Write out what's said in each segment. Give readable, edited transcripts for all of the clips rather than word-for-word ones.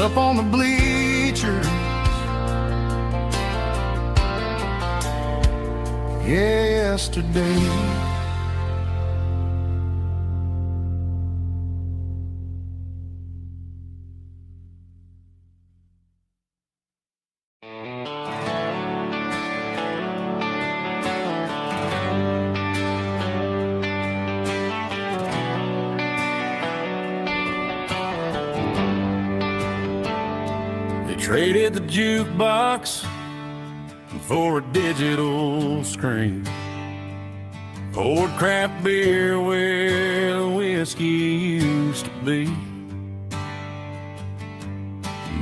up on the bleachers. Yesterday. They traded the jukebox for a digital screen, poured craft beer where the whiskey used to be.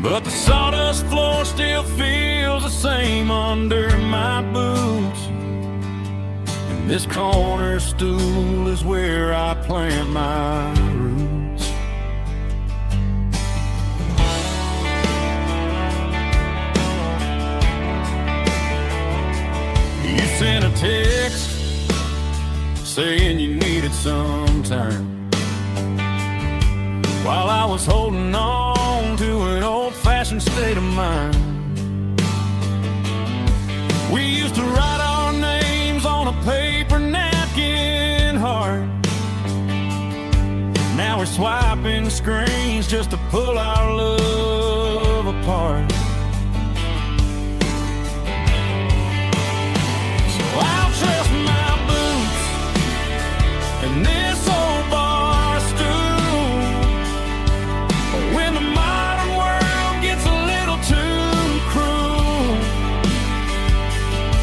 But the sawdust floor still feels the same under my boots, and this corner stool is where I plant my roots. You sent a text saying you needed some time, while I was holding on to an old-fashioned state of mind. We used to write our names on a paper napkin heart. Now we're swiping screens just to pull our love apart. So I'll trust my boots and this old bar stool when the modern world gets a little too cruel.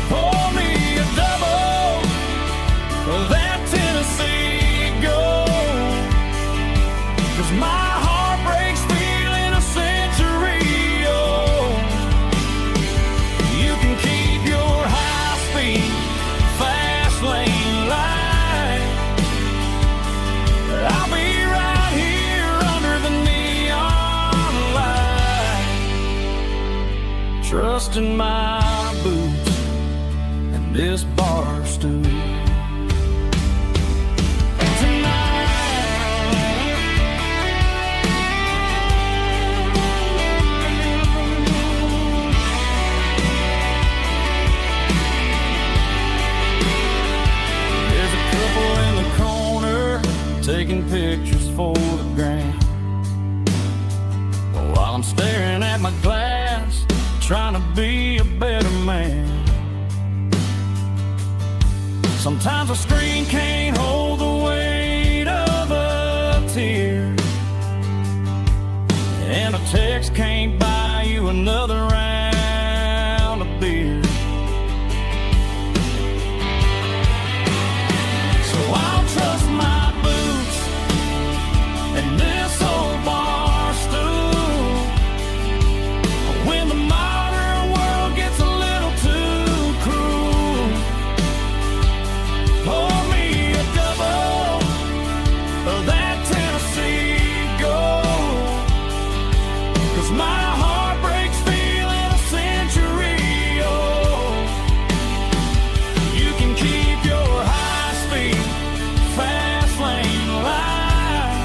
Pour me a double of that Tennessee Gold, 'cause my heart breaks feeling a century old. You can keep your high-speed fast lane light, but I'll be right here under the neon light, trusting my boots and this bar stool. There's a couple in the corner taking pictures for the gram, while I'm staring at my glass, trying to be a better man. Sometimes a screen can't hold the weight of a tear, and a text can't buy you another round of beer. So I'll trust my boots and this old bar stool when the modern world gets a little too cruel. Pour me a double of that Tennessee Gold, 'cause my heart breaks feeling a century old. You can keep your high-speed fast lane light,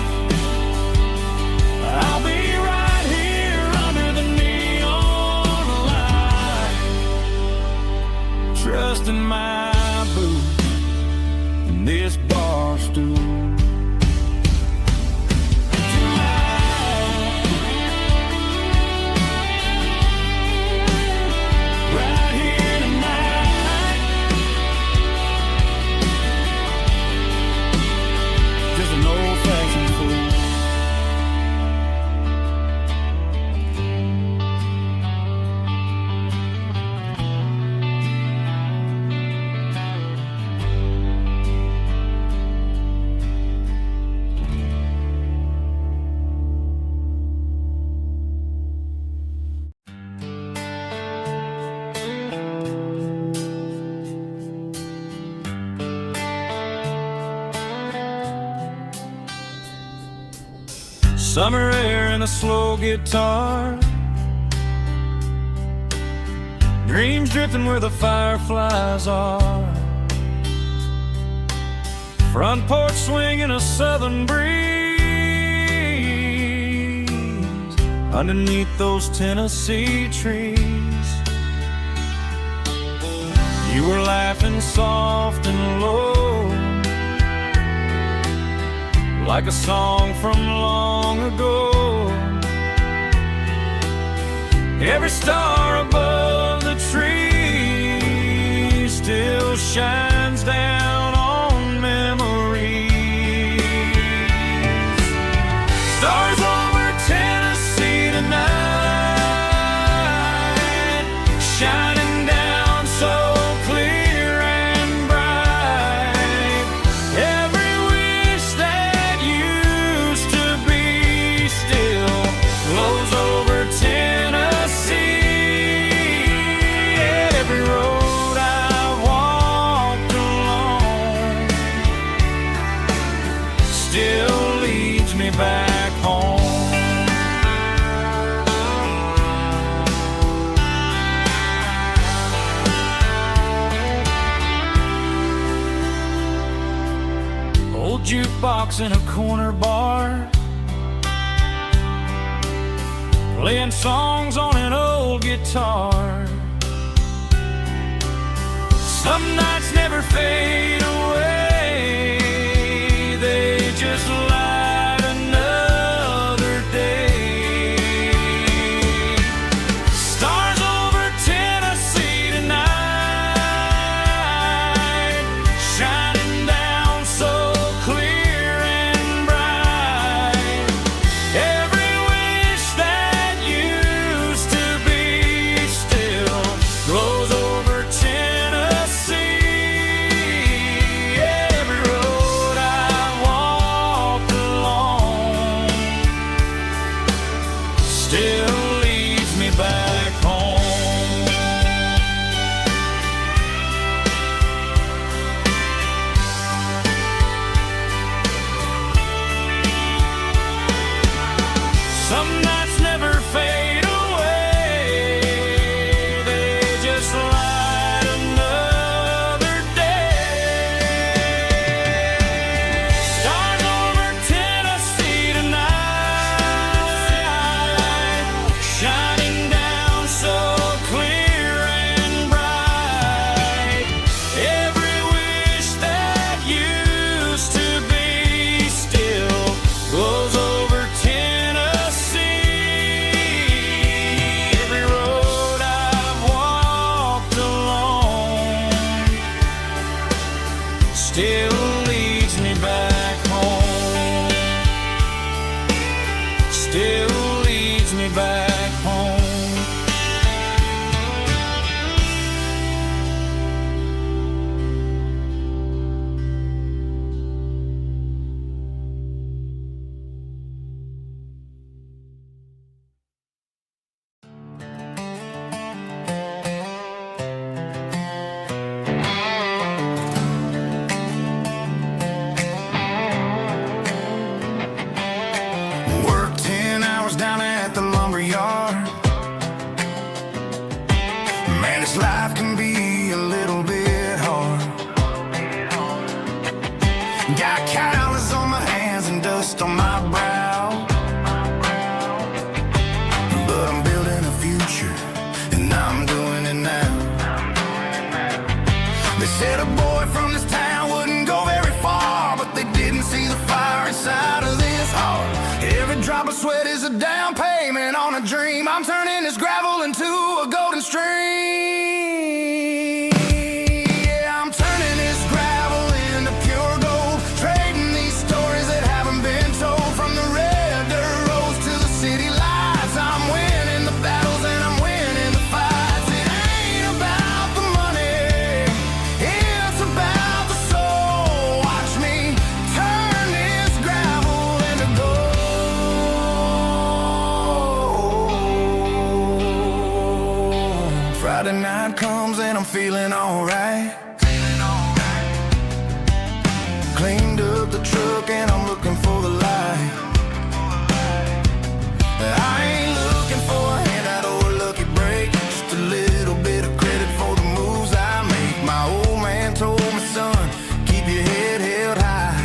I'll be right here under the neon light, trusting my boots and this bar stool. Right here tonight, just an old-fashioned fool. Summer air and a slow guitar, dreams drifting where the fireflies are, front porch swinging a southern breeze. underneath those Tennessee trees. You were laughing soft and low, like a song from long ago. Every star above the tree still shines down on memories. Stars over Tennessee tonight, shining down so clear and bright. Every wish that used to be still glows over Tennessee. Every road I've walked along still leads me back home. Old jukebox in a corner bar, playing songs on an old guitar. Some nights never fade away, they just light another day. Stars over Tennessee tonight, shining down so clear and bright. Every wish that used to be still glows over Tennessee. Every road I walked along still leads me back home. Some nights never fade away, they just light another day. Stars over Tennessee tonight, shining down so clear and bright. Every wish that used to be still glows over Tennessee. Every road I've walked along still leads me back home. Still leads me back home. Worked 10 hours down at the lumber yard. Man, this life can be a little bit hard. Got calluses on my hands and dust on my brow, but I'm building a future, and I'm doing it now. They said a boy from this town wouldn't go very far, but they didn't see the fire inside of this heart. Every drop of sweat is a down payment on a dream. I'm turning this gravel into a golden stream. Yeah, I'm turning this gravel into pure gold, trading these stories that haven't been told. From the red dirt roads to the city lights, I'm winning the battles and I'm winning the fights. It ain't about the money, it's about the soul. Watch me turn this gravel into gold. Friday night comes and I'm feeling alright. Cleaned up the truck and I'm looking for the light. I ain't looking for a handout or a lucky break, just a little bit of credit for the moves I make. My old man told me, son, keep your head held high.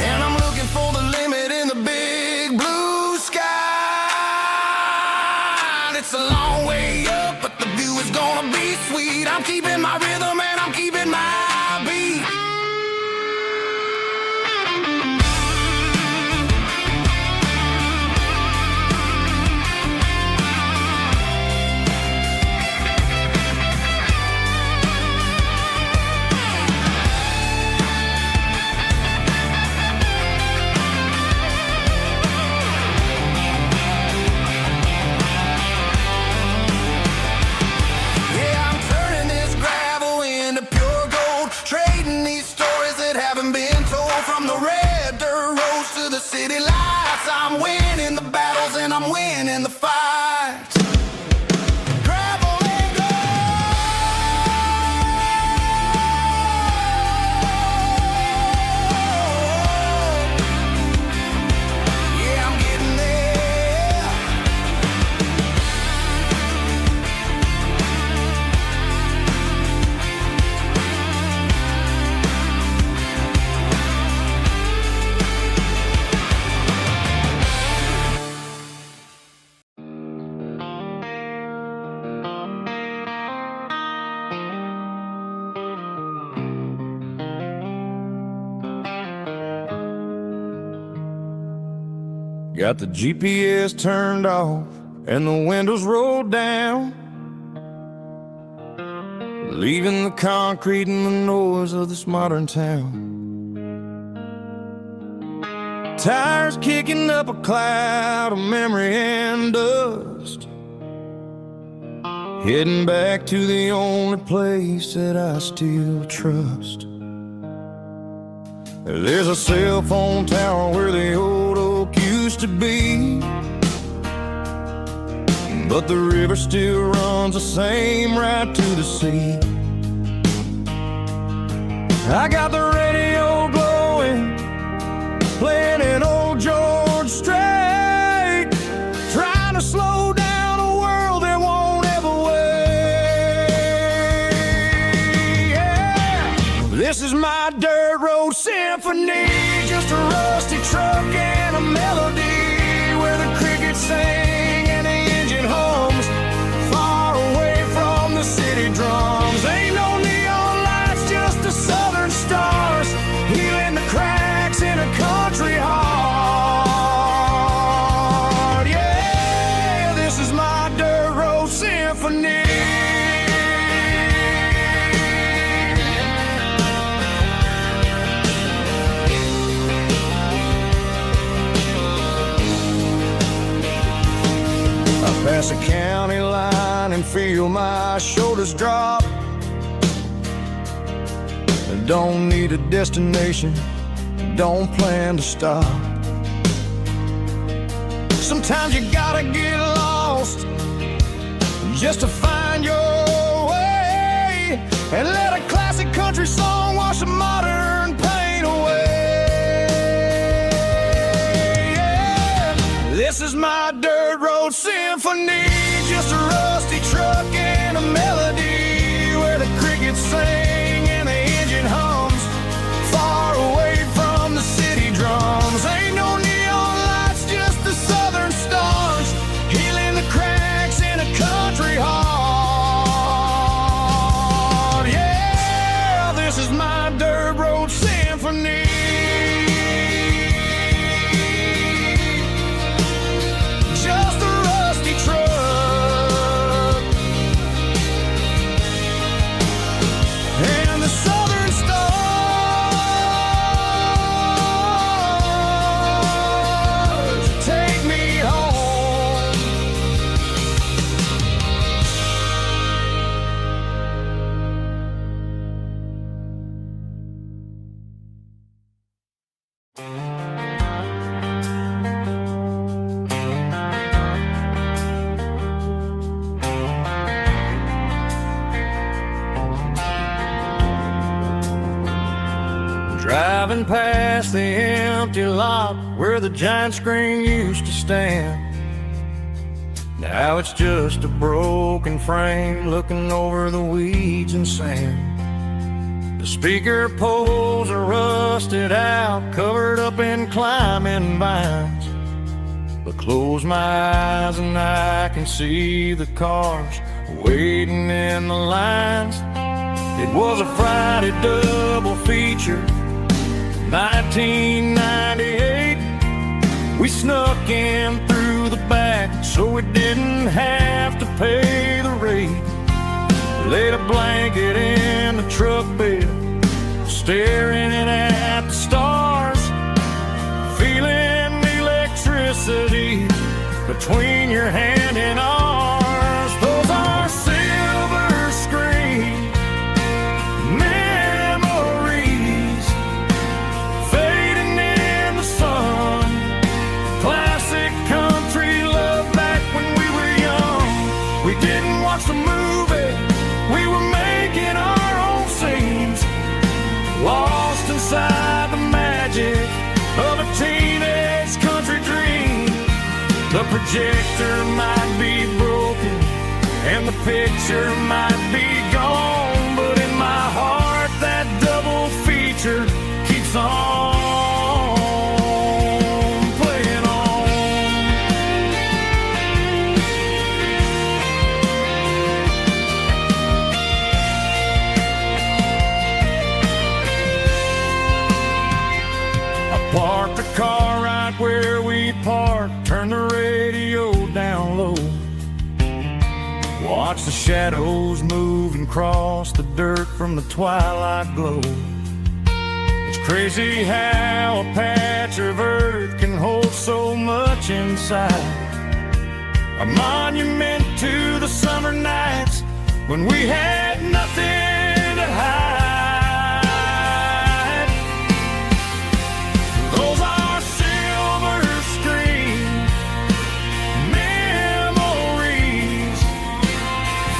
And I'm looking for the limit in the big blue sky. I'm keeping my rhythm and I'm keeping my beat. City lights, I'm winning the battles and I'm winning the fights. Gravel and gold. Yeah, I'm getting there. Got the GPS turned off and the windows rolled down, leaving the concrete and the noise of this modern town. Tires kicking up a cloud of memory and dust, heading back to the only place that I still trust. There's a cell phone tower where the old oak used to be, but the river still runs the same right to the sea. I got the radio glowing, playing an old George Strait, trying to slow down a world that won't ever wait. Yeah. This is my dirt road symphony, just a rusty truck and a melody where the crickets sing and the engine hums, far away from the city drums. Ain't no neon lights, just the southern stars, healing the cracks in a country heart. Yeah, this is my dirt road symphony. Pass a county line and feel my shoulders drop. Don't need a destination, don't plan to stop. Sometimes you gotta get lost just to find your way, and let a classic country song wash a modern pain away. Yeah. This is my dirt road symphony, just a rusty truck and a melody where the crickets sing and the engine hums, far away from the city drums. Ain't no neon lights, just the southern stars, healing the cracks in a country heart. Yeah, this is my dirt road symphony. Just a rusty truck and the southern stars take me home. Driving past the empty lot where the giant screen used to stand. Now it's just a broken frame looking over the weeds and sand. The speaker poles are rusted out, covered up in climbing vines. But close my eyes and I can see the cars waiting in the lines. It was a Friday double feature, 1998. We snuck in through the back so we didn't have to pay the rate. Laid a blanket in the truck bed, staring at the stars, feeling the electricity between your hand and ours. Those are silver screen memories fading in the sun. Classic country love back when we were young. We didn't watch the movie, we were making our own scenes, lost inside the magic of a teenage country dream. The projector might be broken and the picture might be gone, but in my heart that double feature keeps on playing on. I parked the car right where we parked, turned the radio down low, watch the shadows move and cross the dirt from the twilight glow. It's crazy how a patch of earth can hold so much inside, a monument to the summer nights when we had nothing to hide. Those are silver screen memories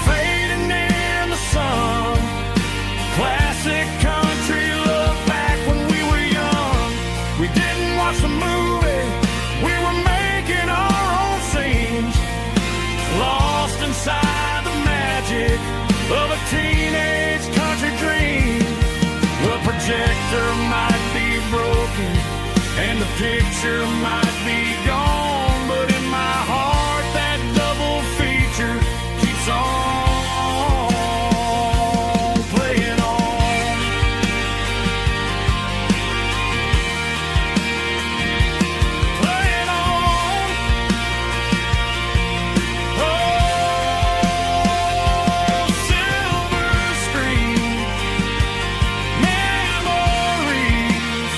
fading in the sun. Classic country love back when we were young. We didn't watch the movie, we were making our own scenes, lost inside the magic of a teenage country dream. The projector might be broken and the picture might be gone, but in my heart that double feature keeps on playing on. Playing on. Oh, silver screen memories.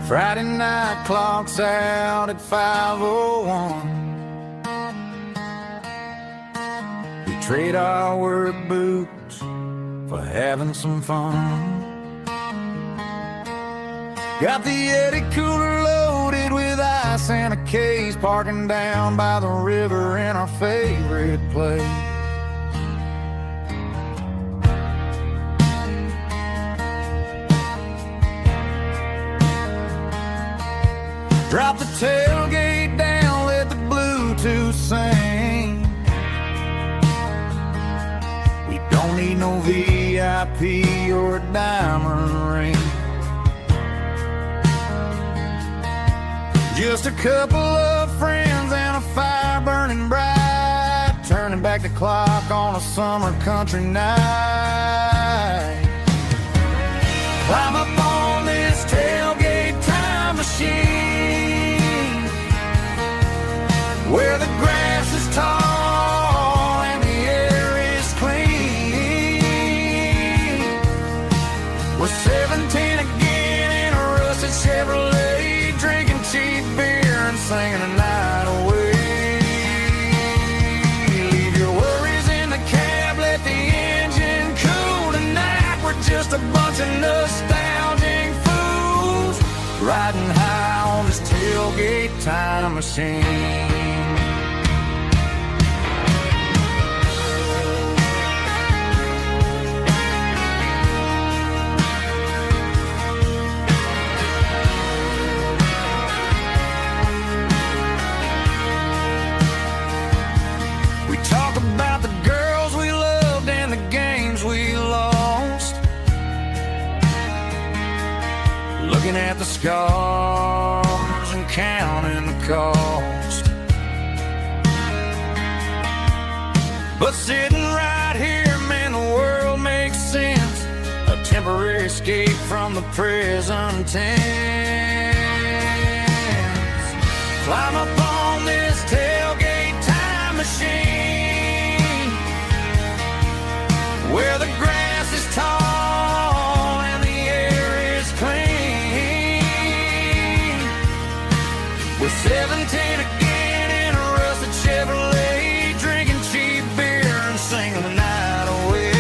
Friday night clocks out at 5:01. We trade our work boots for having some fun. Got the Yeti cooler loaded with ice and a case, parking down by the river in our favorite place. Drop the tailgate down, let the Bluetooth sing. We don't need no VIP or a diamond ring. Just a couple of friends and a fire burning bright, turning back the clock on a summer country night. Climb up on this tailgate time machine, where the grass is tall and the air is clean. We're 17 again in a rusted Chevrolet, drinking cheap beer and singing the night away. Leave your worries in the cab, let the engine cool tonight. We're just a bunch of nostalgic fools riding high on the this tailgate time machine. We talk about the girls we loved and the games we lost, looking at the scars and counting the cost. But sitting right here, man, the world makes sense. A temporary escape from the present tense. Climb up on this tailgate time machine, where the grass is tall and the air is clean. We're 17 again in a rusted Chevrolet, drinking cheap beer and singing the night away.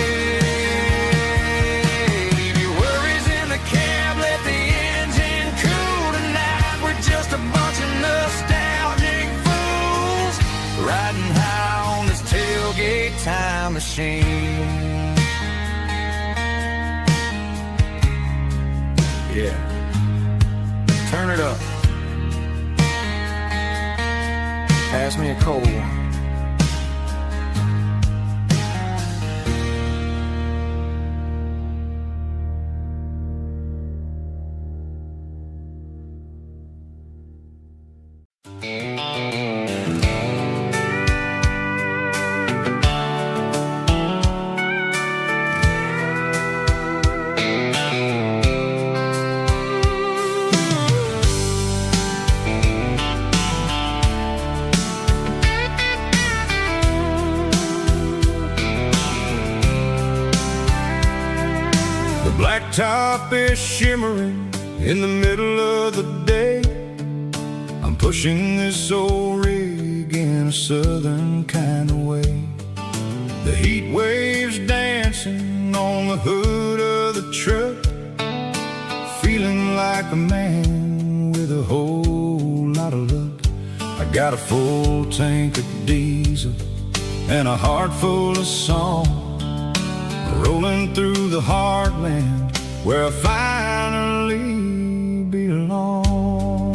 Leave your worries in the cab, let the engine cool tonight. We're just a bunch of nostalgic fools riding high on this tailgate time machine. Yeah, turn it up. Pass me a cold one. Blacktop is shimmering in the middle of the day. I'm pushing this old rig in a southern kind of way. The heat waves dancing on the hood of the truck, feeling like a man with a whole lot of luck. I got a full tank of diesel and a heart full of song, rolling through the heartland where I finally belong.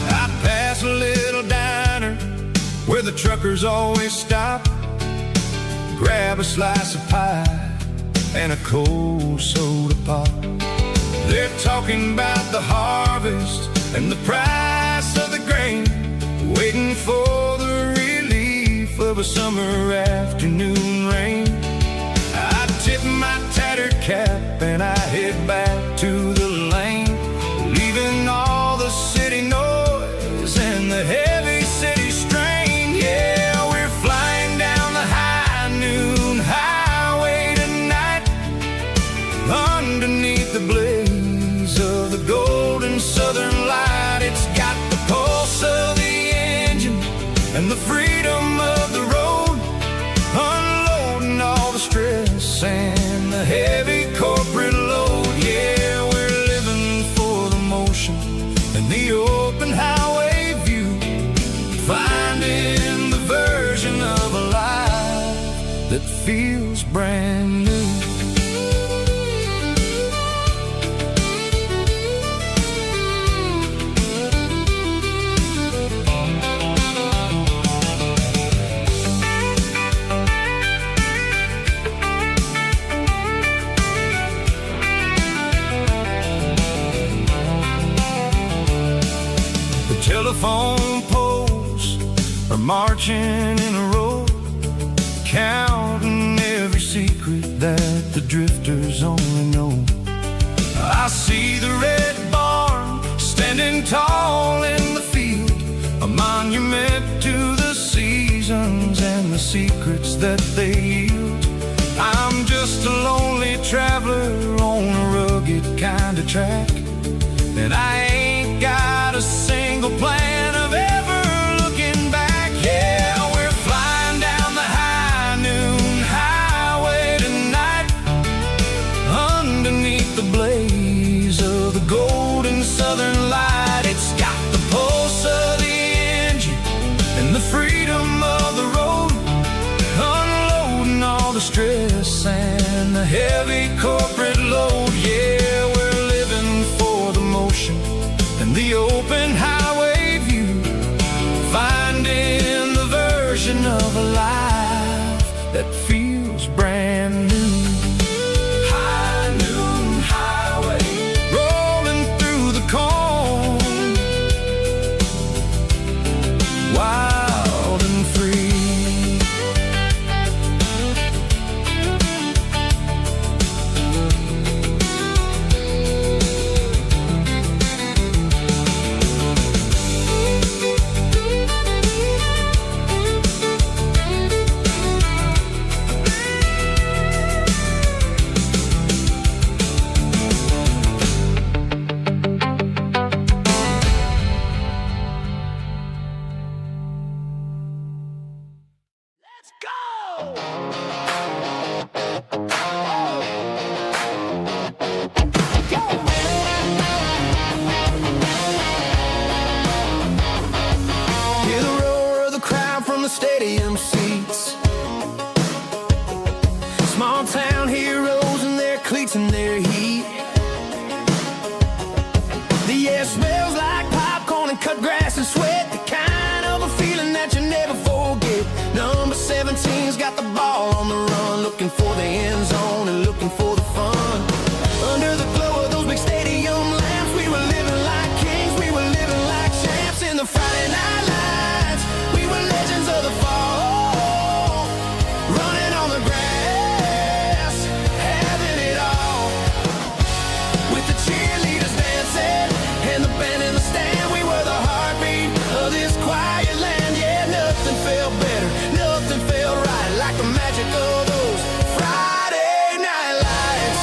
I pass a little diner where the truckers always stop, grab a slice of pie and a cold soda pop. They're talking about the harvest and the price of the grain, waiting for the relief of a summer afternoon rain. I tip my tattered cap and I head back to the lane, leaving all the city noise and the heavy city strain. Yeah, we're flying down the high noon highway tonight, underneath the blaze of the golden southern light. It's got the pulse of the engine and the freedom of the road, unloading all the stress and the heavy corporate load. Yeah, we're living for the motion and the open highway view, finding the version of a life that feels brand new. Telephone poles are marching in a row, counting every secret that the drifters only know. I see the red barn standing tall in the field, a monument to the seasons and the secrets that they yield. I'm just a lonely traveler on a rugged kind of track, and I ain't got a single plan of ever looking back. Yeah, we're flying down the high noon highway tonight, underneath the blaze stress and the heavy corporate load. Yeah, we're living for the motion and the open highway view, finding the version of a life that feels brand new. High noon highway, rolling through the corn, wild and free. Stadium seats, small town heroes in their cleats and their heat. The air smells like popcorn and cut grass and sweat, the kind of a feeling that you never forget. Number 17's got the ball on the run, looking for the end zone and looking for the fun. Under the glow of those big stadium lamps, we were living like kings, we were living like champs in the Friday night lights. We were legends of the fall, running on the grass, having it all. With the cheerleaders dancing and the band in the stand, we were the heartbeat of this quiet land. Yeah, nothing felt better, nothing felt right like the magic of those Friday night lights.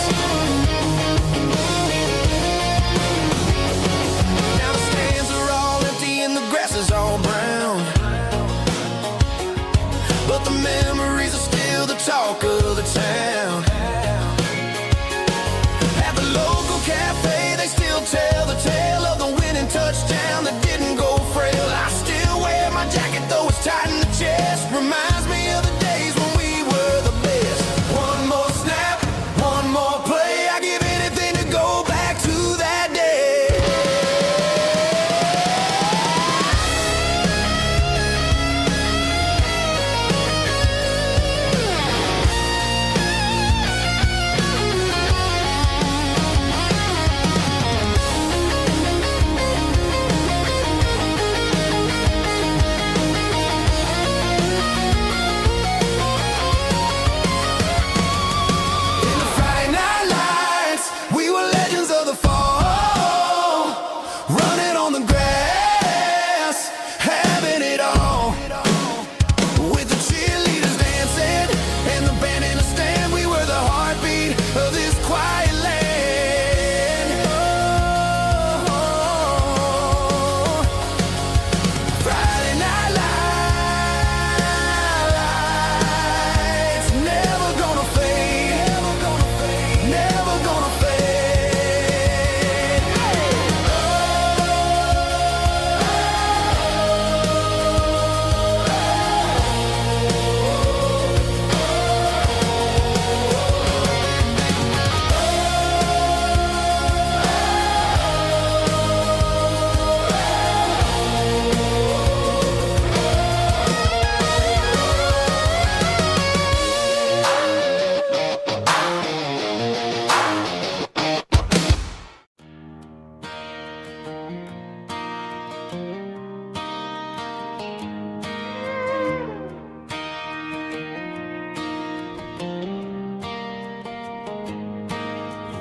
Now the stands are all empty and the grass is all brown, but the memories are still the talk of the town. At the local cafe, they still tell the tale of the winning touchdown that didn't go frail. I still wear my jacket, though it's tight in the chest. Reminds me of the days when we were the best. One more snap, one more play. I give anything to go back to that day. In the Friday night lights, we were legends of the fall, running on the grass, having it all. With the cheerleaders dancing and the band in the stand, we were the heartbeat of this quiet land. Oh, Friday night lights, never gonna fade, never gonna fade, never gonna fade.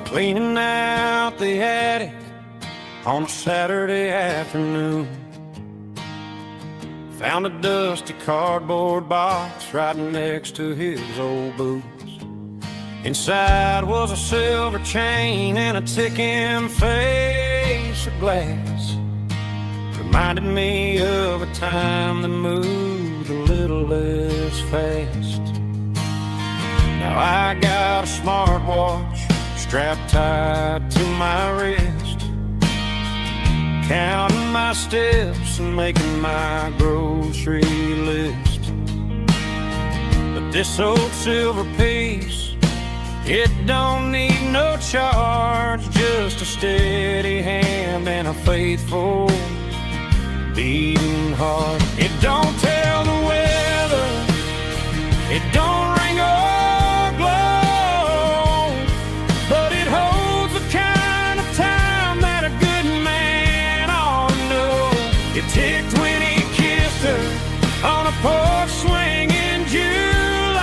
Cleaning out the attic on a Saturday afternoon, found a dusty cardboard box right next to his old boots. Inside was a silver chain and a ticking face of glass. Reminded me of a time that moved a little less fast. Now I got a smartwatch strapped tight to my wrist, counting my steps and making my grocery list. The this old silver piece, it don't need no charge, just a steady hand and a faithful beating heart. It don't tell the weather, it don't ring or glow, but it holds the kind of time that a good man ought to know. It ticked when he kissed her on a porch swing in July.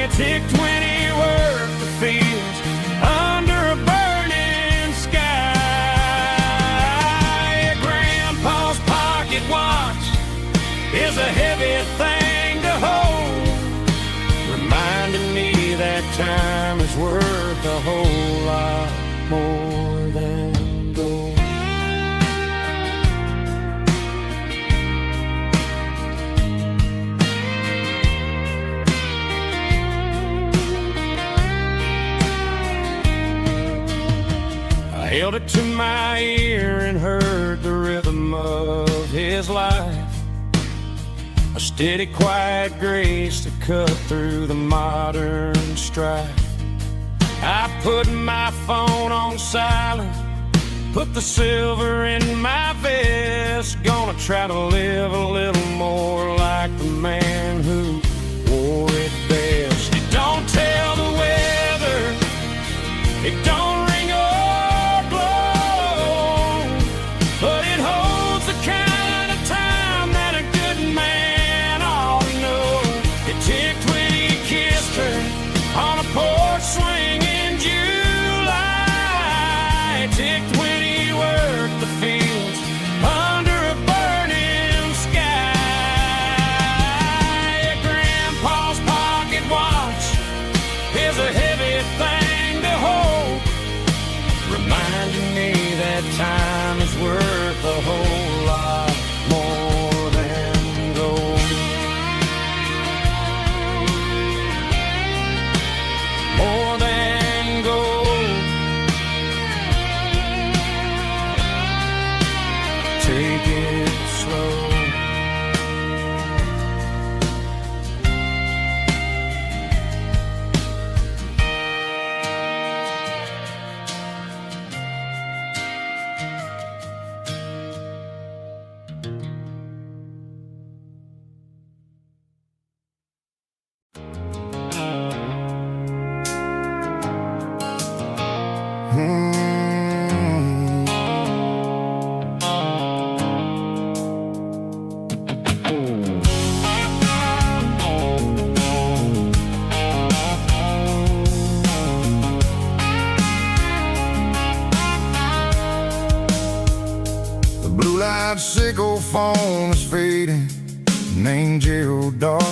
It ticked when he worked the fields under a burning sky. Grandpa's pocket watch is a heavy thing to hold, reminding me that time is worth a whole lot more than gold. I held it to my ear and heard the rhythm of his life, a steady, quiet grace to cut through the modern strife. I put my phone on silent, put the silver in my vest, gonna try to live a little more like the man who wore it best. It don't tell the weather, it don't ring or glow, but it holds the kind of time that a good man ought to know. It ticked when he kissed her on a porch swing in July. It ticked when he worked the fields under a burning sky. Grandpa's pocket watch is a heavy thing to hold, reminding me that time is worth a whole lot more than gold. More than gold. Take it slow. The blue light sickle phone is fading, an angel dark.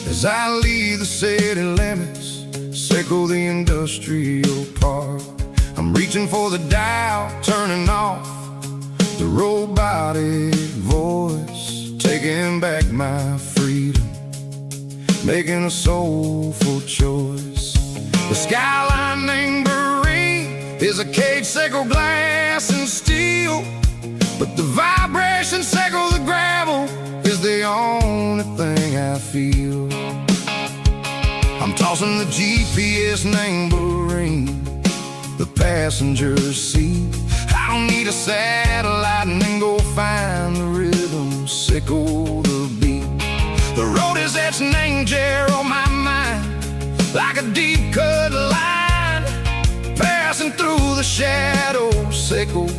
As I leave the city limits, sickle the industrial park. I'm reaching for the dial, turning off the robotic voice, taking back my freedom, making a soulful choice. The skyline named Marine is a cage, sickle glass and steel, but the vibration sickle the gravel is the only thing I feel. I'm tossing the GPS named Marine, the passenger seat. I don't need a satellite and then go find the rhythm, sickle the beat. The road is etched and angel on my mind, like a deep cut line, passing through the shadows, sickle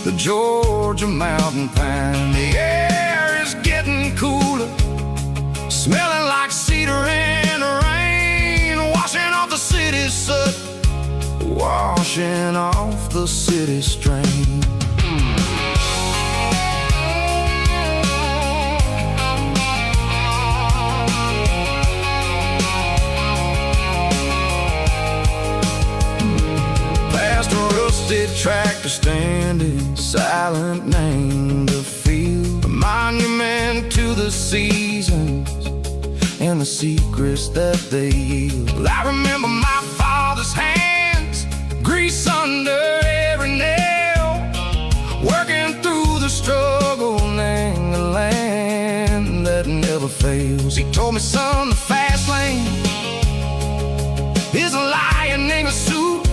the Georgia mountain pine. The air is getting cooler, smelling like cedar in the rain, washing off the city's soot, washing off the city strain. Past a rusted tractor standing silent, named a field, a monument to the seasons and the secrets that they yield. I remember my father's hands, grease under every nail, working through the struggle, and the land that never fails. He told me, son, the fast lane is a lion in a suit.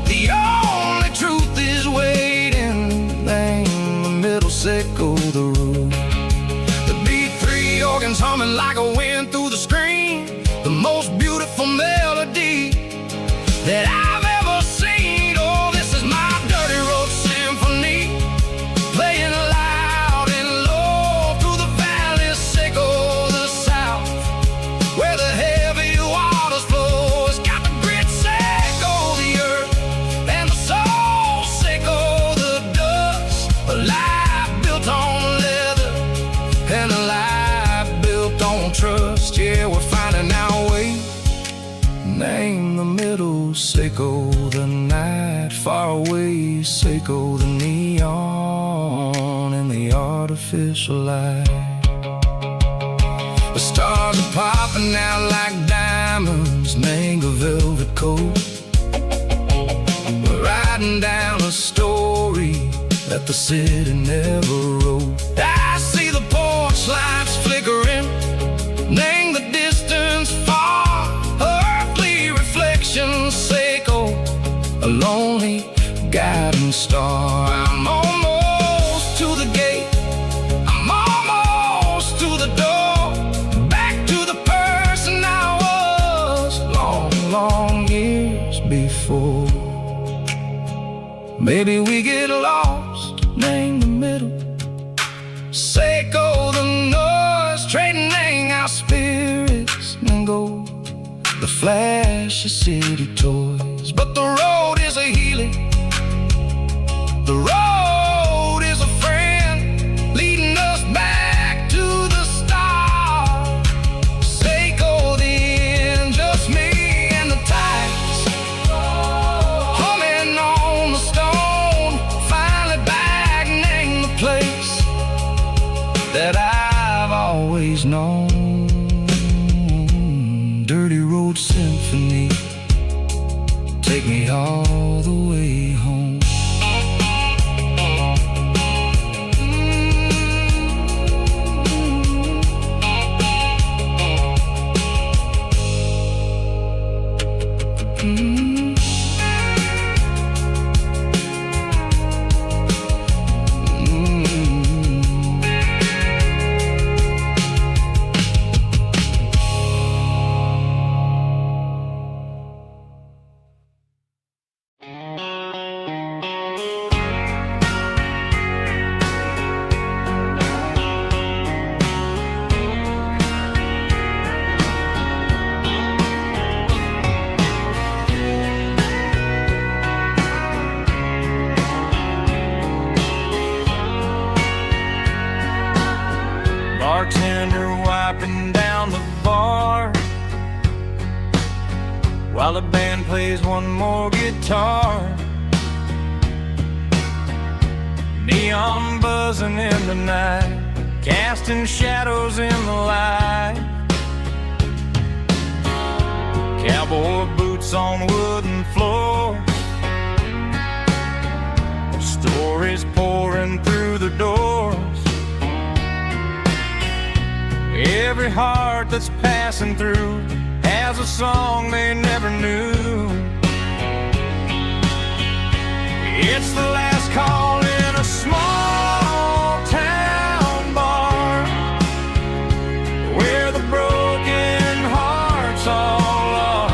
The only truth is waiting. Name the middle, sickle the root. The B3 organs humming like a wind through the screen. The most beautiful melody that I've ever seen. Oh, this is my dirty road symphony, playing loud and low through the valleys, sickle the south, where the heavy waters flow. It's got the grit, sickle the earth, and the soul, sickle the dust. A life built on leather and a life built on trust. Yeah, we're finding our way. Name the middle, sickle the night, far away, sickle the neon and the artificial light. The stars are popping out like diamonds, mango velvet coat. We're riding down a story that the city never wrote. I see the porch lights flickering, name the distance far. Sickle, a lonely guiding star. I'm almost to the gate, I'm almost to the door, back to the person I was long, long years before. Maybe we get lost, name the middle, sickle the noise, trading our spirits and go. The flash of city toys, but the road is a healing. The road is a friend, leading us back to the start. Sickle the end, just me and the tides, humming on the stone. Finally back, name the place that I've always known. Dirty road symphony, take me all the way home. Bartender wiping down the bar while the band plays one more guitar. Neon buzzing in the night, casting shadows in the light. Cowboy boots on wooden floors, stories pouring through the doors. Every heart that's passing through has a song they never knew. It's the last call in a small town bar, where the broken hearts all are.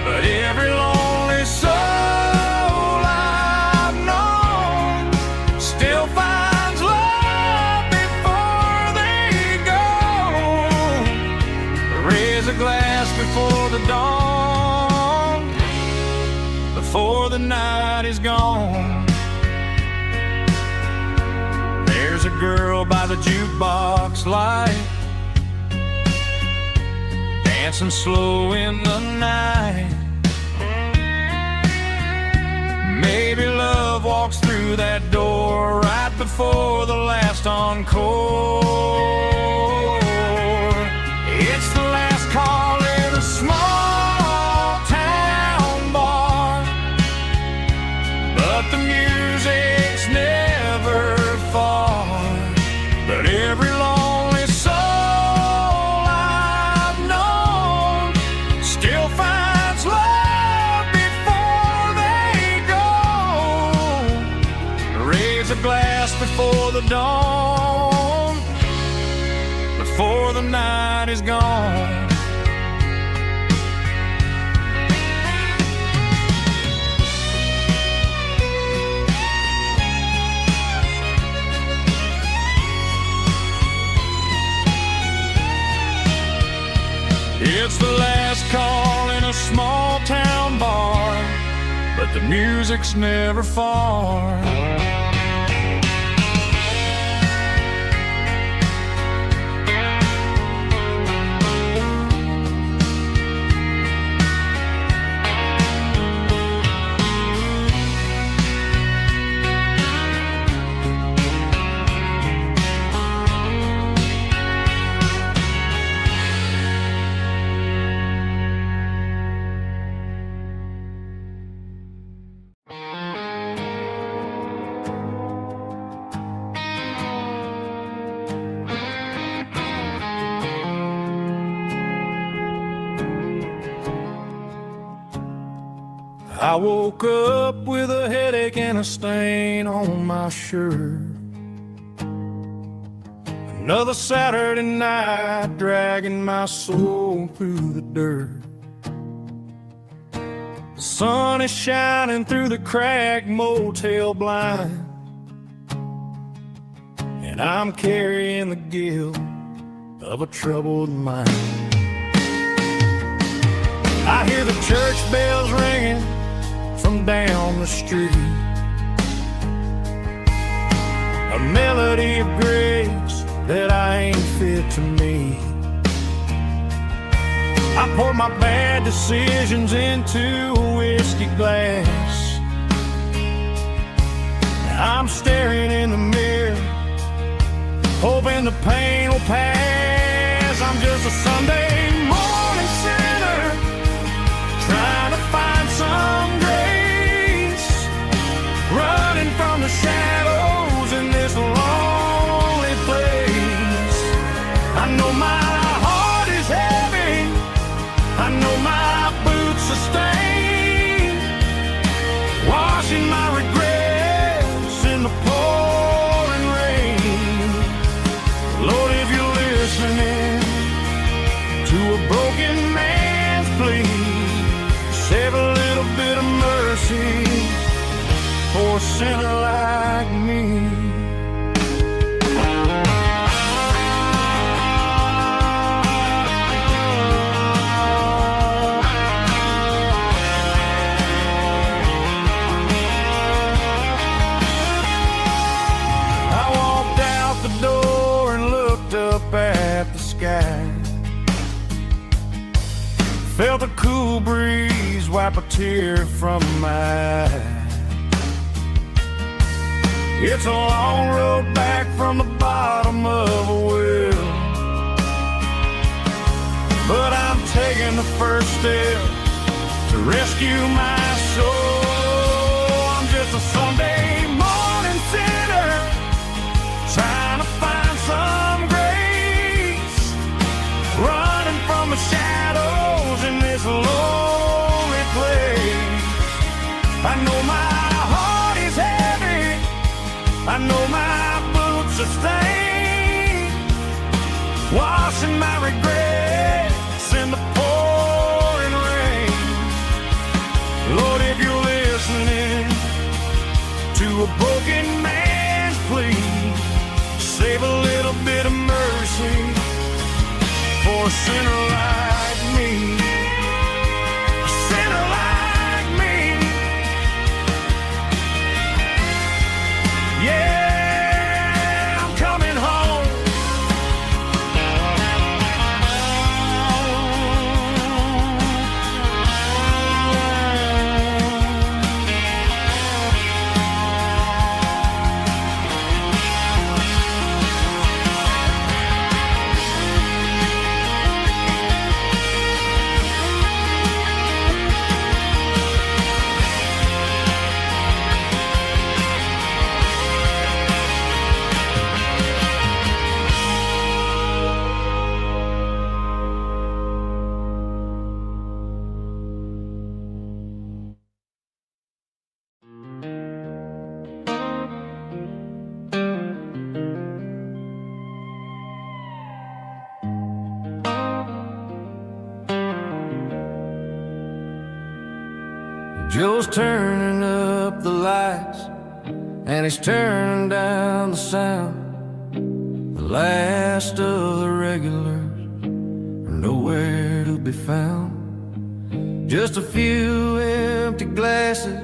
But every lonely soul I've known still finds love before they go. Raise a glass before the dawn, before the night is gone. There's a girl by the jukebox light, dancing slow in the night. Maybe love walks through that door right before the last encore. It's the last call in a small town bar, but the music's never far. But every lonely soul before the dawn, before the night is gone. It's the last call in a small town bar, but the music's never far. I woke up with a headache and a stain on my shirt. Another Saturday night dragging my soul through the dirt. The sun is shining through the cracked motel blind, and I'm carrying the guilt of a troubled mind. I hear the church bells ringing from down the street, a melody of grace that I ain't fit to meet. I pour my bad decisions into a whiskey glass. I'm staring in the mirror, hoping the pain will pass. I'm just a Sunday morning sinner, trying to find some grace, running from the shadows in this lonely place. I know my heart is heavy, I know my boots are stained, washing my regrets in the pouring rain. Lord, if you're listening to a broken man's plea, save a little bit of mercy for a sinner like me. I walked out the door and looked up at the sky, felt a cool breeze wipe a tear from my eye. It's a long road back from the bottom of a well, but I'm taking the first step to rescue my soul. I'm just a Sunday morning sinner, trying to find some grace, running from the shadows in this lonely place. I know my heart is heavy, I know my boots are stained, washing my regrets in the pouring rain. Lord, if you're listening to a Joe's turning up the lights, and he's turning down the sound. The last of the regulars are nowhere to be found. Just a few empty glasses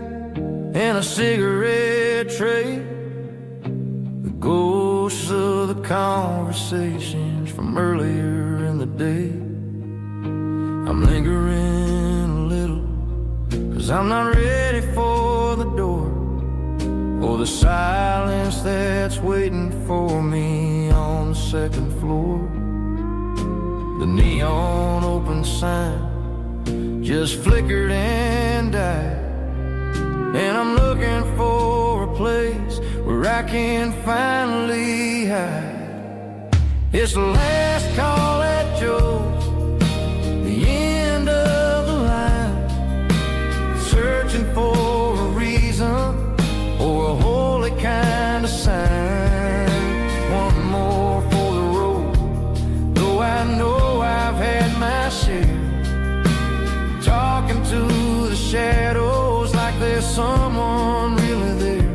and a cigarette tray, the ghosts of the conversations from earlier in the day. I'm lingering a little, 'cause I'm not ready for the door, or the silence that's waiting for me on the second floor. The neon open sign just flickered and died, and I'm looking for a place where I can finally hide. It's the last call at Joe's, the end of the line, searching for a reason or a holy kind of sign. One more for the road, though I know I've had my share. Talking to the shadows like there's someone really there.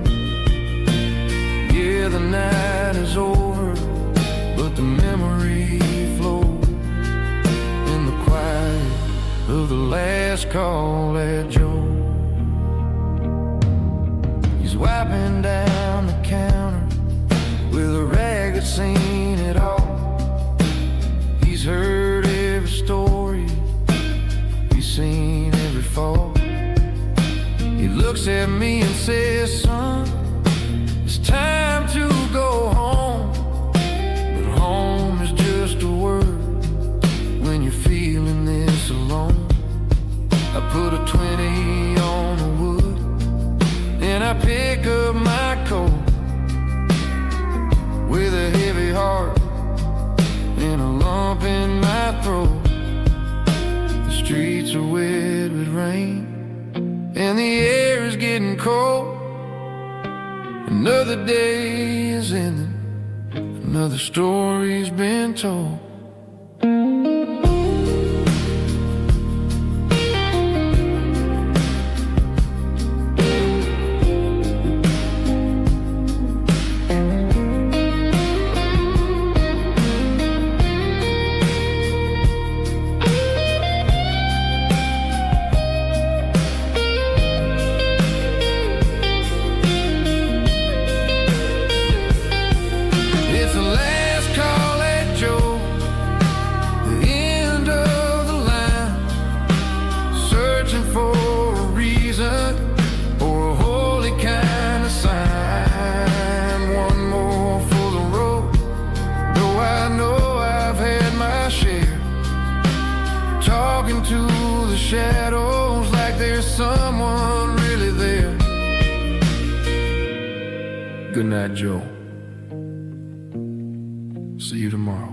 Yeah, the night is over, but the memory flows in the quiet of the last call at Joe. He's wiping down the counter with a rag that's seen it all. He's heard every story, seen every fall. He looks at me and says, son, it's time to go home. But home is just a word when you're feeling this alone. I put a 20 on the wood and I pick up my coat with a heavy heart and a lump in my throat. Streets are wet with rain and the air is getting cold. Another day is ending, another story's been told. Shadows like there's someone really there. Good night, Joe. See you tomorrow.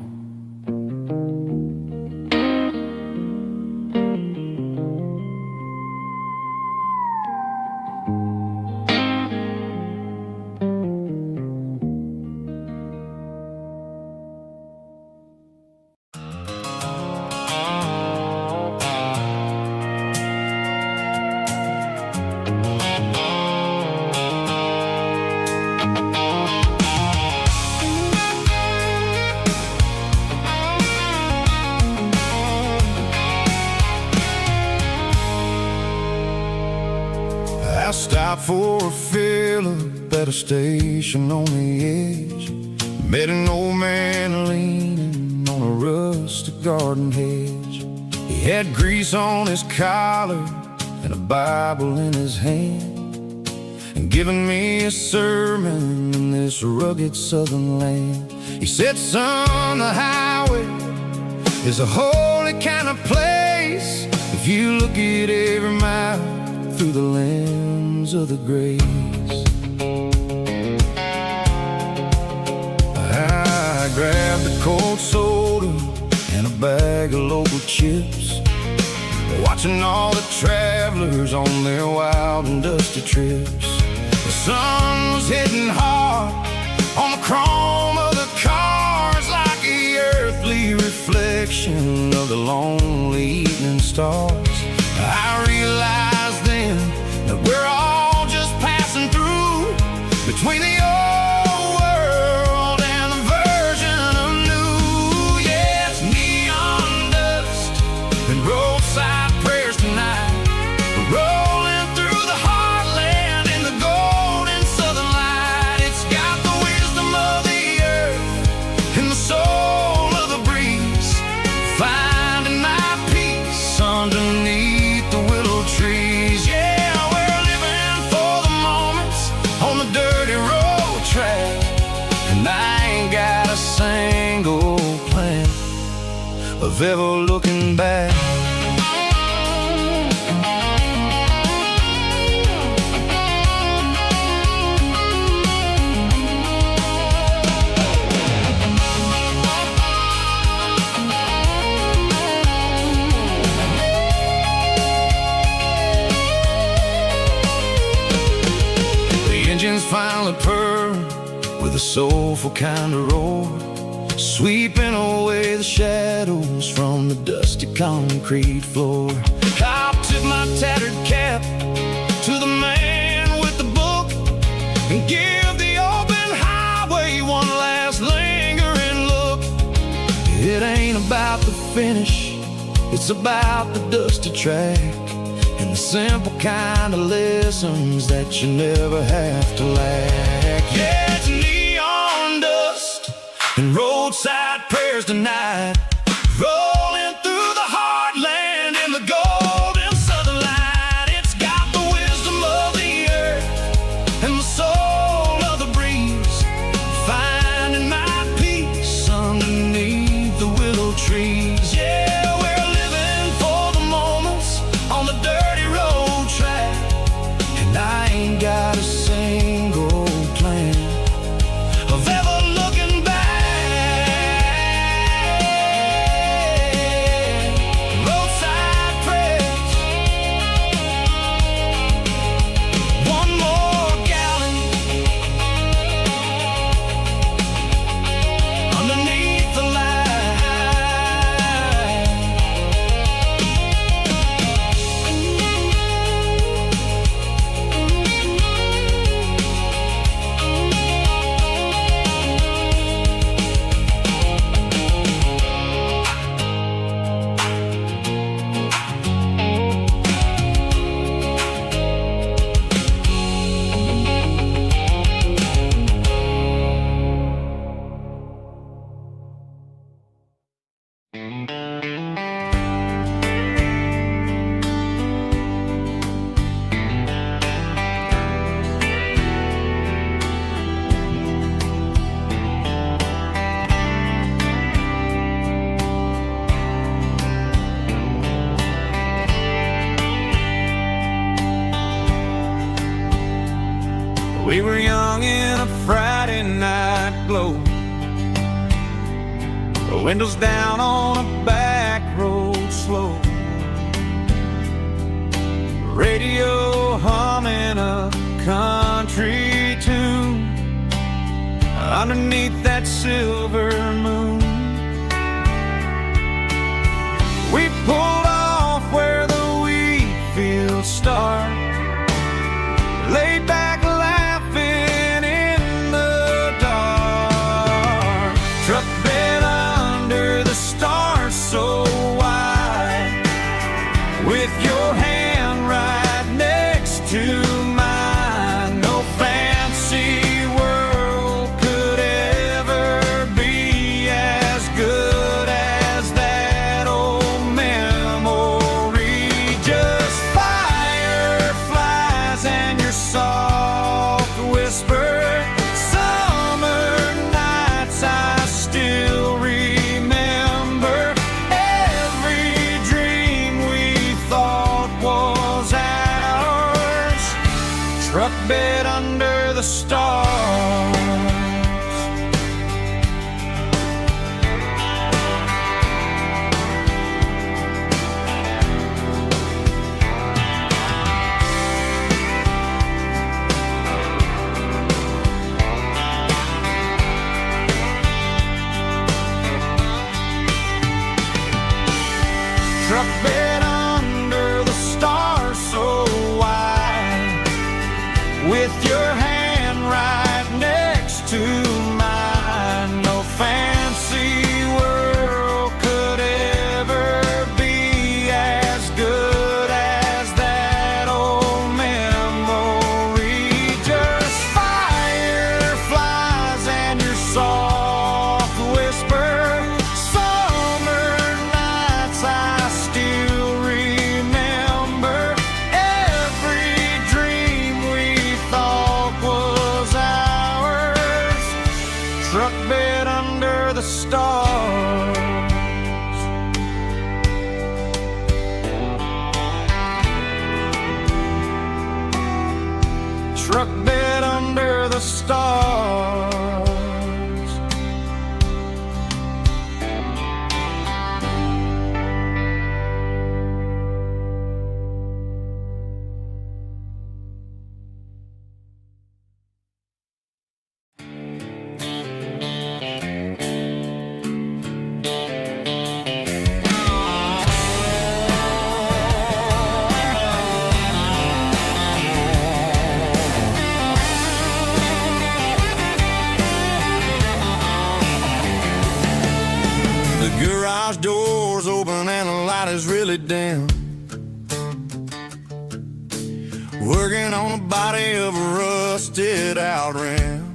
I stopped for a fill-up at a station on the edge. Met an old man leaning on a rustic garden hedge. He had grease on his collar and a Bible in his hand, and giving me a sermon in this rugged southern land. He said, son, the highway is a holy kind of place if you look at every mile through the lens of the grace. I grabbed a cold soda and a bag of local chips, watching all the travelers on their wild and dusty trips. The sun was hitting hard on the chrome of the cars like the earthly reflection of the lonely evening stars. I realized then roadside prayers tonight. We're rolling through the heartland in the golden southern light. It's got the wisdom of the earth and the soul of the breeze. Finding my peace underneath the willow trees. Yeah, we're living for the moments on the dirty road track, and I ain't got a single plan of ever looking back. Engines finally purr with a soulful kind of roar, sweeping away the shadows from the dusty concrete floor. I'll tip my tattered cap to the man with the book and give the open highway one last lingering look. It ain't about the finish, it's about the dusty track and the simple kind of lessons that you never have to lack. Yeah, it's neon dust and roadside prayers tonight, rolling through the heartland in the golden southern light. It's got the wisdom of the earth and the soul of the breeze. Finding my peace underneath the willow trees. Yeah, we're living for the moments on the dirty road track, and I ain't got a single plan of ever looking back. Roadside prayers, one more gallon underneath the light. We were young in a Friday night glow, the windows down on a back road slow, radio humming a country tune underneath that silver moon. We pulled off where the wheat fields start, laid back laughing in the dark. Truck bed under the stars so wide, with your hand right next to mine. No fancy world could ever be as good as that old memory. Just fireflies and your soft whisper. Summer nights I still remember. Every dream we thought was ours. Truck bed under the stars. Truck bed under the stars so wide, with your hand right really dim, working on the body of a rusted out rim,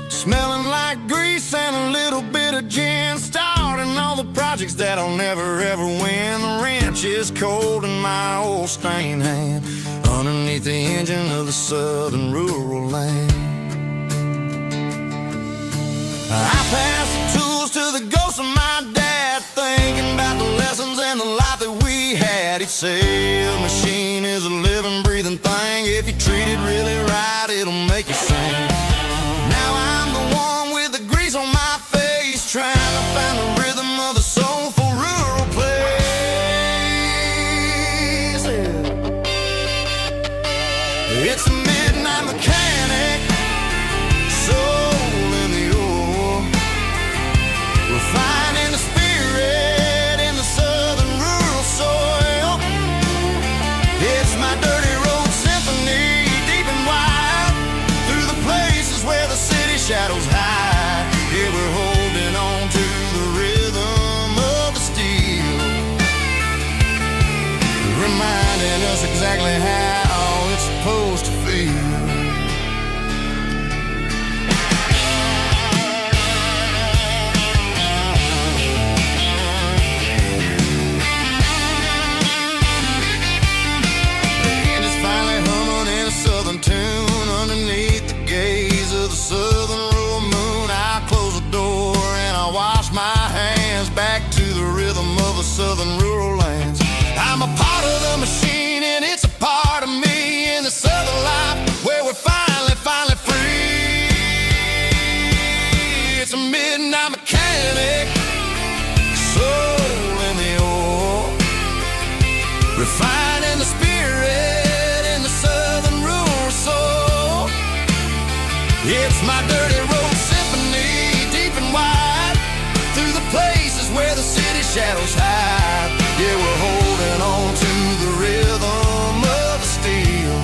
smelling like grease and a little bit of gin, starting all the projects that I'll never ever win. The wrench is cold in my old stained hand, underneath the engine of the southern rural land. I pass the tools to the ghost of my dad, thinking about the lessons and the life that we had. He'd say a machine is a living, breathing thing. If you treat it really right, it'll make you sing. Now I'm the one with the grease on my face, trying to find the rhythm of the soulful rural place. It's a midnight mechanic, soul in the ore, refining the spirit in the southern rural soil. It's my dirty road symphony, deep and wide, through the places where the city shadows hide. Yeah, we're holding on to the rhythm of the steel, reminding us exactly how it's supposed to feel. Tune underneath the gaze of the southern rural moon. I close the door and I wash my hands, back to the rhythm of the southern rural lands. I'm a part of the machine and it's a part of me, in the southern life where we're finally free. It's a midnight mechanic, soul in the ore, refining the spirit in the southern rural soul. It's my dirty road symphony, deep and wide, through the places where the city shadows hide. Yeah, we're holding on to the rhythm of the steel,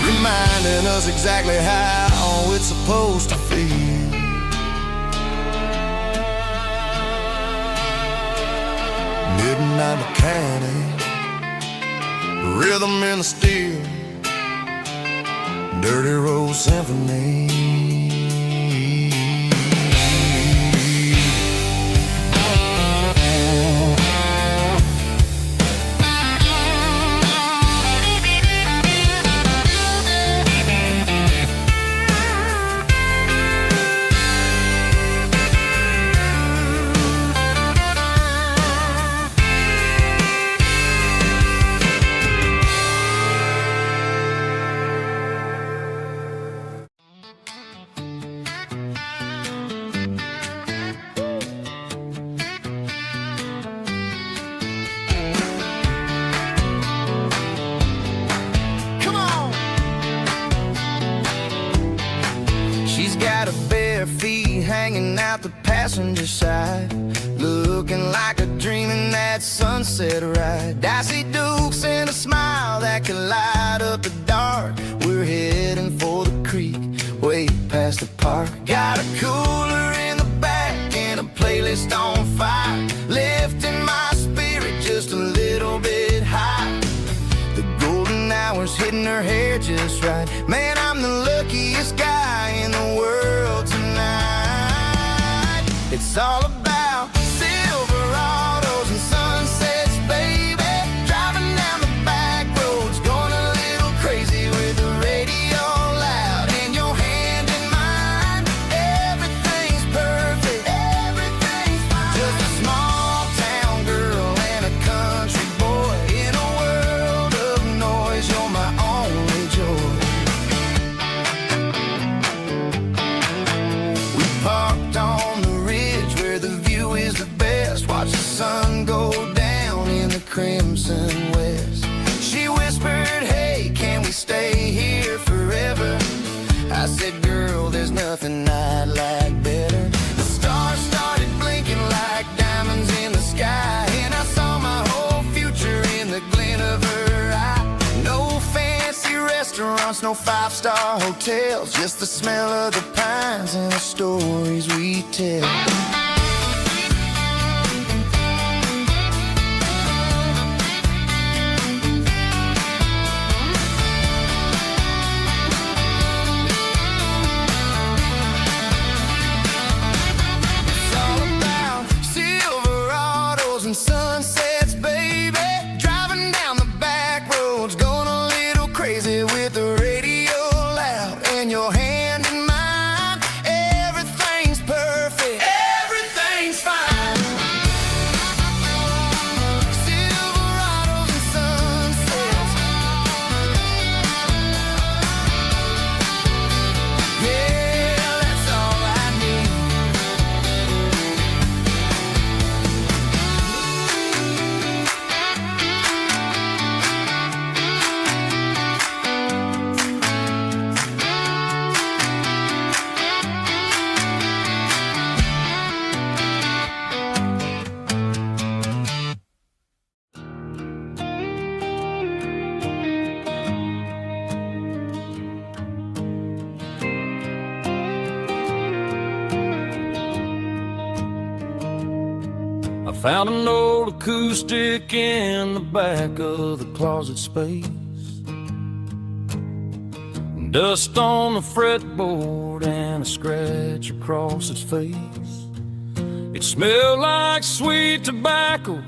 reminding us exactly how it's supposed to feel. Midnight mechanic, rhythm in the steel, dirty road symphony. Hanging out the passenger side, looking like a dream in that sunset ride. I see Dukes and a smile that can light up the dark. We're heading for the creek, way past the park. Got a cooler in the back and a playlist on fire, lifting my spirit just a little bit high. The golden hour's hitting her hair just right. Man, I'm the luckiest guy in the world tonight. It's all about Silverados and sunsets, baby. Driving down the back roads, going a little crazy with the radio loud and your hand in mine. Everything's perfect, everything's fine. Just a small town girl and a country boy in a world of noise. You're my only joy. We parked on the watch the sun go down in the crimson west. She whispered, hey, can we stay here forever? I said, girl, there's nothing I'd like better. The stars started blinking like diamonds in the sky, and I saw my whole future in the glint of her eye. No fancy restaurants, no five-star hotels, just the smell of the pines and the stories we tell. and sunsets, baby. Driving down the back roads, going a little crazy with the radio loud and your hand in mine. Everything's perfect, everything's fine. Silverados and sunsets, yeah, that's all I need. I found an old acoustic in the back of the closet space. Dust on the fretboard and a scratch across its face. It smelled like sweet tobacco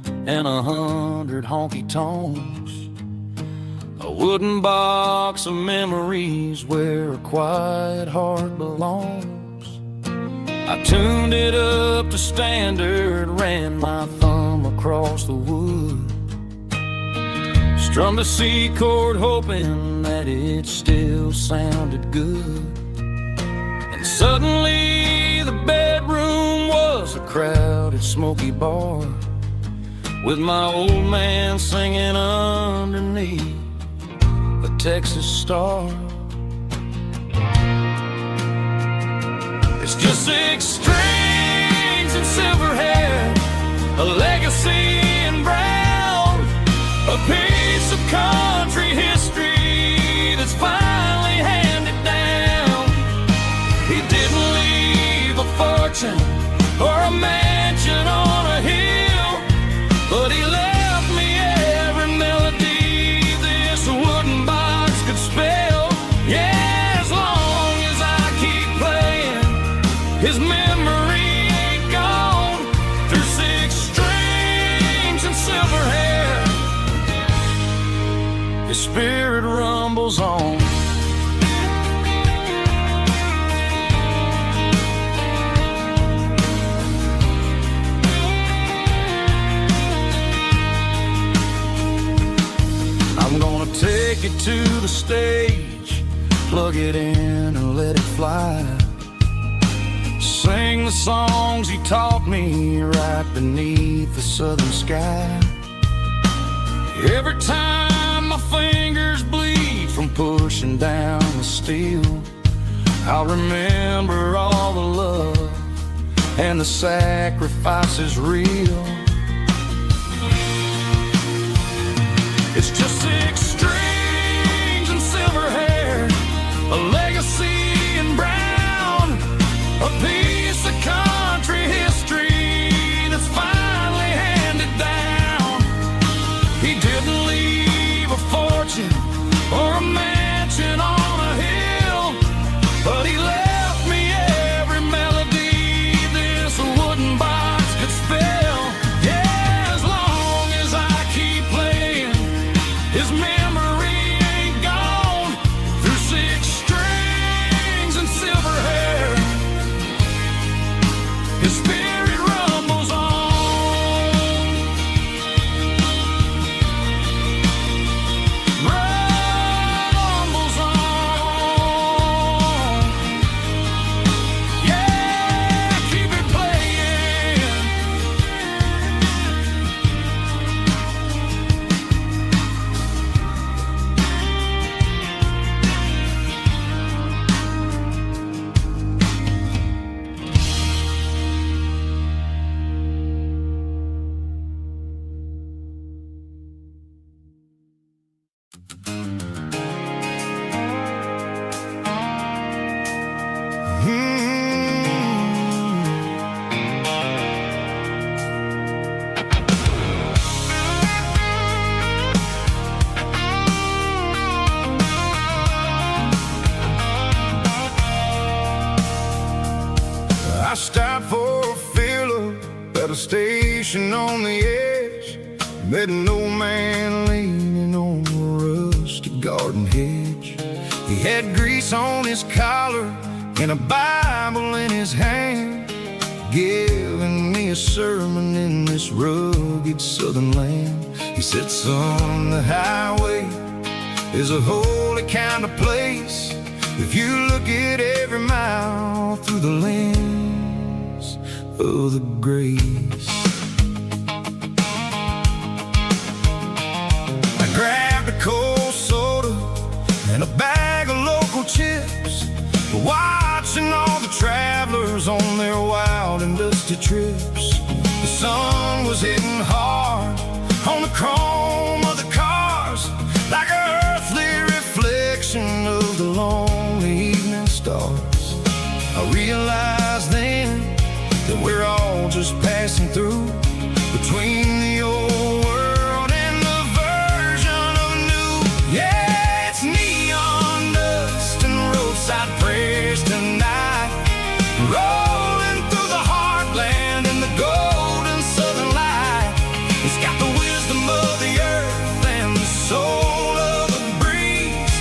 and 100 honky tonks. A wooden box of memories where a quiet heart belongs. I tuned it up to standard, ran my thumb across the wood, strummed a C chord hoping that it still sounded good. And suddenly the bedroom was a crowded smoky bar, with my old man singing underneath a Texas star. It's just 6 strings and silver hair, a legacy in brown, a piece of country history that's finally handed down. He didn't leave a fortune or a mansion on a hill, but he left me every melody this wooden box could spell. Yeah, as long as I keep playing, his memory ain't gone. Through 6 strings and silver hair, his spirit rumbles on. I'm gonna take it to the stage, plug it in and let it fly. Sing the songs he taught me right beneath the southern sky. Every time my fingers bleed from pushing down the steel, I'll remember all the love and the sacrifices real. It's just 6 strings and silver hair, a legacy in brown, a piece of country history that's finally handed down. He didn't leave a fortune or a mansion on a hill, but he left me every melody this wooden box could spell. Yeah, as long as I keep playing, his memory ain't gone. station on the edge, met an old man leaning on a rusty garden hedge. He had grease on his collar and a Bible in his hand, giving me a sermon in this rugged southern land. He said, son, the highway is a holy kind of place if you look at every mile through the lens of the grace. I grabbed a cold soda and a bag of local chips, watching all the travelers on their wild and dusty trips. The sun was hitting hard on the chrome of the cars, like an earthly reflection of the lonely evening stars. I realized then that we're all just passing through, between the old world and the version of new. Yeah, it's neon dust and roadside prayers tonight, rolling through the heartland in the golden southern light. It's got the wisdom of the earth and the soul of the breeze,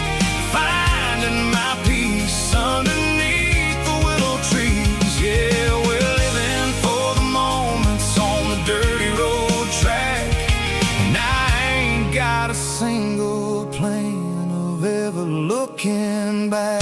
finding my peace underneath the willow trees. Yeah, we're living for the moments on the dirty road track, and I ain't got a single plan of ever looking back.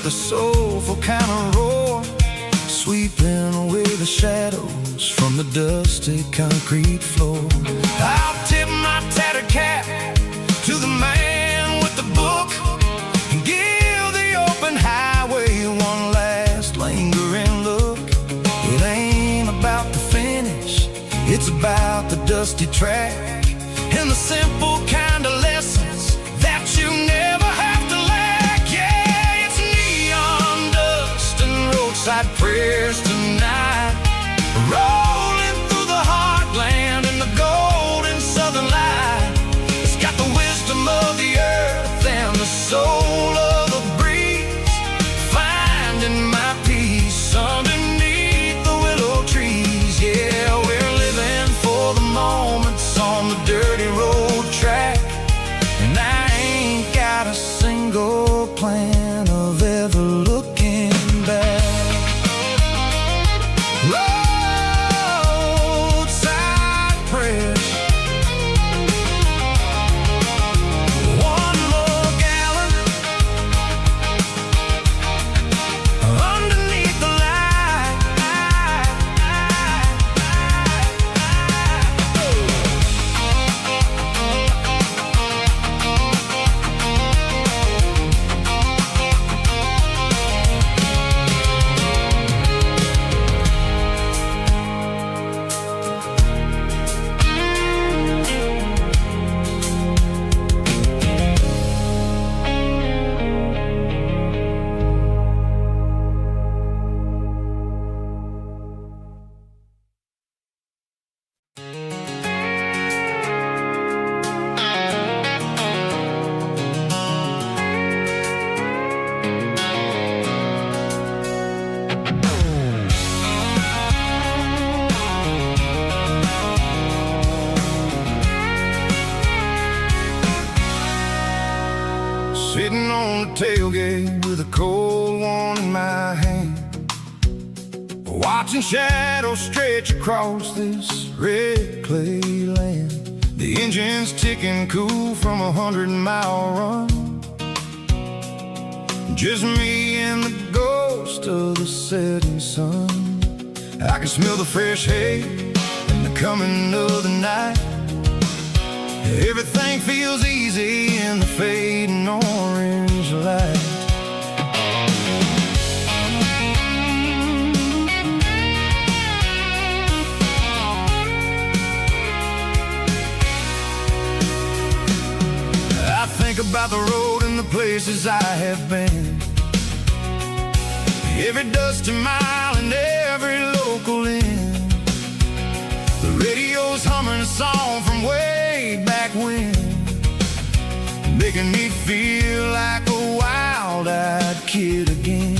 The soulful kind of roar, sweeping away the shadows from the dusty concrete floor. I'll tip my tattered cap to the man with the book and give the open highway one last lingering look. It ain't about the finish, it's about the dusty track and the simple kind of lessons that you never have to lack. Yeah, it's neon dust and roadside prayers tonight, rolling through the heartland in the golden southern light. It's got the wisdom of the earth and the soul of the breeze, finding my peace underneath the willow trees. Yeah, we're living for the moments on the dirty road track, and I ain't got a single plan of ever looking back. Roadside prayers, one more gallon underneath the light. Sitting on the tailgate with a cold one in my hand, watching shadows stretch across this red clay land. The engine's ticking cool from a 100-mile run, just me and the ghost of the setting sun. I can smell the fresh hay and the coming of the night. Everything feels easy in the fading orange light. I think about the road and the places I have been. Every dusty mile and every local inn. The radio's humming a song from way back when, making me feel like a wild-eyed kid again.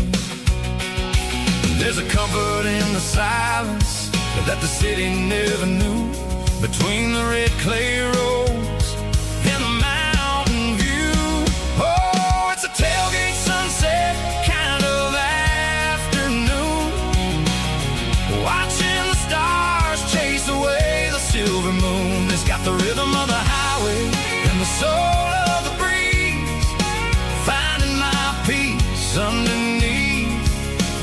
There's a comfort in the silence that the city never knew, between the red clay roads and the mountain view. Oh, it's a tailgate sunset kind of afternoon, watching the stars chase away the silver moon. It's got the rhythm of the highway and the soul of the breeze, finding my peace underneath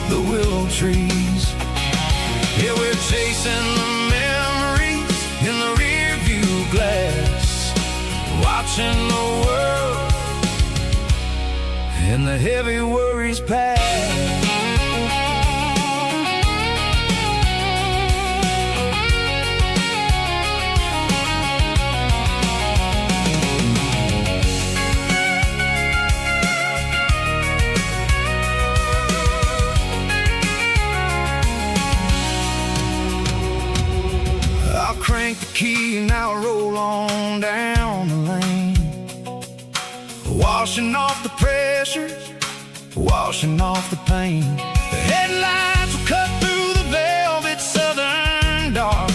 the willow trees. Yeah, we're chasing the memories in the rear view glass, watching the world and the heavy worries pass. Crank the key and I'll roll on down the lane, washing off the pressure, washing off the pain. The headlights will cut through the velvet southern dark,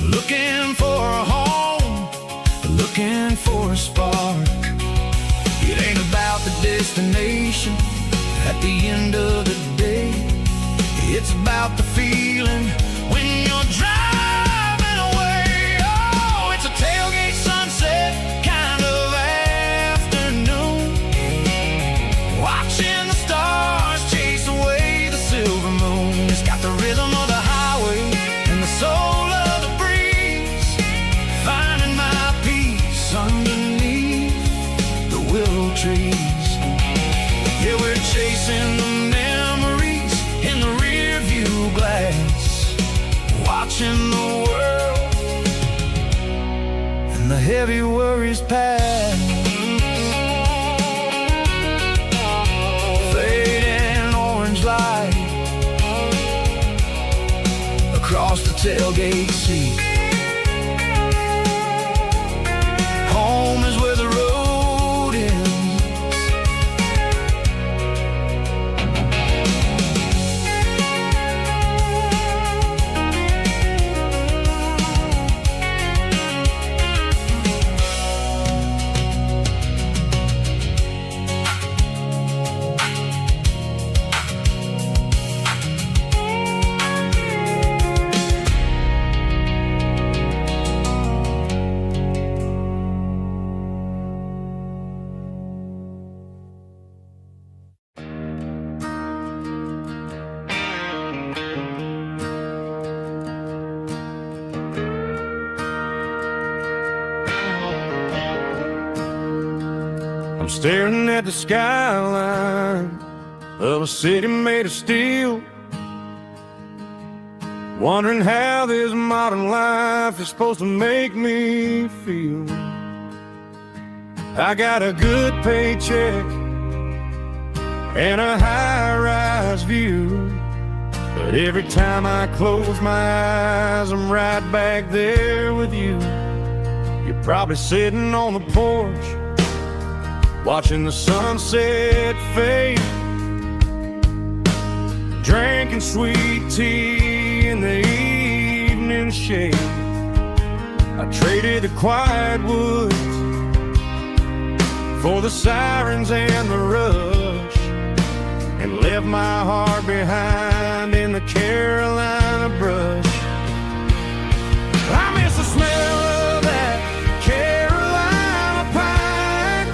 looking for a home, looking for a spark. It ain't about the destination at the end of the day, it's about the feeling when you're driving. Tailgate sunset kind of afternoon, watching the stars chase away the silver moon. It's got the rhythm of the highway and the soul of the breeze, finding my peace underneath the willow trees. Yeah, we're chasing the memories in the rear view glass, watching the world the heavy worries pass. Fading orange light across the tailgate seat. Home is where the road ends. I'm staring at the skyline of a city made of steel, wondering how this modern life is supposed to make me feel. I got a good paycheck and a high-rise view, but every time I close my eyes, I'm right back there with you. You're probably sitting on the porch, watching the sunset fade, drinking sweet tea in the evening shade. I traded the quiet woods for the sirens and the rush, and left my heart behind in the Carolina brush. I miss the smell of that Carolina pine,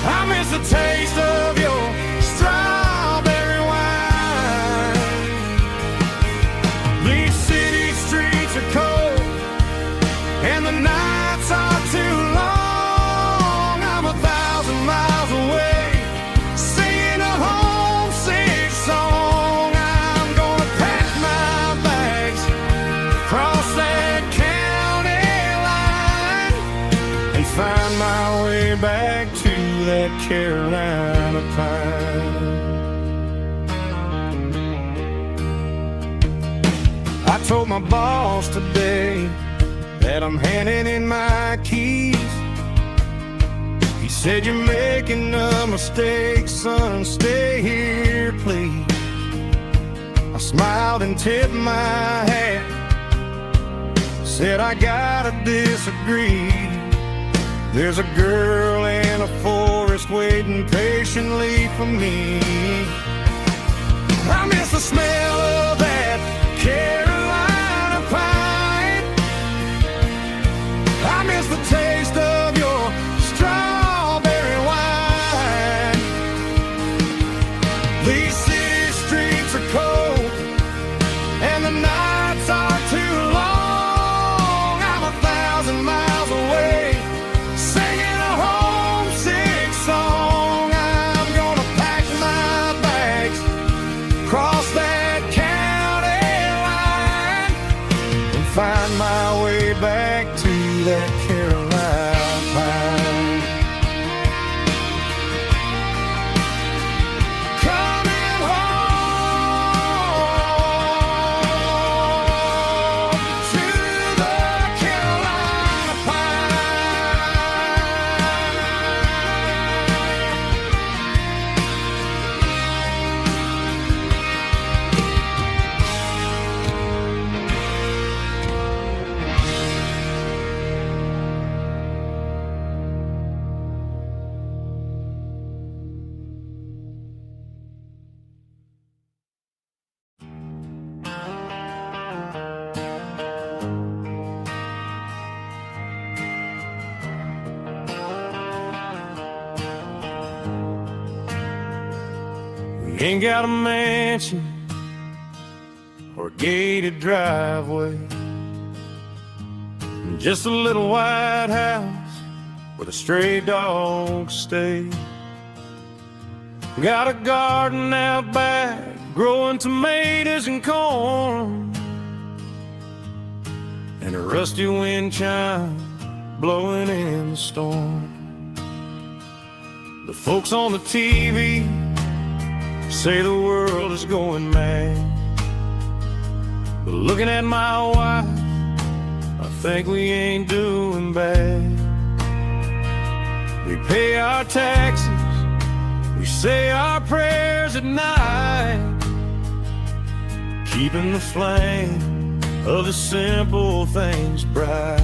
I miss the taste of your strawberry wine. These city streets are cold and the nights are too long. I'm 1,000 miles away, singing a homesick song. I'm gonna pack my bags, cross that county line, and find my way back Carolina pine. I told my boss today that I'm handing in my keys. He said, "You're making a mistake, son, stay here, please." I smiled and tipped my hat, said, "I gotta disagree. There's a girl in a forest waiting patiently for me. I miss the smell of that Carolina pine. I miss the taste of your strawberry wine. These city streets are cold and the nights are too long. I'm 1,000 miles away, singing a homesick song. I'm gonna pack my bags, cross that county line, and find my way back to that Carolina pine. Coming home to the Carolina Ain't got a mansion or a gated driveway, just a little white house where the stray dogs stay. Got a garden out back growing tomatoes and corn, and a rusty wind chime blowing in the storm. The folks on the TV say the world is going mad, but looking at my wife, I think we ain't doing bad. We pay our taxes, we say our prayers at night, keeping the flame of the simple things bright.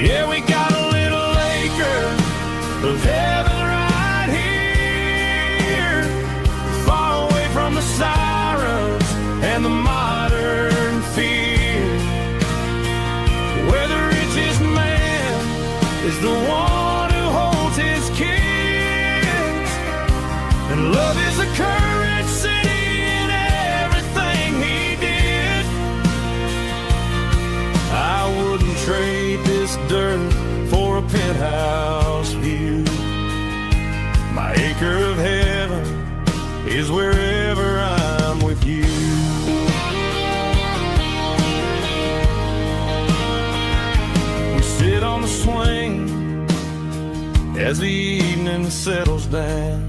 Yeah, we got a little acre of heaven right here, far away from the sirens and the modern fear, where the richest man is the one who holds his kids, and love is a currency in everything he did. I wouldn't trade this dirt for a penthouse view. My acre of heaven is wherever I'm with you. We sit on the swing as the evening settles down,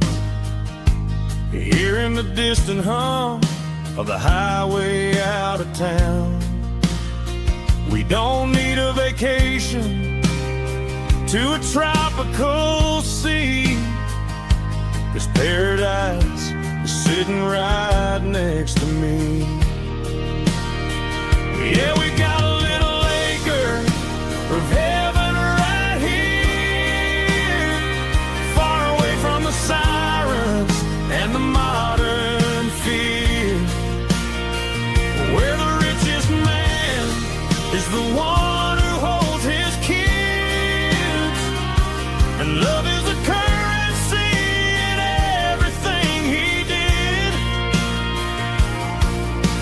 hearing the distant hum of the highway out of town. We don't need a vacation to a tropical sea, 'cause paradise is sitting right next to me. Yeah, we got a little acre of heaven right here, far away from the sirens and the modern fear, where the richest man is the one who holds his kids, and love is a currency in everything he did.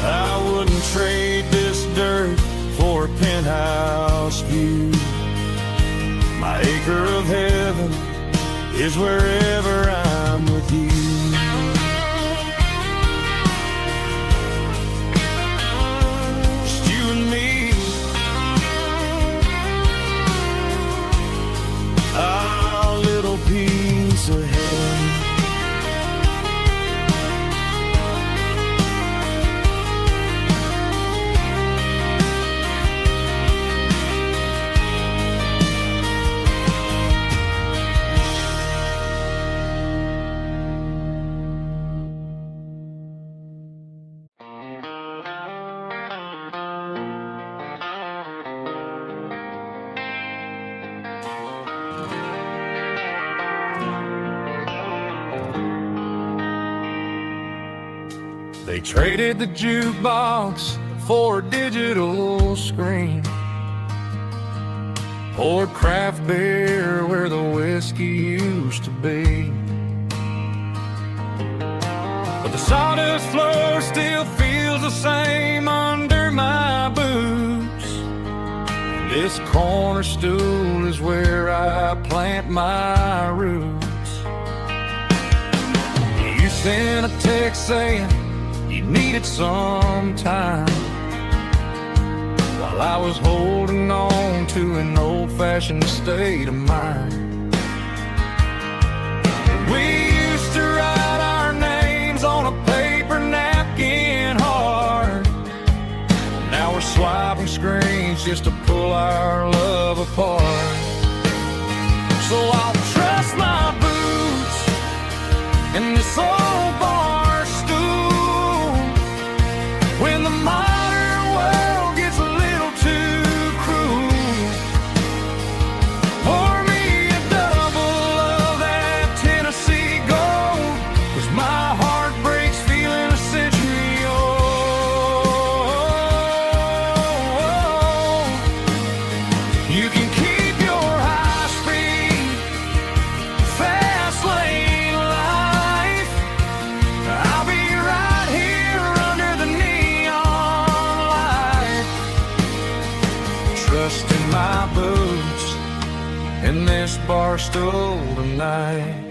I wouldn't trade this dirt for a penthouse view. My acre of heaven is wherever I'm with you. Just you and me, our little piece They traded the jukebox for a digital screen, poured craft beer where the whiskey used to be. But the sawdust floor still feels the same under my boots. This corner stool is where I plant my roots. You sent a text saying you needed some time, while I was holding on to an old-fashioned state of mind. We used to write our names on a paper napkin hard. Now we're swiping screens just to pull our love apart. So I'll trust my boots in this old bar stool when the modern world gets a little too cruel. Pour me a double of that Tennessee Gold, 'cause my heart breaks feeling a century old. You can keep your high-speed, fast lane life. I'll be right here under the neon light, trusting my boots in this bar stool tonight.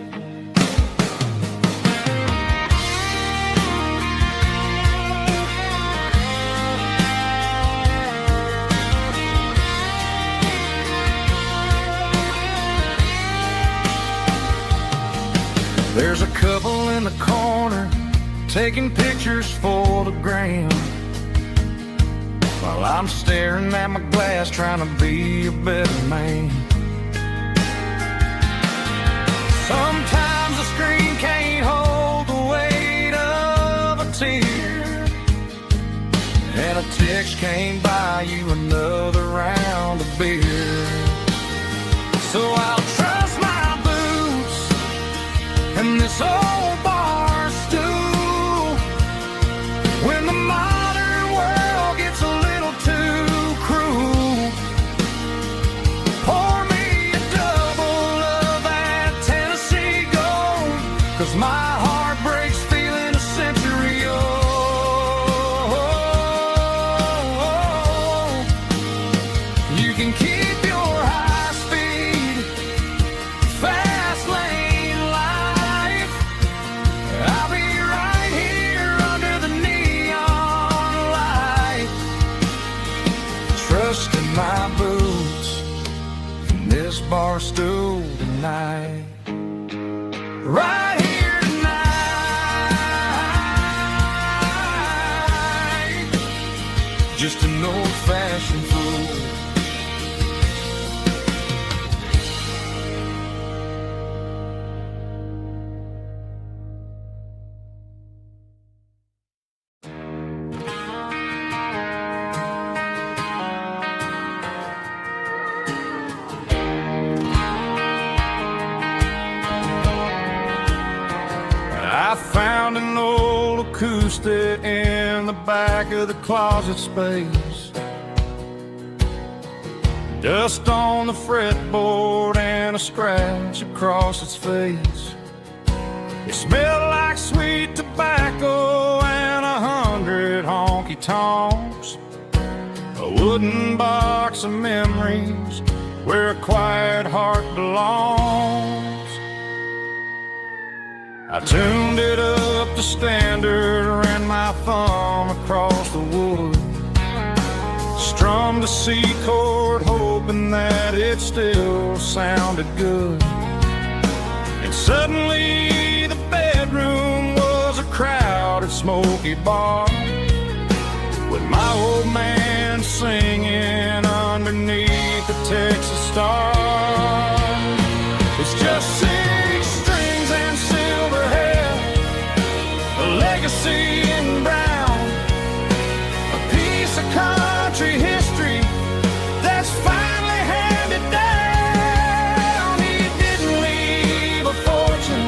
There's a couple in the corner taking pictures for the gram, while I'm staring at my glass trying to be a better man. Sometimes the screen can't hold the weight of a tear, and a text can't buy you another round of beer. So I'll trust my boots in this old bar stool when the modern world gets a little too cruel. Pour me a double of that Tennessee Gold, 'cause my heart breaks feeling a century old. You can keep your high-speed, fast lane life. I'll be right here under the neon light, trusting my boots in this bar stool tonight. Right here tonight, just an old-fashioned fool. I found an old acoustic in the back of the closet space. Dust on the fretboard and a scratch across its face. It smelled like sweet tobacco and 100 honky-tonks. A wooden box of memories where a quiet heart belongs. I tuned it up to standard, ran my thumb across the wood, strummed a C chord hoping that it still sounded good. And suddenly the bedroom was a crowded smoky bar, with my old man singing underneath the Texas star. It's just 6 strings and silver hair, a legacy in brown, a piece of country history that's finally handed down. He didn't leave a fortune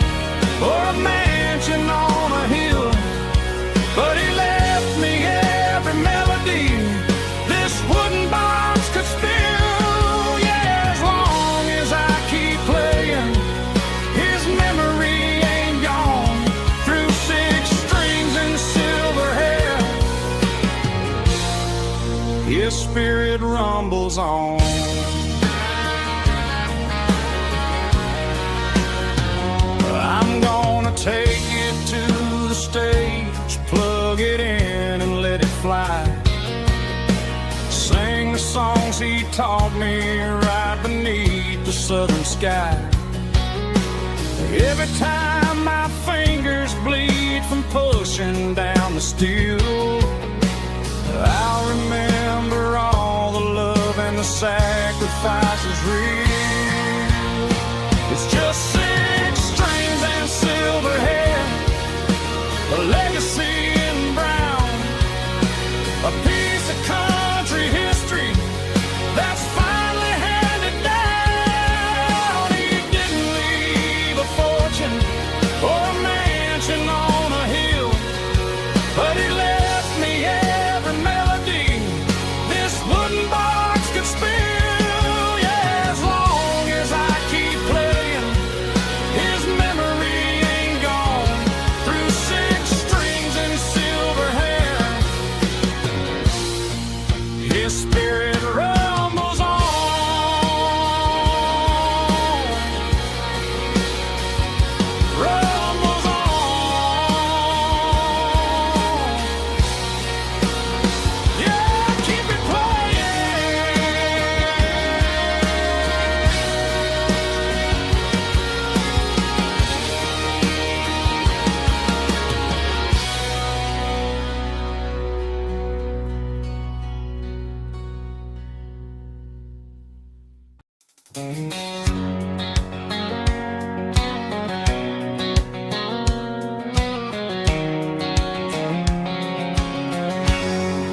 or a mansion on a hill, but his spirit rumbles on. I'm gonna take it to the stage, plug it in and let it fly. Sing the songs he taught me right beneath the southern sky. Every time my fingers bleed from pushing down the steel, I'll remember all the love and the sacrifices real. It's just 6 strings and silver hair, a legacy in brown, a piece of country history that's finally handed down. He didn't leave a fortune or a mansion on a hill, but he left me every melody this wooden box could spill. Yeah, as long as I keep playing, his memory ain't gone. Through 6 strings and silver hair, his spirit rumbles on. Rumbles on. Yeah, keep it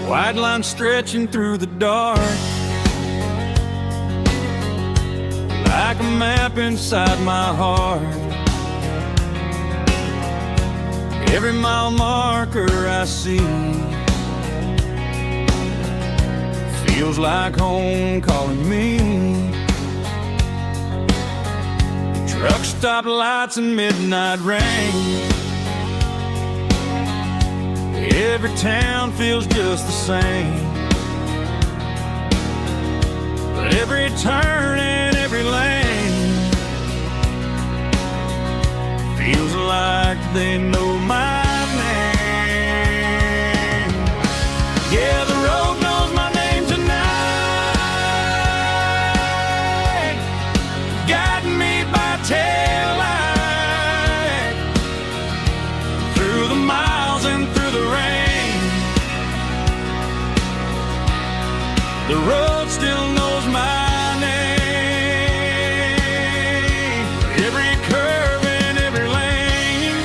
white line stretching through the dark, like a map inside my heart. Every mile marker I see feels like home calling me. Truck stop lights and midnight rain, every town feels just the same. But every turn and every lane feels like they know my name. Yeah, the road knows my name tonight, guiding me by taillight through the miles and through the rain. The road still knows my name. Every curve and every lane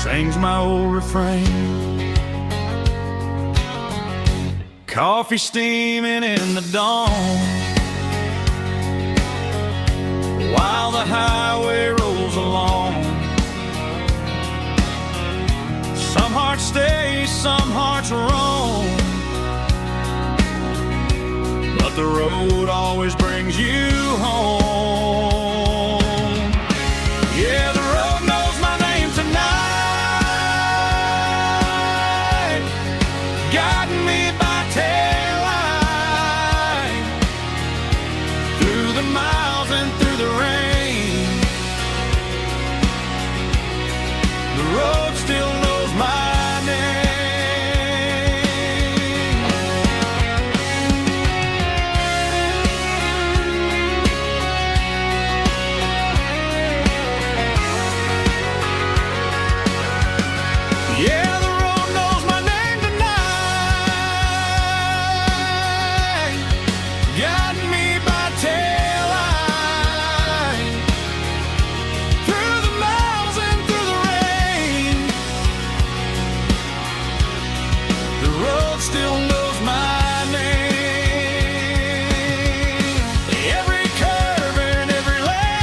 sings my old refrain. Coffee steaming in the dawn, while the highway rolls along. Some hearts stay, some hearts roam, but the road always brings you home. Yeah, the road knows my name tonight, guiding me by taillight through the miles and through the rain. The road still knows my name. Yeah, the road knows my name tonight, guiding me by taillight through the miles and through the rain. The road still knows my name. Every curve and every lane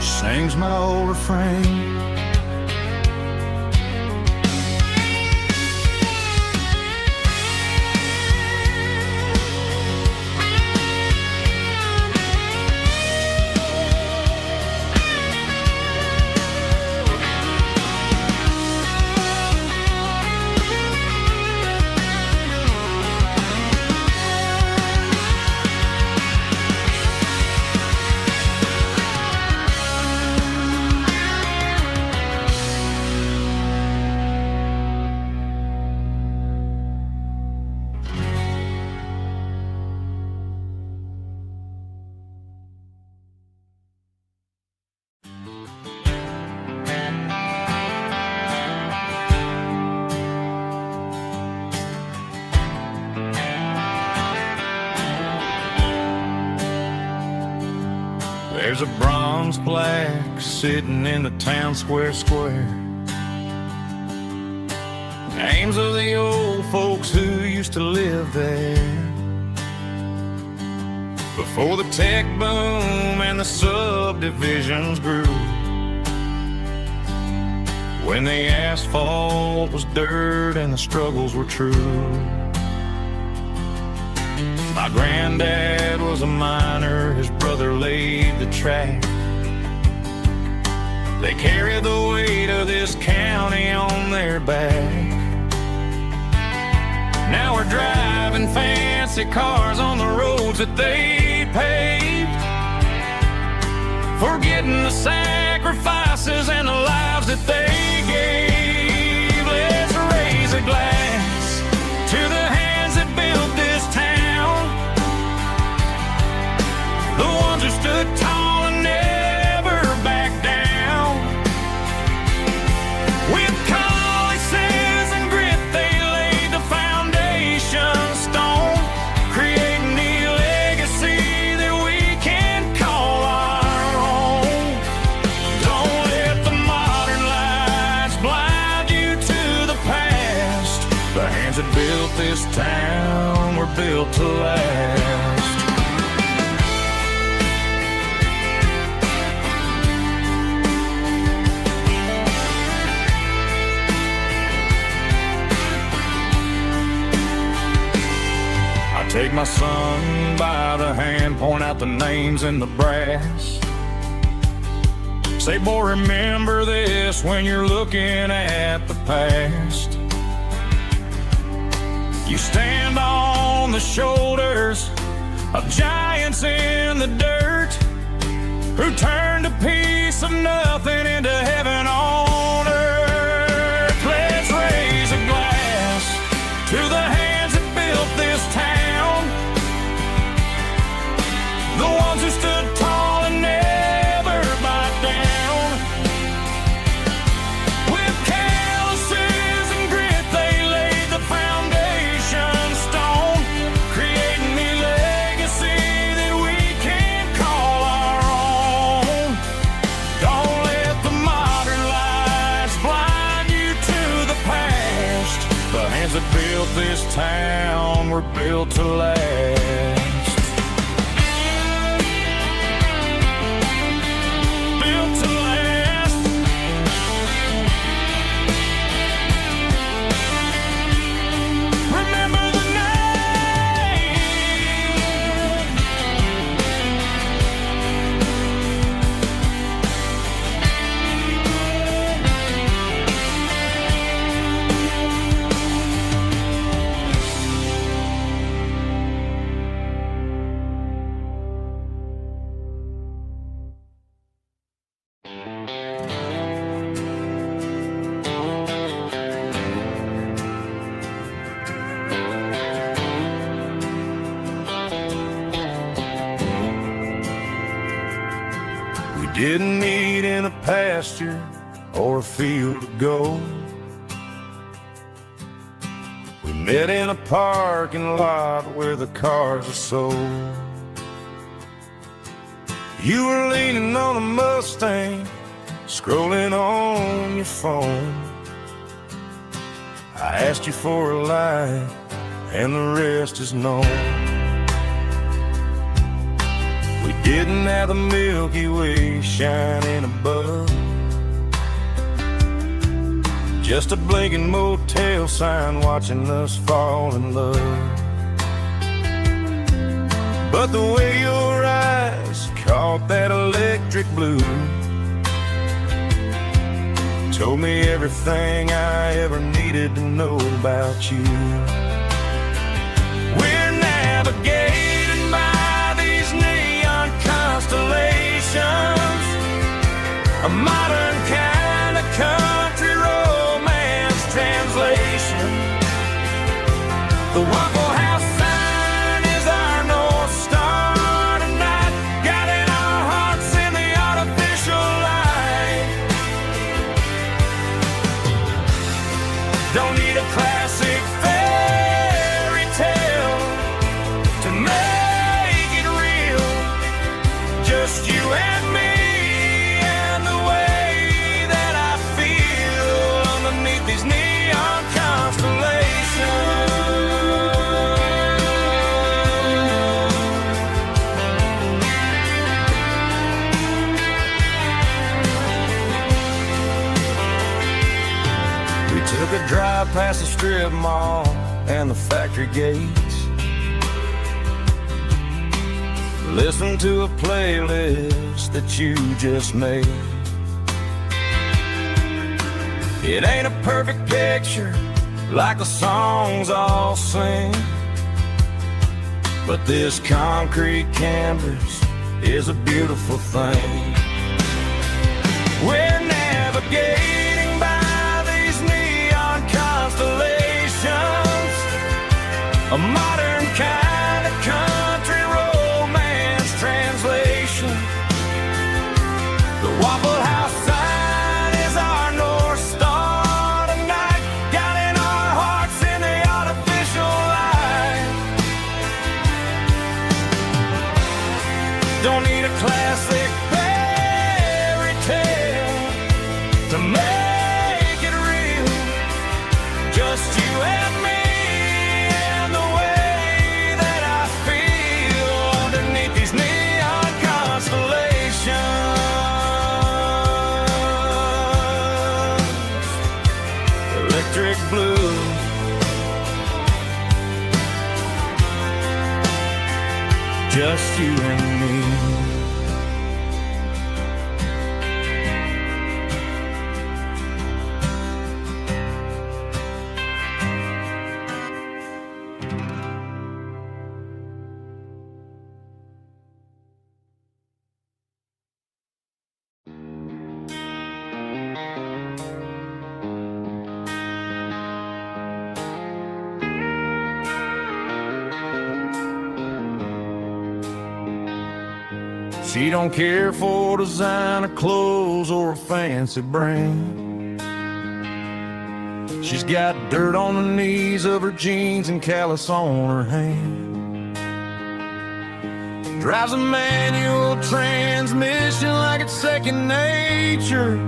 sings my old refrain. There's a bronze plaque sitting in the town square. Names of the old folks who used to live there before the tech boom and the subdivisions grew, when the asphalt was dirt and the struggles were true. My granddad was a miner, his brother laid the track. They carried the weight of this county on their back. Now we're driving fancy cars on the roads that they paved, forgetting the sacrifices and the lives that they gave. Let's raise a glass to the hands that built this town, the ones who stood tall and never backed down. With calluses and grit they laid the foundation stone, creating the legacy that we can call our own. Don't let the modern lights blind you to the past. The hands that built this town were built to last. Take my son by the hand, point out the names in the brass. Say, boy, remember this when you're looking at the past. You stand on the shoulders of giants in the dirt, who turned a piece of nothing into heaven on earth. Let's raise a glass to the hands that built this town, the ones who stood tall and never backed down. With calluses and grit they laid the foundation stone, creating the legacy that we can call our own. Don't let the modern lights blind you to the past. The hands that built this town were built to last. Didn't meet in a pasture or a field of gold. We met in a parking lot where the cars are sold. You were leaning on a Mustang, scrolling on your phone. I asked you for a light, and the rest is known. We didn't have the Milky Way shining above, just a blinking motel sign watching us fall in love. But the way your eyes caught that electric blue told me everything I ever needed to know about you. We're navigating by these neon constellations, a modern kind of country romance translation. The Waffle House sign is our North Star tonight, guiding our hearts in the artificial light. Don't need a classic fare, past the strip mall and the factory gates. Listen to a playlist that you just made. It ain't a perfect picture like the songs all sing, but this concrete canvas is a beautiful thing. We're navigating by these neon constellations, a modern kind of country romance translation. The Waffle House sign is our North Star tonight, guiding our hearts in the artificial light. Don't need a classic fairy tale to make it real, just you and me and the way that I feel underneath these neon constellations. Electric blue, just you and me. She don't care for designer clothes or a fancy brand. She's got dirt on the knees of her jeans and callus on her hand. Drives a manual transmission like it's second nature.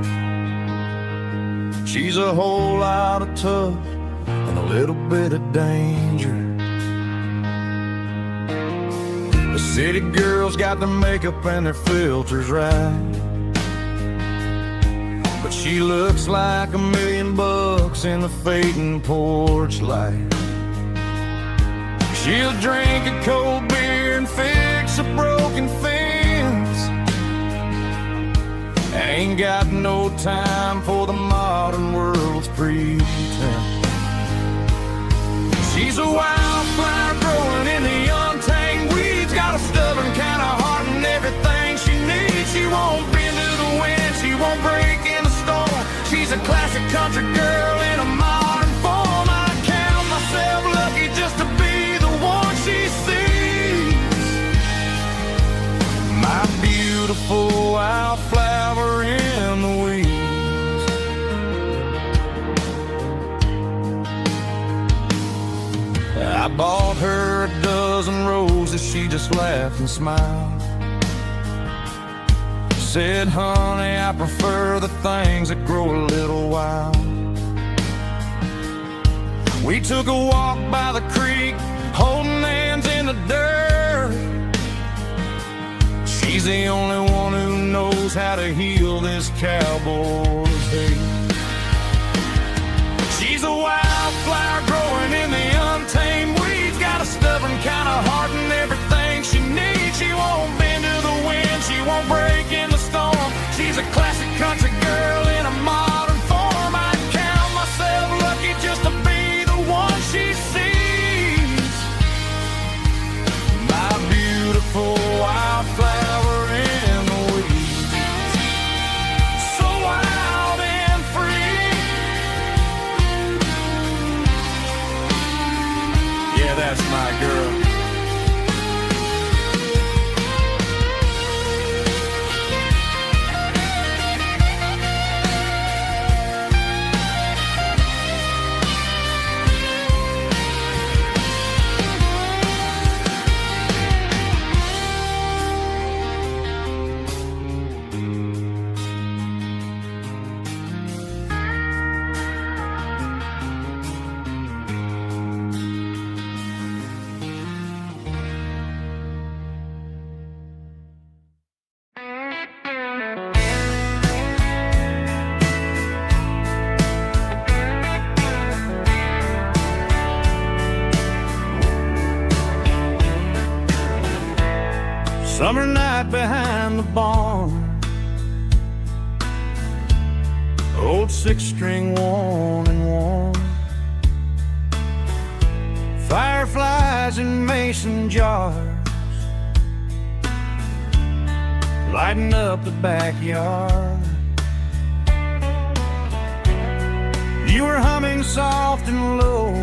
She's a whole lot of tough and a little bit of danger. The city girls got their makeup and their filters right, but she looks like $1 million in the fading porch light. She'll drink a cold beer and fix a broken fence. Ain't got no time for the modern world's pretense. She's a wildflower growing in the untamed weeds, got a stubborn kind of heart and everything she needs. She won't bend to the wind, she won't break in the storm. She's a classic country girl in a modern form. I count myself lucky just to be the one she sees. My beautiful wildflower in the weeds. I bought her a dozen roses, she just laughed and smiled. Said, honey, I prefer the things that grow a little wild. We took a walk by the creek, holding hands in the dirt. She's the only one who knows how to heal this cowboy's hate. She's a wildflower growing in the untamed weeds, got a stubborn kind of heart and everything she needs. She won't bend to the wind, she won't break in the storm. She's a classic country girl in a modern form. I count myself lucky just to be the one she sees. My beautiful wildflower in the weeds, so wild and free. Yeah, that's my girl. Summer night behind the barn, old 6-string worn and worn, fireflies in mason jars lighting up the backyard. You were humming soft and low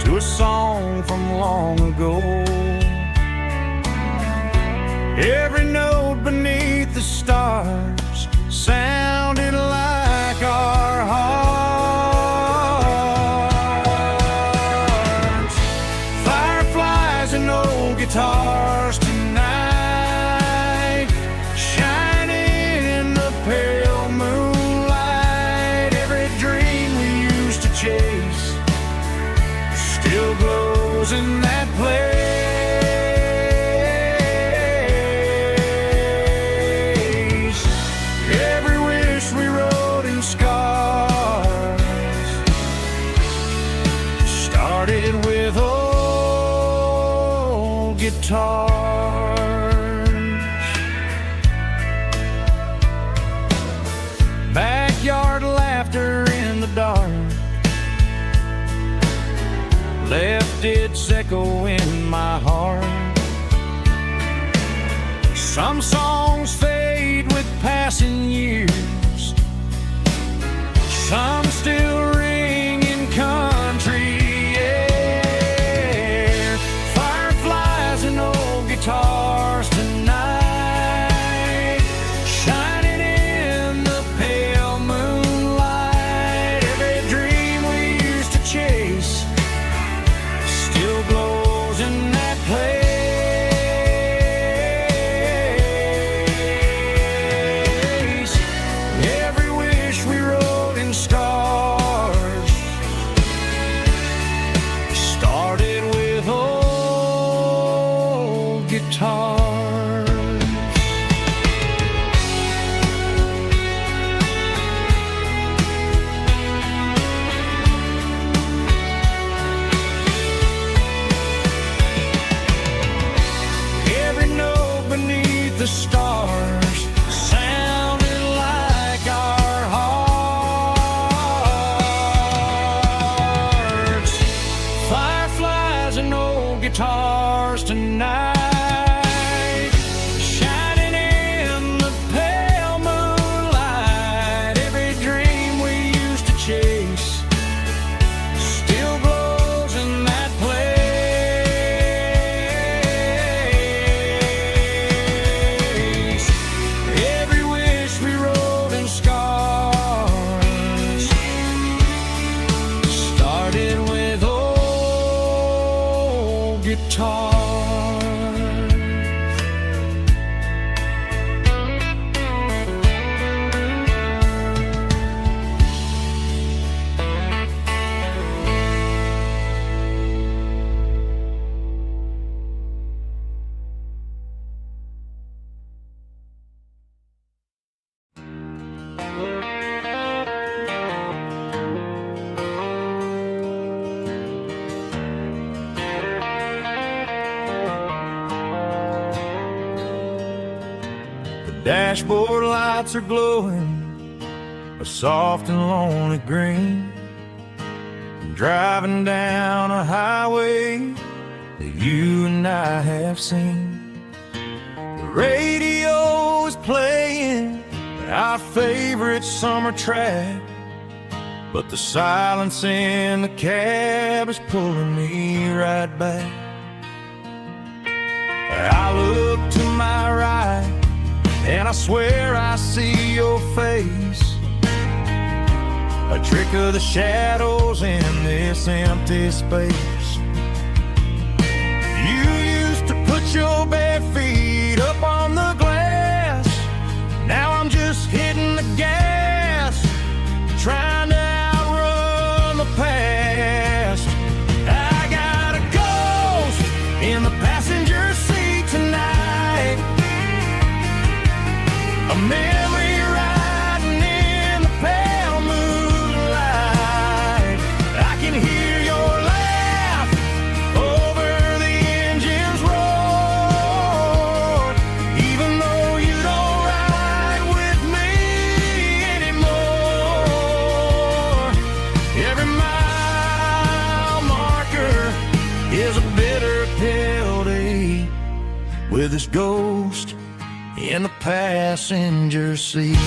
to a song from long ago. Every note beneath the stars sounded like our hearts. Fireflies and old guitars tonight, shining in the pale moonlight. Every dream we used to chase still glows in that place. Every wish we wrote in scars started with old guitars. Backyard laughter in the dark left its echo in my heart. Some songs fade with passing years, some still ring in country air. Fireflies and old guitars tonight, shining in the pale moonlight. Every dream we used to chase still glows in that place. Every wish we wrote in stars started with old guitars. Every note beneath the stars sounded like our hearts. Fireflies and old guitars tonight, shining in the pale moonlight. Every dream we used to chase still glows in that place. Every wish we wrote in scars started with old guitars. The dashboard lights are glowing a soft and lonely green. Driving down a highway that you and I have seen. The radio is playing our favorite summer track, but the silence in the cab is pulling me right back. I look to my right and I swear I see your face, a trick of the shadows in this empty space. You used to put your bare feet up on the glass. Now I'm just hitting the gas, trying to outrun the past. I got a ghost in the passenger seat tonight, a memory riding in the pale moonlight. I can hear your laugh is a bitter pill to eat with this ghost in the passenger seat.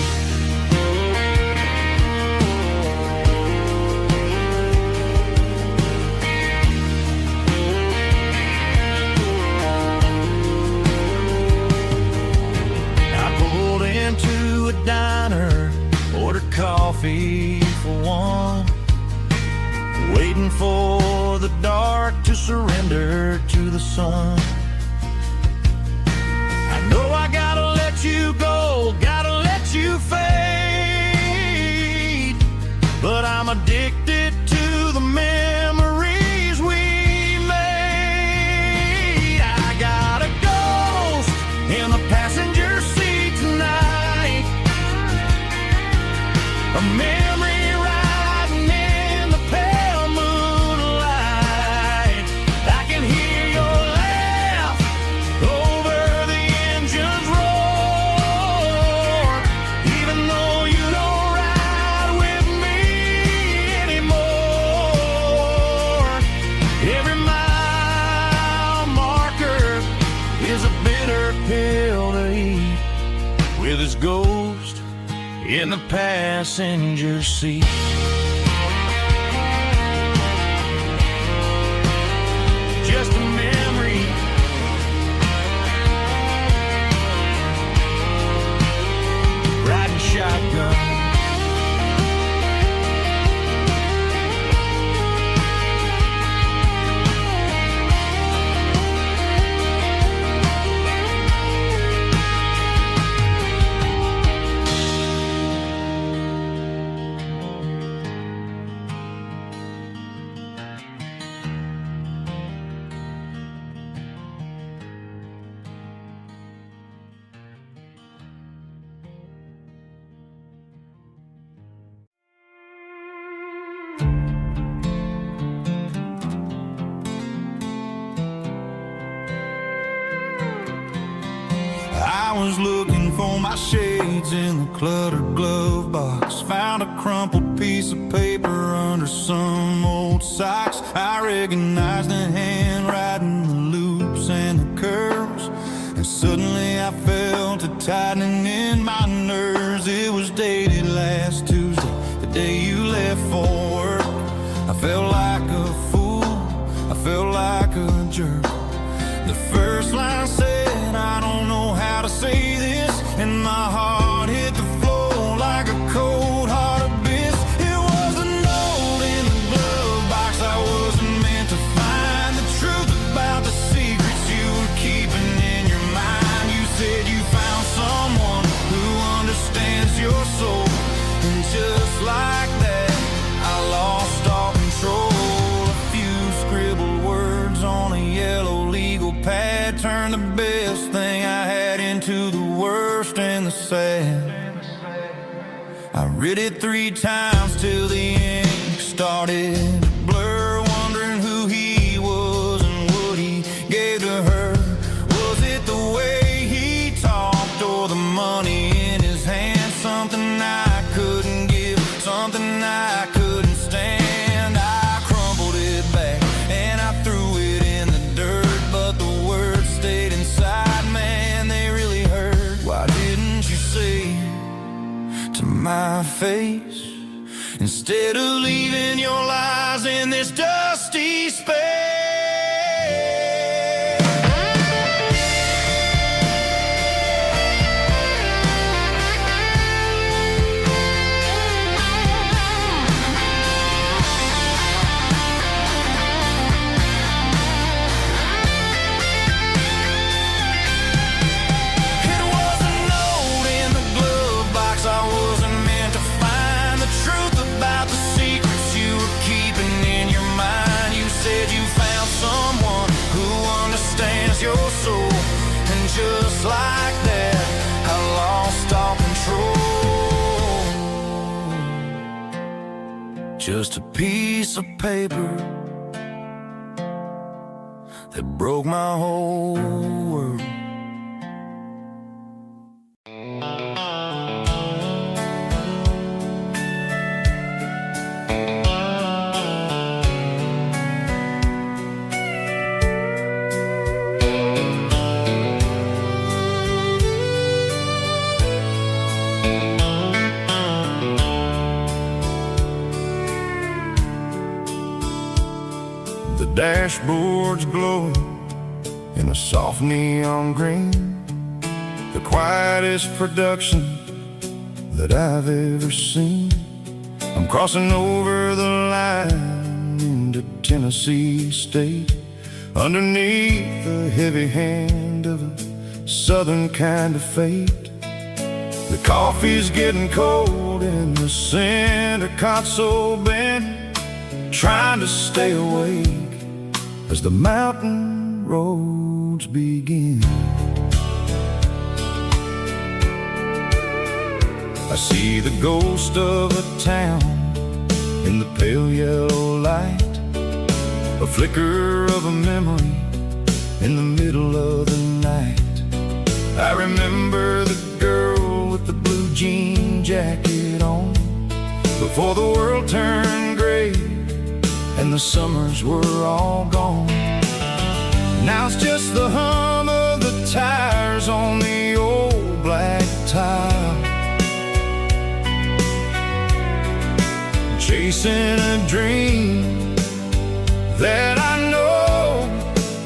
I pulled into a diner, ordered coffee for one, waiting for the dark to surrender to the sun. I know I gotta let you go, gotta let you fade, but I'm addicted to the memories we made. I got a ghost in the passenger seat tonight, a memory riding in the pale moonlight. I can hear your laugh over the engine's roar, even though you don't ride with me anymore. Every mile marker is a bitter pill to eat with his ghost in the passenger seat. Just a memory, riding shotgun. I was looking for my shades in the cluttered glove box, found a crumpled piece of paper under some old socks. I recognized the handwriting, the loops and the curves, and suddenly I felt a tightening in my nerves. It was dated last Tuesday, the day you left for work. I felt like a fool, I felt like a jerk. The first line said, I don't know how to say this, and my heart hit the floor like a cold heart abyss. It was a note in the glove box I wasn't meant to find, the truth about the secrets you were keeping in your mind. You said you found someone who understands your soul, and just like that I lost all control. A few scribbled words on a yellow legal pad turned the best thing I had into the worst and the sad. I read it 3 times till the ink started to blur, wondering who he was and what he gave to her. Was it the way he talked or the money in his hand? Something I couldn't give, something I couldn't stand. I crumpled it back and I threw it in the dirt, but the words stayed inside, man, they really hurt. Why didn't you say to my face, instead of leaving your lies in this dusty space? It was a note in the glove box I wasn't meant to find, the truth about the secrets you were keeping in your mind. You said you found someone who understands your soul, and just like that I lost all control. Just a piece of paper that broke my whole world. dashboard's glowing in a soft neon green, the quietest production that I've ever seen. I'm crossing over the line into Tennessee State, underneath the heavy hand of a southern kind of fate. The coffee's getting cold in the center console bin, trying to stay awake as the mountain roads begin. I see the ghost of a town in the pale yellow light, a flicker of a memory in the middle of the night. I remember the girl with the blue jean jacket on, before the world turned gray and the summers were all gone. Now it's just the hum of the tires on the old black tile, chasing a dream that I know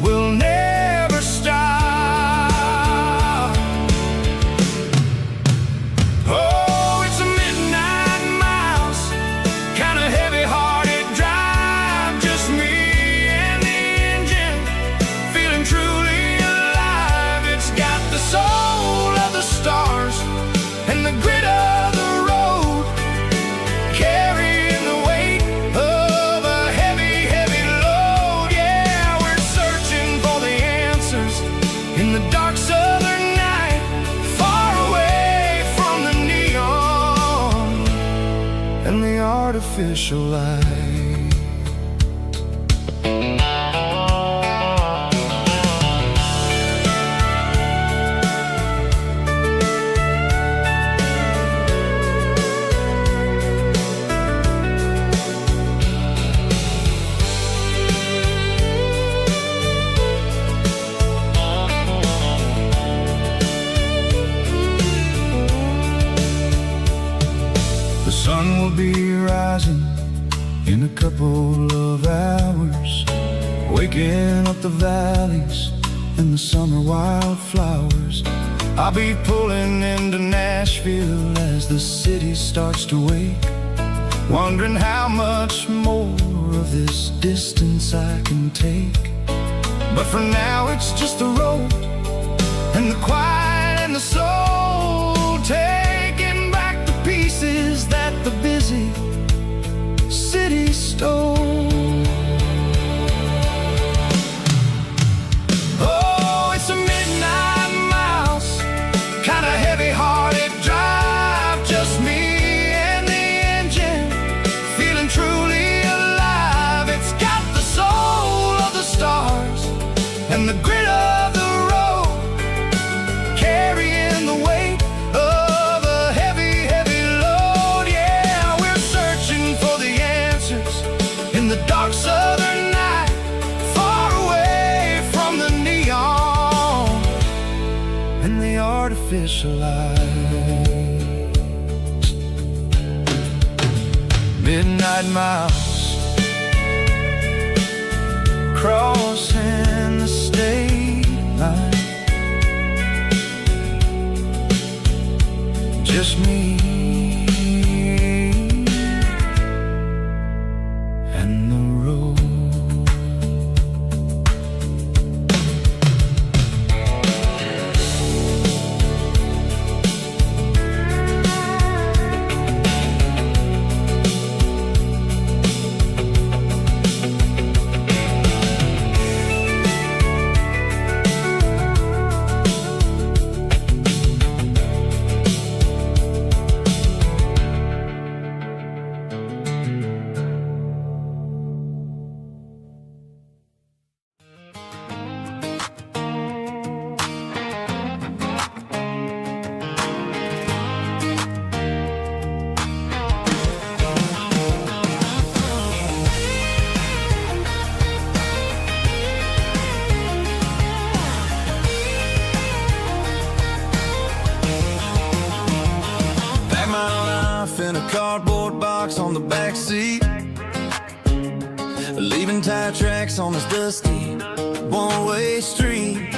will never stop. Oh, it's a midnight miles, kind of heavy-hearted drive, just me and the engine, feeling truly alive. It's got the soul of the stars and the grit of the road, carrying the weight of a heavy, heavy load. Yeah, we're searching for the answers in the dark southern night, far away from the neon and the artificial light. The sun will be rising in a couple of hours, waking up the valleys and the summer wildflowers. I'll be pulling into Nashville as the city starts to wake, wondering how much more of this distance I can take. But for now it's just the road and the quiet and the soul, taking back the pieces that the busy city stole. Oh, it's a midnight miles, kind of heavy-hearted drive, just me and the engine, feeling truly alive. It's got the soul of the stars and the grit of the road, carrying the weight of a heavy, heavy load. Yeah, we're searching for the answers in the dark southern night, far away from the neon and the artificial light. Midnight miles, crossing the state line, just me and the road. tire tracks on this dusty one-way street.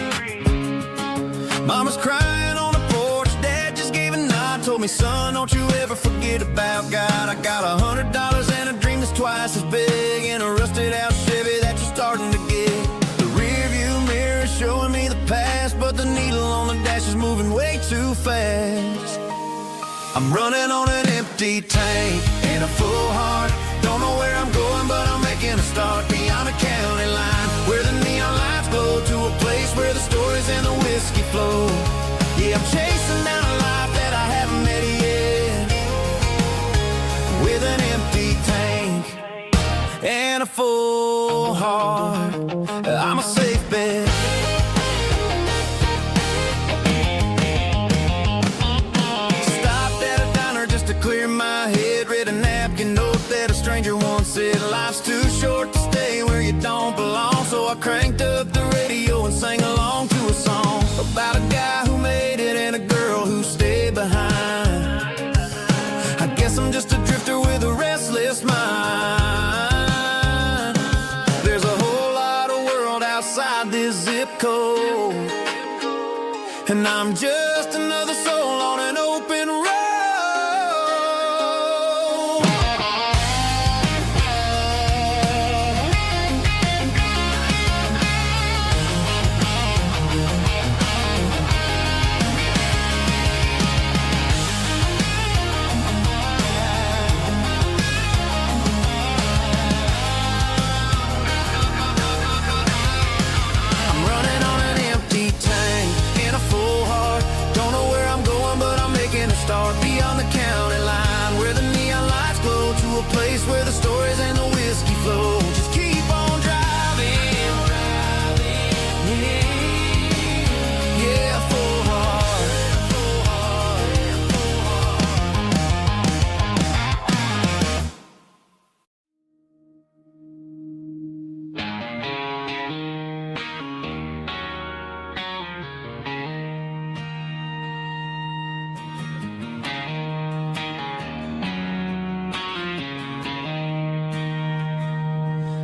Mama's crying on the porch, Dad just gave a nod, told me, son, don't you ever forget about God. I got $100 and a dream that's twice as big, and a rusted out Chevy that you're starting to get. The rear view mirror is showing me the past, but the needle on the dash is moving way too fast. I'm running on an empty tank and a full heart. Don't know where I'm going, but I'm making a start beyond the county line, where the neon lights glow, to a place where the stories and the whiskey flow. Yeah, I'm chasing down a life that I haven't met yet, with an empty tank and a full heart. I'm a safe bet. Clear my head, read a napkin note that a stranger once said, life's too short to stay where you don't belong. So I cranked up the radio and sang along to a song about a guy who made it and a girl who stayed behind. I guess I'm just a drifter with a restless mind. There's a whole lot of world outside this zip code, and I'm just another soul on an open road. Start beyond the county line, where the neon lights glow, to a place where the stories and the whiskey flow. Just keep on driving, yeah, full heart, full heart, full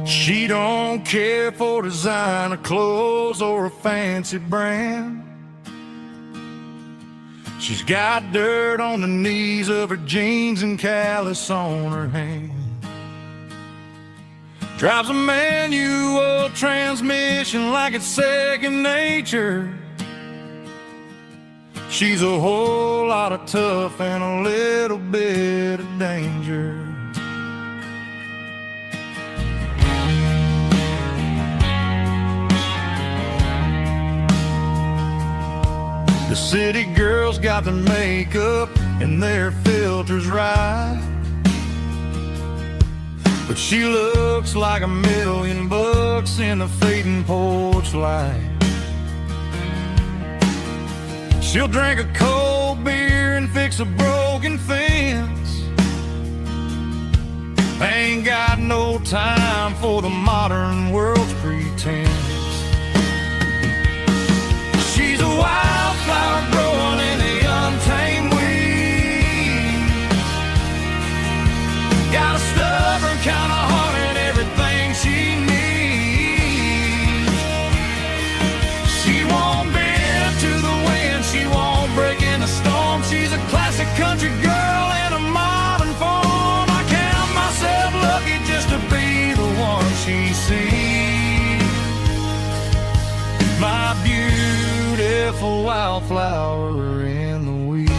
She don't care for designer clothes or a fancy brand. She's got dirt on the knees of her jeans and callus on her hand. Drives a manual transmission like it's second nature. She's a whole lot of tough and a little bit of danger. The city girls got their makeup and their filters right, but she looks like $1,000,000 in the fading porch light. She'll drink a cold beer and fix a broken fence. Ain't got no time for the modern world's pretense. She's a wildflower growing in the untamed weeds. Got a stubborn kind of heart and everything she needs. She won't bend to the wind, she won't break in the storm. She's a classic country girl in a modern form. I count myself lucky just to be the one she sees. My beautiful wildflower in the weeds.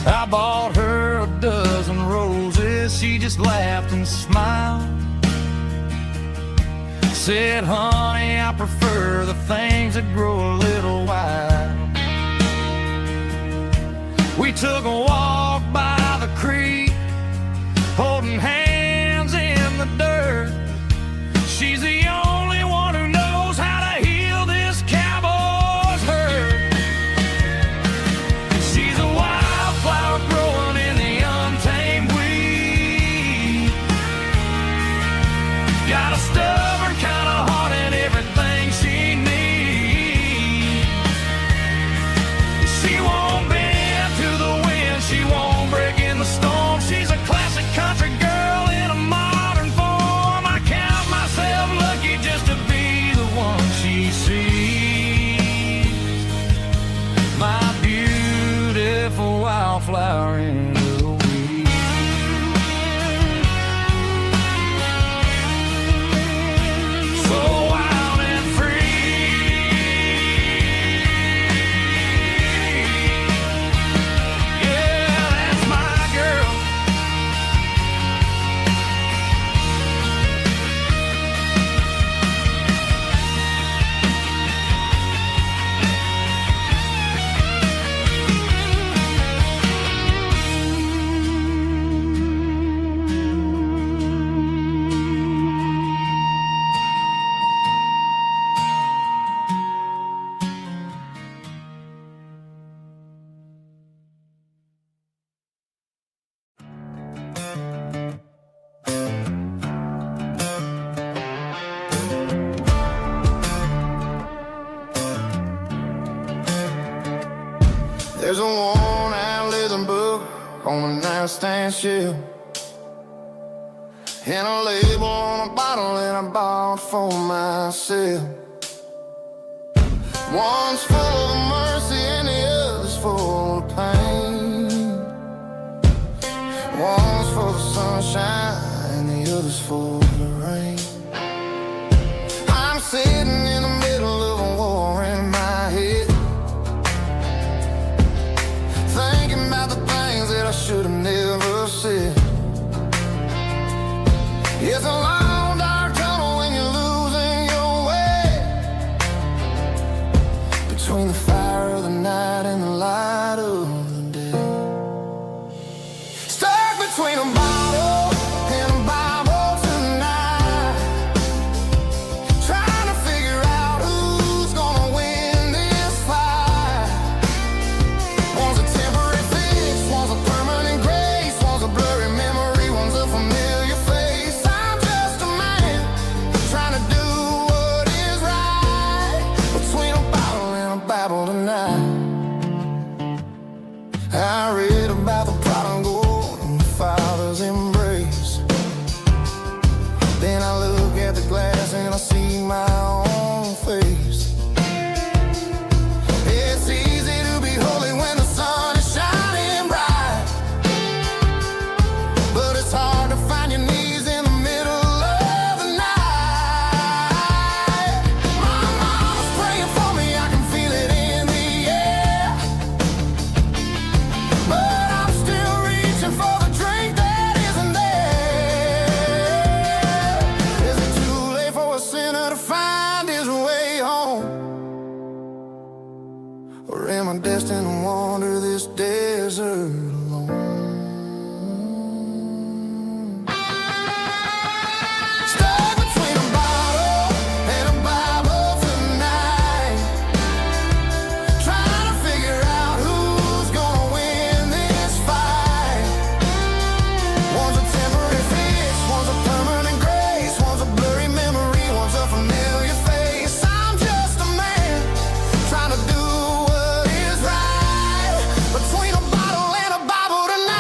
I bought her a dozen roses, she just laughed and smiled. Said, honey, I prefer the things that grow a little wild. We took a walk by the creek, holding hands in the dirt. She's the only one who knows how to heal this cowboy's hurt. She's a wildflower growing in the untamed weed. Got a stubborn kind of heart and everything she needs. flowering the weed. So wild and free, yeah, that's my girl. There's a worn-out leather book on the nightstand shelf, and a label on a bottle that I bought for myself. One's full of mercy and the other's full of pain. One's full of sunshine and the other's full of rain. I'm sitting in the middle of a war in my head, thinking about the things that I should have never said. It's a long dark tunnel when you're losing your way, between the fire of the night and the light of the day. Stuck between a bottle and a Bible tonight, trying to figure out who's gonna win this fight. One's a temporary fix, one's a permanent grace, one's a blurry memory, one's a familiar face. I'm just a man trying to do what is right, between a bottle and a Bible tonight. I read about the prodigal and the father's embrace. Then I look at the glass and I see my own face. It's easy to be holy when the sun is shining bright, but it's hard to find your knees in the middle of the night. My mom's praying for me, I can feel it in the air, but I'm still reaching for the drink that isn't there. Is it too late for a sinner to find his way home? Or am I destined to wander this desert alone? Stuck between a bottle and a Bible tonight, trying to figure out who's gonna win this fight. One's a temporary fix, one's a permanent grace, one's a blurry memory, one's a familiar face. I'm just a man trying to do what is right, between a bottle and a Bible tonight.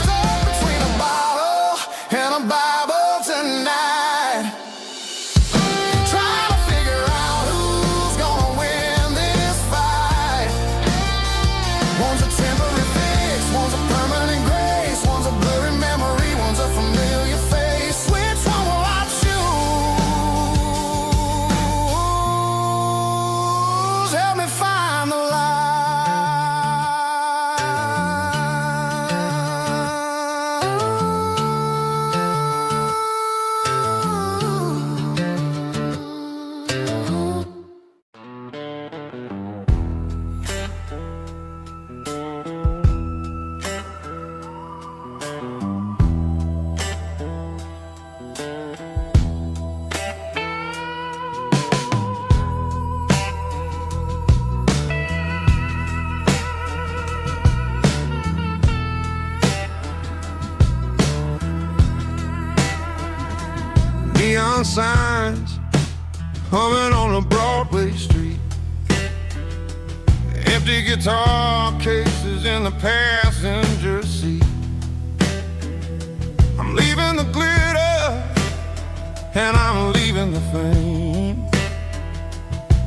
Stuck between a bottle and a Bible tonight, trying to figure out who's gonna win this fight. One's a temporary fix, one's a permanent grace, one's a blurry memory, one's a familiar face. Which one will I choose? Help me find the light. Neon signs humming on a Broadway street. Empty guitar cases in the passenger seat. I'm leaving the glitter and I'm leaving the fame,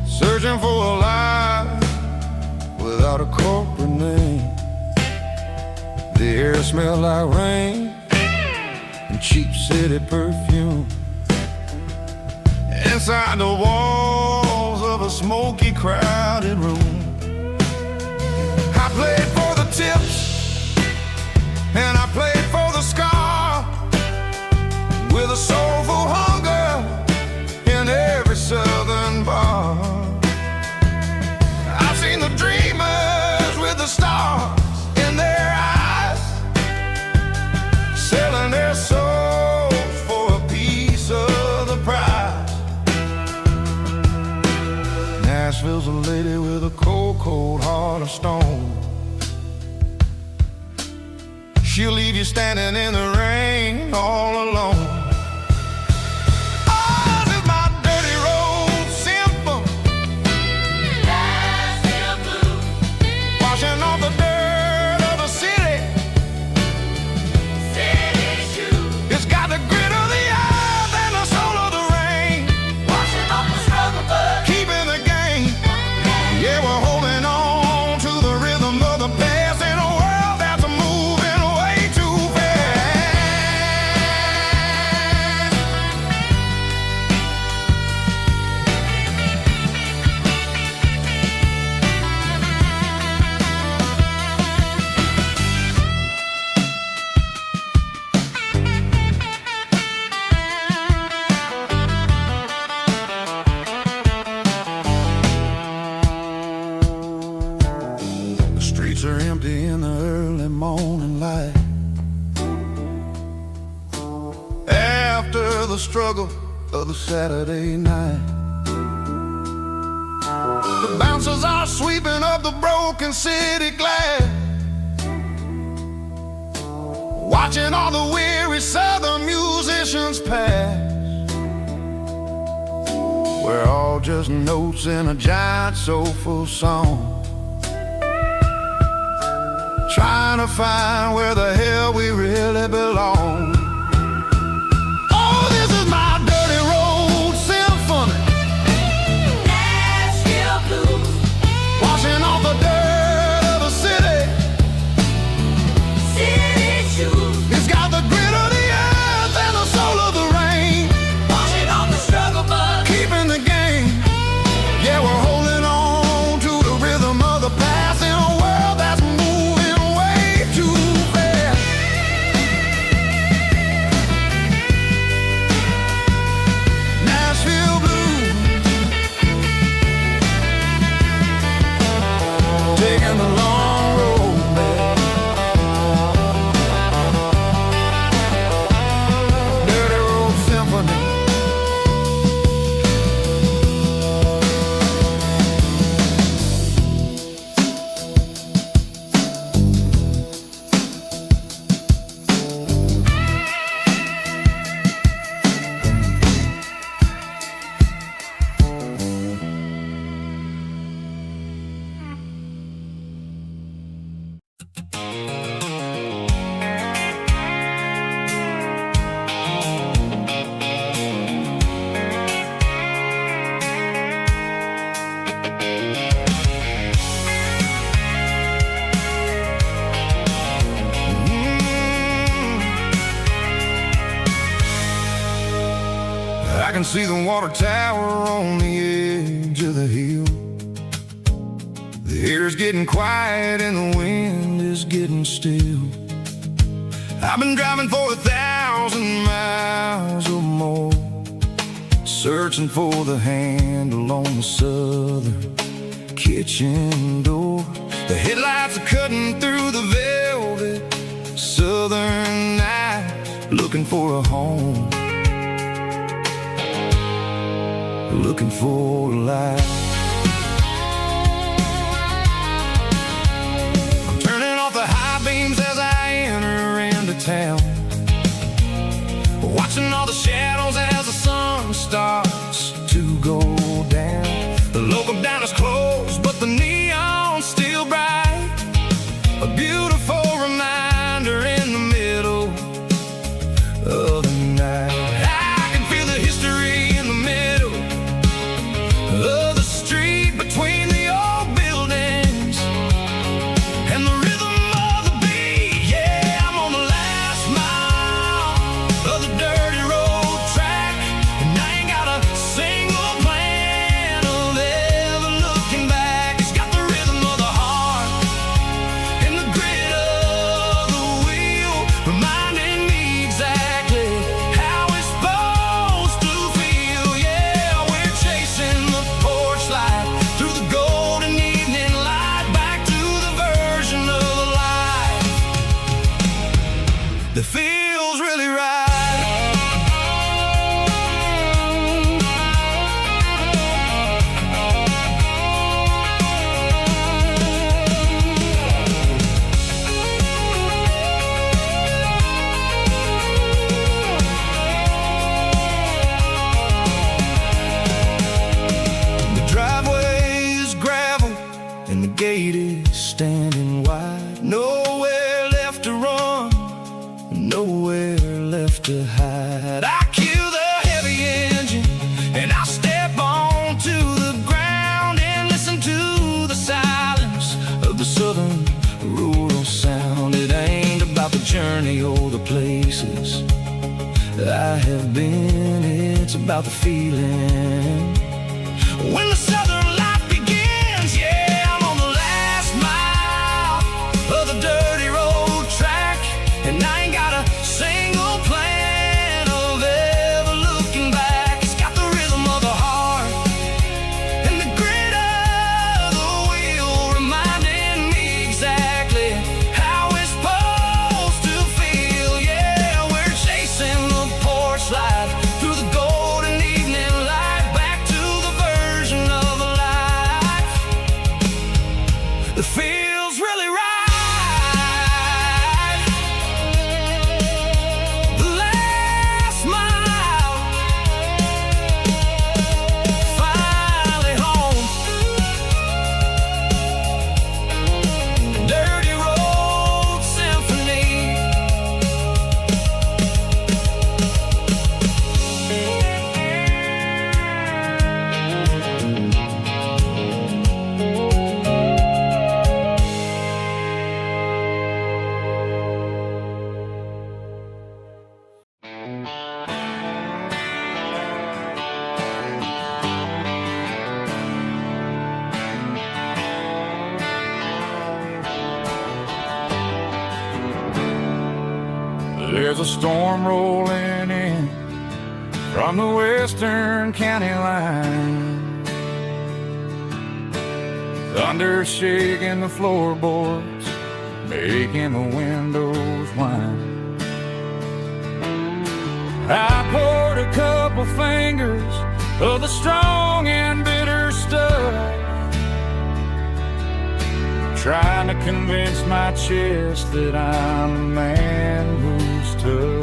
searching for a life without a corporate name. The air smelled like rain and cheap city perfume. Inside the walls of a smoky, crowded room, I played for the tips and I played for the scar, with a soulful hunger in every southern bar. I've seen the dreamers with the stars in their eyes, selling their souls for a piece of the prize. Nashville's a lady with a cold, cold heart of stone. She'll leave you standing in the rain all alone. Oh, this is my dirty road symphony, Nashville blues, washing off the dirt of the city, city shoes. It's got the grit of the earth and the soul of the rain, washing off the struggle but keeping the game. Yeah, we're holding on to the rhythm of the past in a world that's moving way too fast. The streets are empty in the early morning light, after the struggle of the Saturday night. The bouncers are sweeping up the broken city glass, watching all the weary southern musicians pass. We're all just notes in a giant soulful song, trying to find where the hell we really belong. Oh, this is my dirty road symphony, Nashville blues, washing off the dirt of the city, city shoes. It's got the grit of the earth and the soul of the rain, washing off the struggle but keeping the game. Yeah, we're holding on to the rhythm of the past in a world that's moving way too fast. Nashville blues, taking the long road back. Dirty road symphony. I can see the water tower on the edge of the hill. The air's getting quiet and the wind is getting still. I've been driving for 1,000 miles or more, searching for the handle on the southern kitchen door. The headlights are cutting through the velvet southern night, looking for a home, looking for a life. I'm turning off the high beams as I enter into town, watching all the shadows as the sun starts to go night. I cue the heavy engine and I step onto the ground and listen to the silence of the southern rural sound. It ain't about the journey or the places I have been, it's about the feeling when the southern life begins. Yeah, I'm on the last mile of the dirty road track, and I ain't got a single plan of ever looking back. It's got the rhythm of the heart and the grit of the wheel, reminding me exactly how it's supposed to feel. Yeah, we're chasing the porch light through the golden evening light, back to the version of a life that feels really right. The last mile, finally home. Dirty road symphony. There's a storm rolling in from the western county line, thunder shaking the floorboards, making the windows whine. I poured a couple fingers of the strong and bitter stuff, trying to convince my chest that I'm a man who's tough.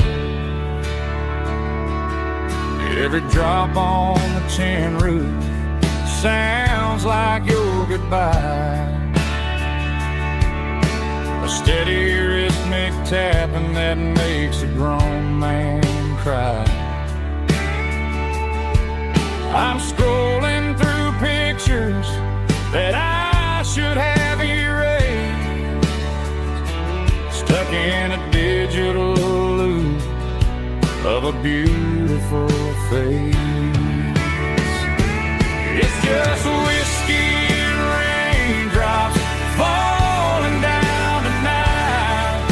Every drop on the tin roof sounds like your goodbye, a steady rhythmic tapping that makes a grown man cry. I'm scrolling through pictures that I should have erased, stuck in a digital loop of a beautiful face. It's just whiskey and raindrops falling down tonight,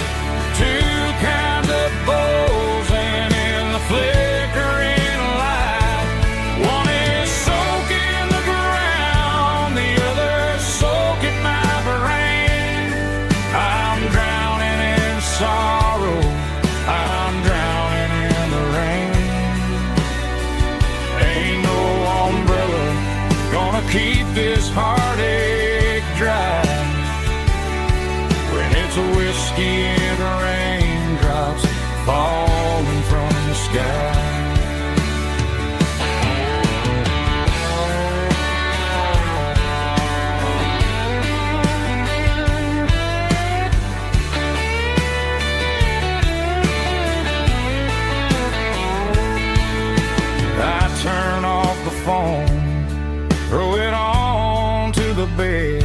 two kinds of bowls and in the flickering light. One is soaking the ground, the other soaking my brain. I'm drowning in sorrow, I'm drowning in the rain. Ain't no umbrella gonna keep this heartache dry when it's a whiskey and raindrops falling from the sky. I turn off the phone, throw it on to the bed,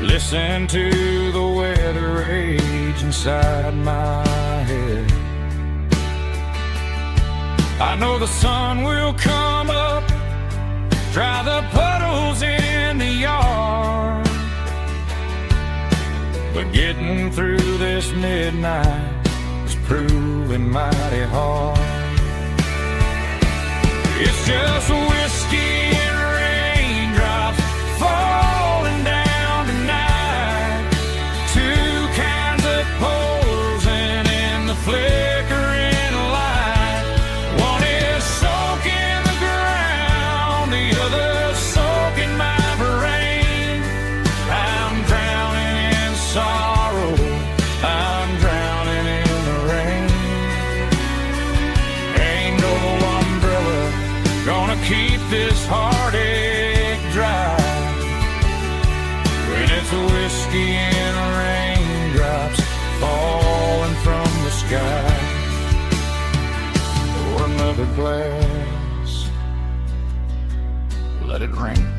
listen to the weather rage inside my head. I know the sun will come up, dry the puddles in the yard, but getting through this midnight is proving mighty hard. It's just whiskey and raindrops falling down tonight, two kinds of posing in the flickering light. One is soaking the ground, the other soaking my brain. I'm drowning in sorrow, I'm drowning in the rain. Ain't no umbrella gonna keep this heartache dry when it's a whiskey and raindrops falling from the sky. glass. Let it rain.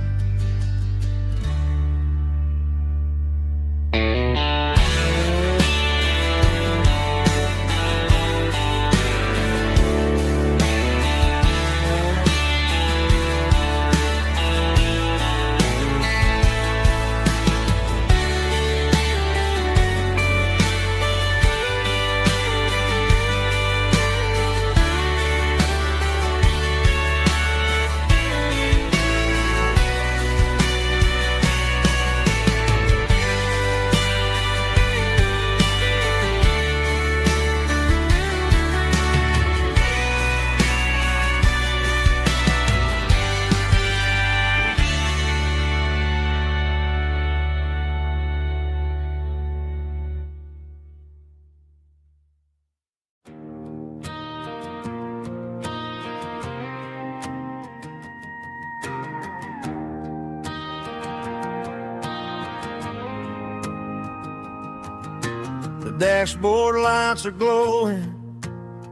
The dashboard lights are glowing,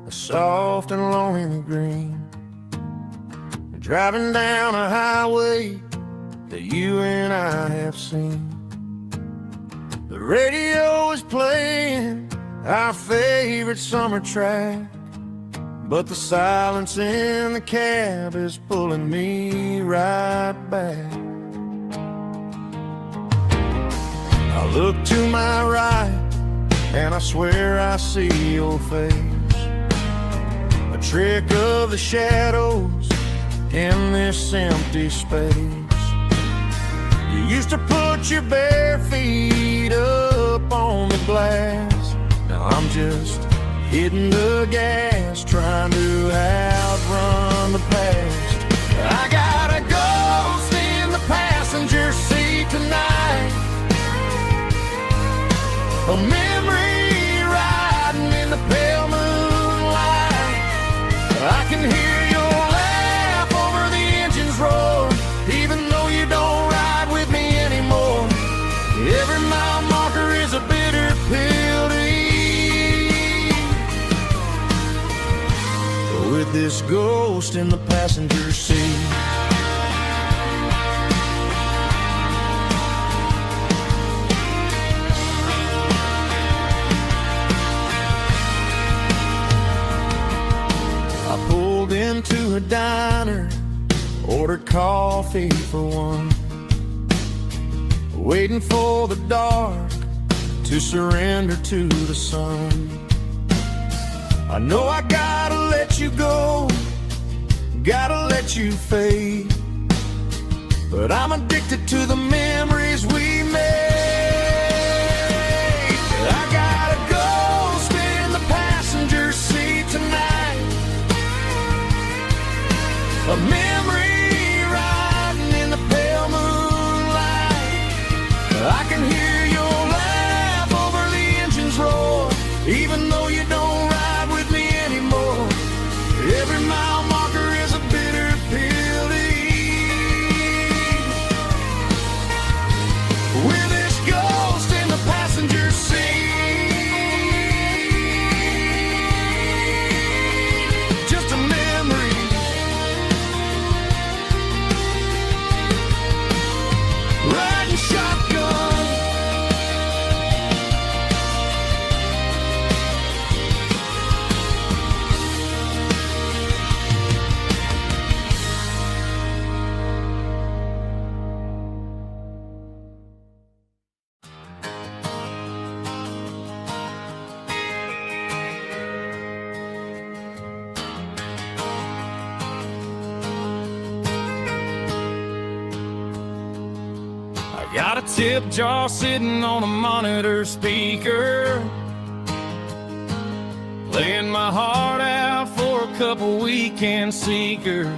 a soft and lonely green. Driving down a highway that you and I have seen. The radio is playing our favorite summer track, but the silence in the cab is pulling me right back. I look to my right and I swear I see your face, a trick of the shadows in this empty space. You used to put your bare feet up on the glass. Now I'm just hitting the gas, trying to outrun the past. I got a ghost in the passenger seat tonight, a memory riding in the pale moonlight. I can hear your laugh over the engine's roar, even though you don't ride with me anymore. Every mile marker is a bitter pill to eat, with this ghost in the passenger seat. Into a diner, ordered coffee for one, waiting for the dark to surrender to the sun. I know I gotta let you go, gotta let you fade, but I'm addicted to the memories we made. I got a ghost in the passenger seat tonight, a memory riding in the pale moonlight. I can hear your laugh over the engine's roar, even though you don't ride with me anymore. Every mile marker is a bitter pill to eat, with this ghost in the passenger seat. Just a memory, riding shotgun. Got a tip jar sitting on a monitor speaker, playing my heart out for a couple weekend seekers.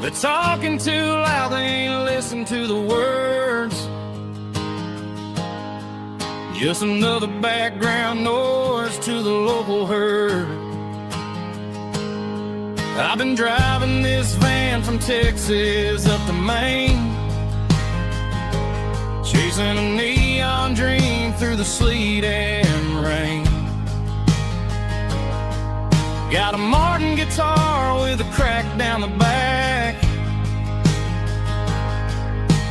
They're talking too loud, they ain't listen to the words. Just another background noise to the local herd. I've been driving this van from Texas up to Maine, chasing a neon dream through the sleet and rain. Got a Martin guitar with a crack down the back,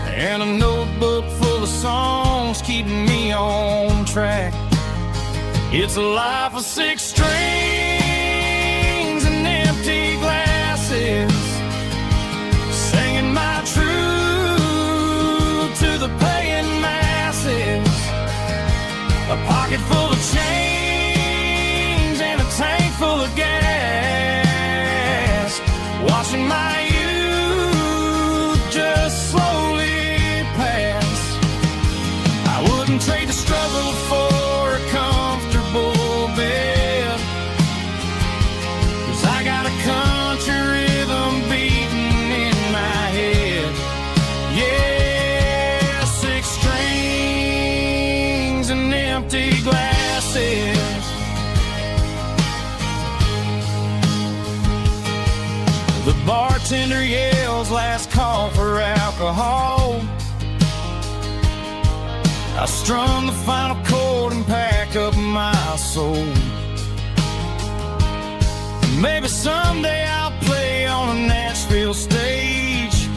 and a notebook full of songs keeping me on track. It's a life of 6 strings and empty glasses, singing my truth to the paying masses. A pocket full of change and a tank full of gas, watching my youth just slowly pass. I wouldn't trade the struggle for a comfortable bed, 'cause I got a country rhythm beating in my head. Yeah, 6 strings and empty glasses. The bartender yells last call for alcohol. I strum the final chord and pack up my soul. Maybe someday I'll play on a Nashville stage,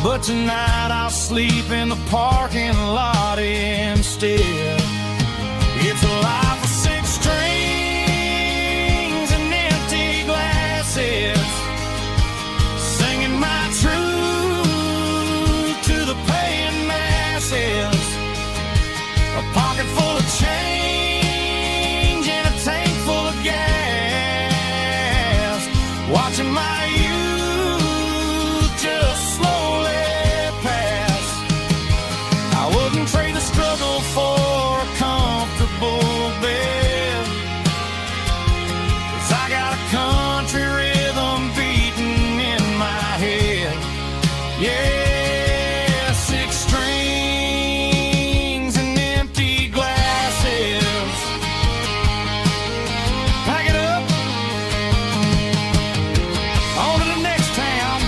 but tonight I'll sleep in the parking lot instead. It's a life of 6 strings and empty glasses, singing my truth to the paying masses. A pocket full of change and a tank full of gas, watching my youth just slowly pass. I wouldn't trade the struggle for a comfortable bed, 'cause I got a country rhythm beating in my head. Yeah, 6 strings and empty glasses. Pack it up, on to the next town.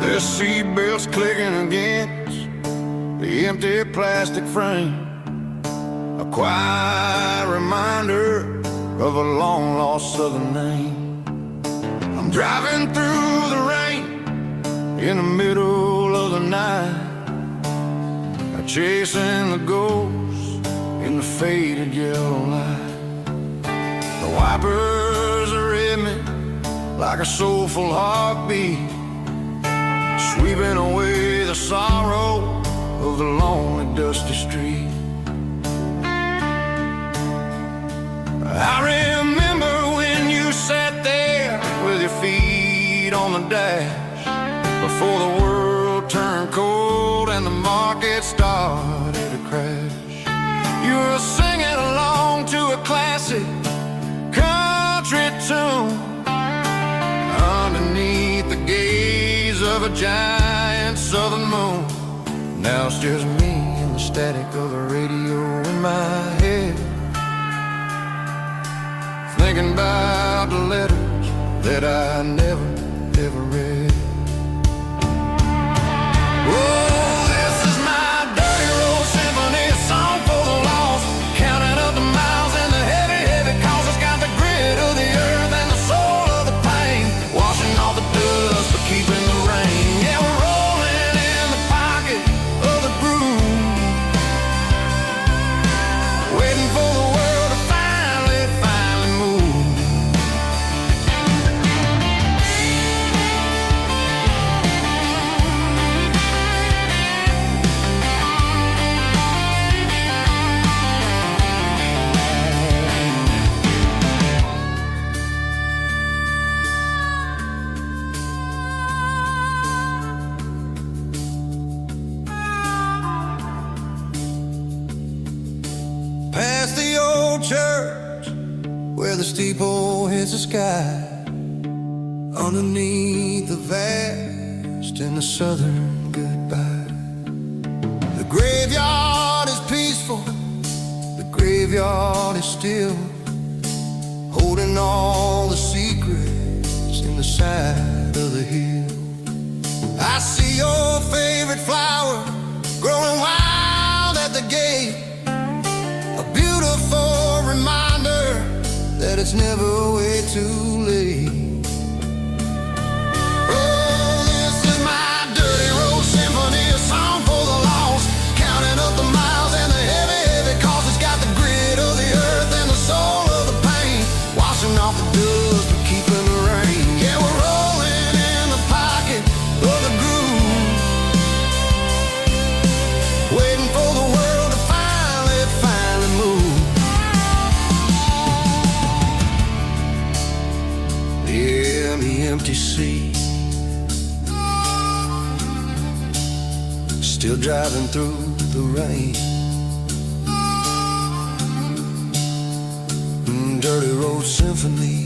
The seatbelts clicking against the empty plastic frame, a quiet reminder of a long-lost southern name. I'm driving through the rain in the middle of the night, chasing the ghosts in the faded yellow light. The wipers are in me like a soulful heartbeat, sweeping away the sorrow of the lonely, dusty street. I remember when you sat there with your feet on the dash, before the world turned cold and the market started to crash. You were singing along to a classic country tune underneath the gaze of a giant southern moon. Now it's just me and the static of the radio in my head, thinking about the letters that I never, ever read. Oh, this is my dirty road symphony, a song for the lost, counting up the miles and the heavy, heavy calls. It's got the grit of the earth and the soul of the pain, washing off the dust but keeping the rain. Yeah, we're rolling in the pocket of the groove, waiting for the world to finally move. where the steeple hits the sky, underneath the vast in the southern goodbye. The graveyard is peaceful, the graveyard is still, holding all the secrets in the side of the hill. I see your favorite flower growing wild at the gate, a beautiful reminder that it's never way too late. Oh, this is my dirty road symphony, a song for the lost, counting up the miles and the heavy, heavy cost. It's got the grit of the earth and the soul of the pain, washing off the dust but keeping the rain. Yeah, we're rolling in the pocket of the groove, waiting for the world to finally move. Yeah, the empty sea, still driving through the rain. Dirty road symphony.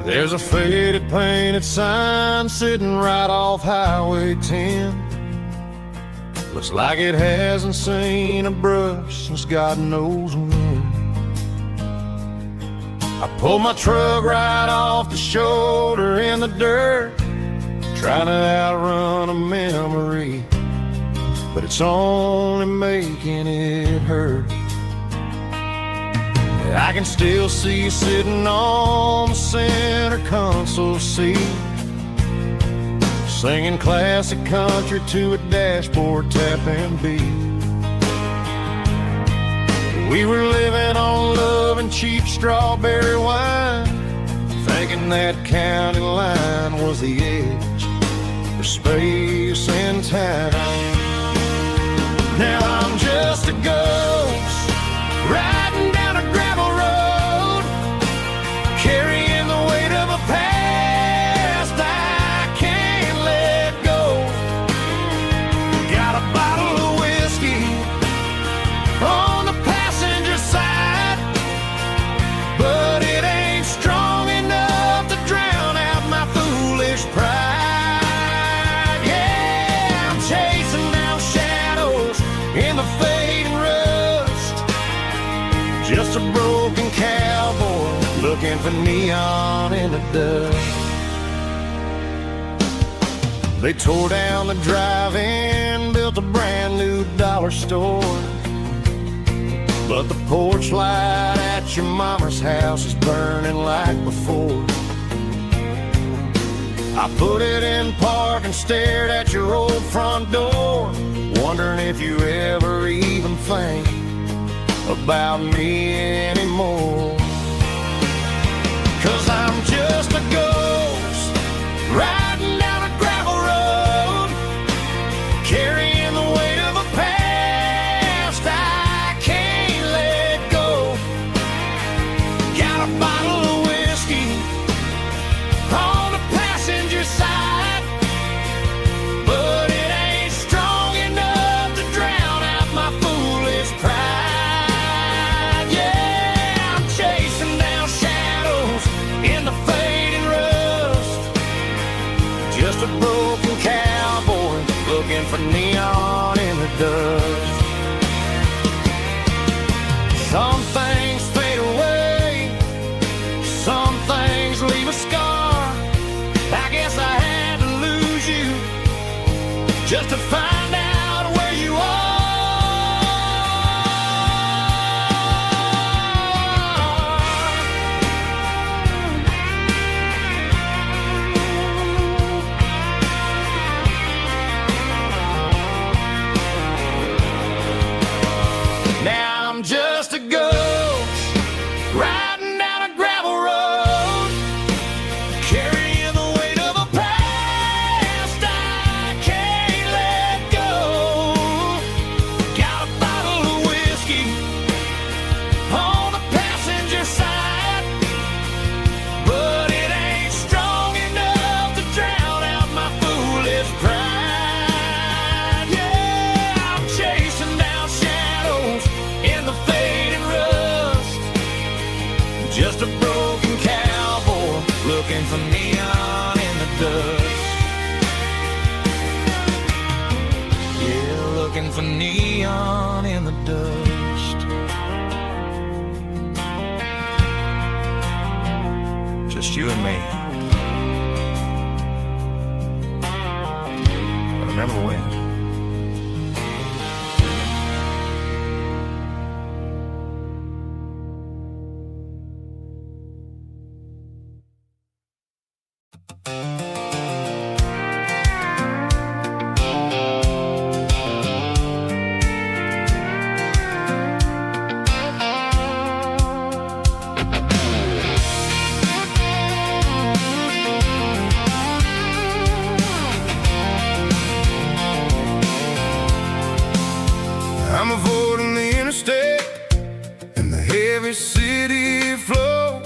There's a faded painted sign sitting right off Highway 10. Looks like it hasn't seen a brush since God knows when. I pulled my truck right off the shoulder in the dirt, trying to outrun a memory, but it's only making it hurt. I can still see you sitting on the center console seat, singing classic country to a dashboard tapping beat. We were living on love and cheap strawberry wine, thinking that county line was the edge for space and time. Now I'm just a ghost riding down a gravel road, carrying the weight of a past I can't let go. Got a bottle of whiskey on the passenger side, but it ain't strong enough to drown out my foolish pride. Yeah, I'm chasing down shadows in the fading rust, just a broken cowboy looking for neon in the dust. They tore down the drive-in, built a brand new dollar store, but the porch light at your mama's house is burning like before. I put it in park and stared at your old front door, wondering if you ever even think about me anymore. 'Cause I'm just a ghost riding down a gravel road, carrying the weight of a past I can't let go. Got a bottle of whiskey on the passenger side, but it ain't strong enough to drown out my foolish pride. Yeah, I'm chasing down shadows in the fading rust, just a broken cowboy looking for neon in the dust. Some things fade away, some things leave a scar, just to find out where you are. Now I'm just a ghost riding down a gravel road, carrying the weight of a past I can't let go. Got a bottle of whiskey on the passenger side, but it ain't strong enough to drown out my foolish pride. Yeah, I'm chasing down shadows in the fading rust, just a broken cowboy looking for neon in the dust. Yeah, looking for neon in the dust. Just you and me. But remember when? I'm avoiding the interstate and the heavy city flow,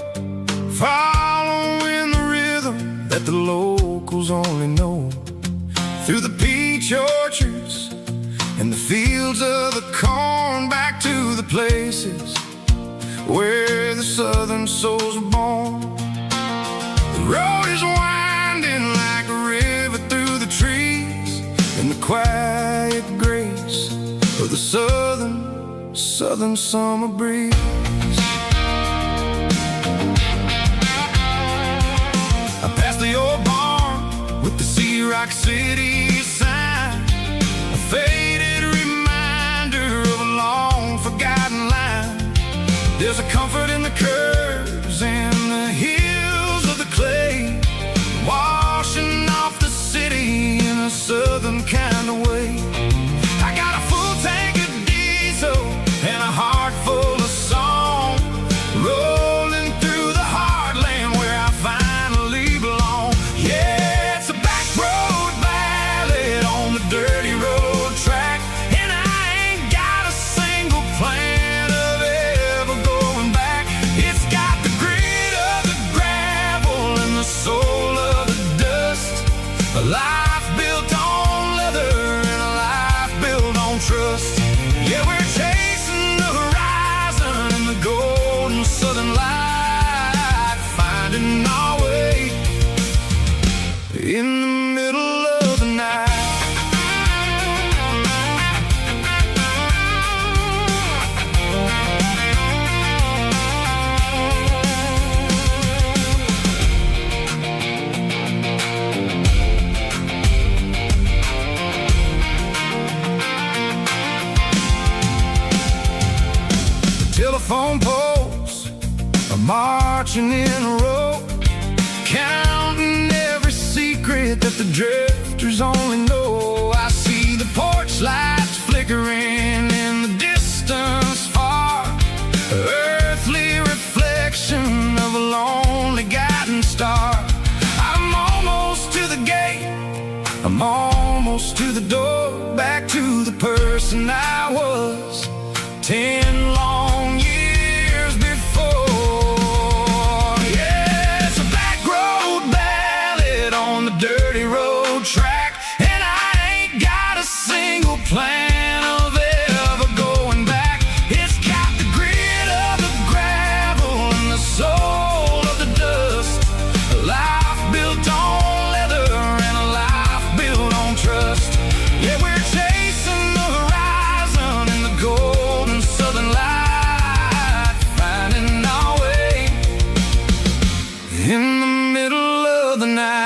following the rhythm that the locals only know, through the peach orchards and the fields of the corn, back to the places where the southern souls were born. The road is winding like a river through the trees, and the quiet grace of the southern summer breeze. I passed the old barn with the Sea Rock City sign, a faded reminder of a long forgotten line. There's a comfort in the curves and the hills of the clay, washing off the city in a southern kind of way. I got a full tank of diesel and a heart full of song, rolling through the heartland where I finally belong. Yeah, it's a back road ballad on the dirty road track, and I ain't got a single plan of ever going back. It's got the grit of the gravel and the soul of the dust, a life built on leather and a life built on trust. Yeah, we're chasing the horizon in the golden southern light, finding our way in the middle of the night. Telephone poles are marching in a row, counting every secret that the drifters only know. I see the porch lights flickering in the distance far, earthly reflection of a lonely guiding star. I'm almost to the gate, I'm almost to the door, back to the person I was 10 long years before. Yeah, it's a back road ballad on the dirty road track, and I ain't got a single plan of ever going back. It's got the grit of the gravel and the soul of the dust, a life built on leather and a life built on trust. Yeah, we're chasing the horizon in the golden southern light, finding our way in the middle of the night.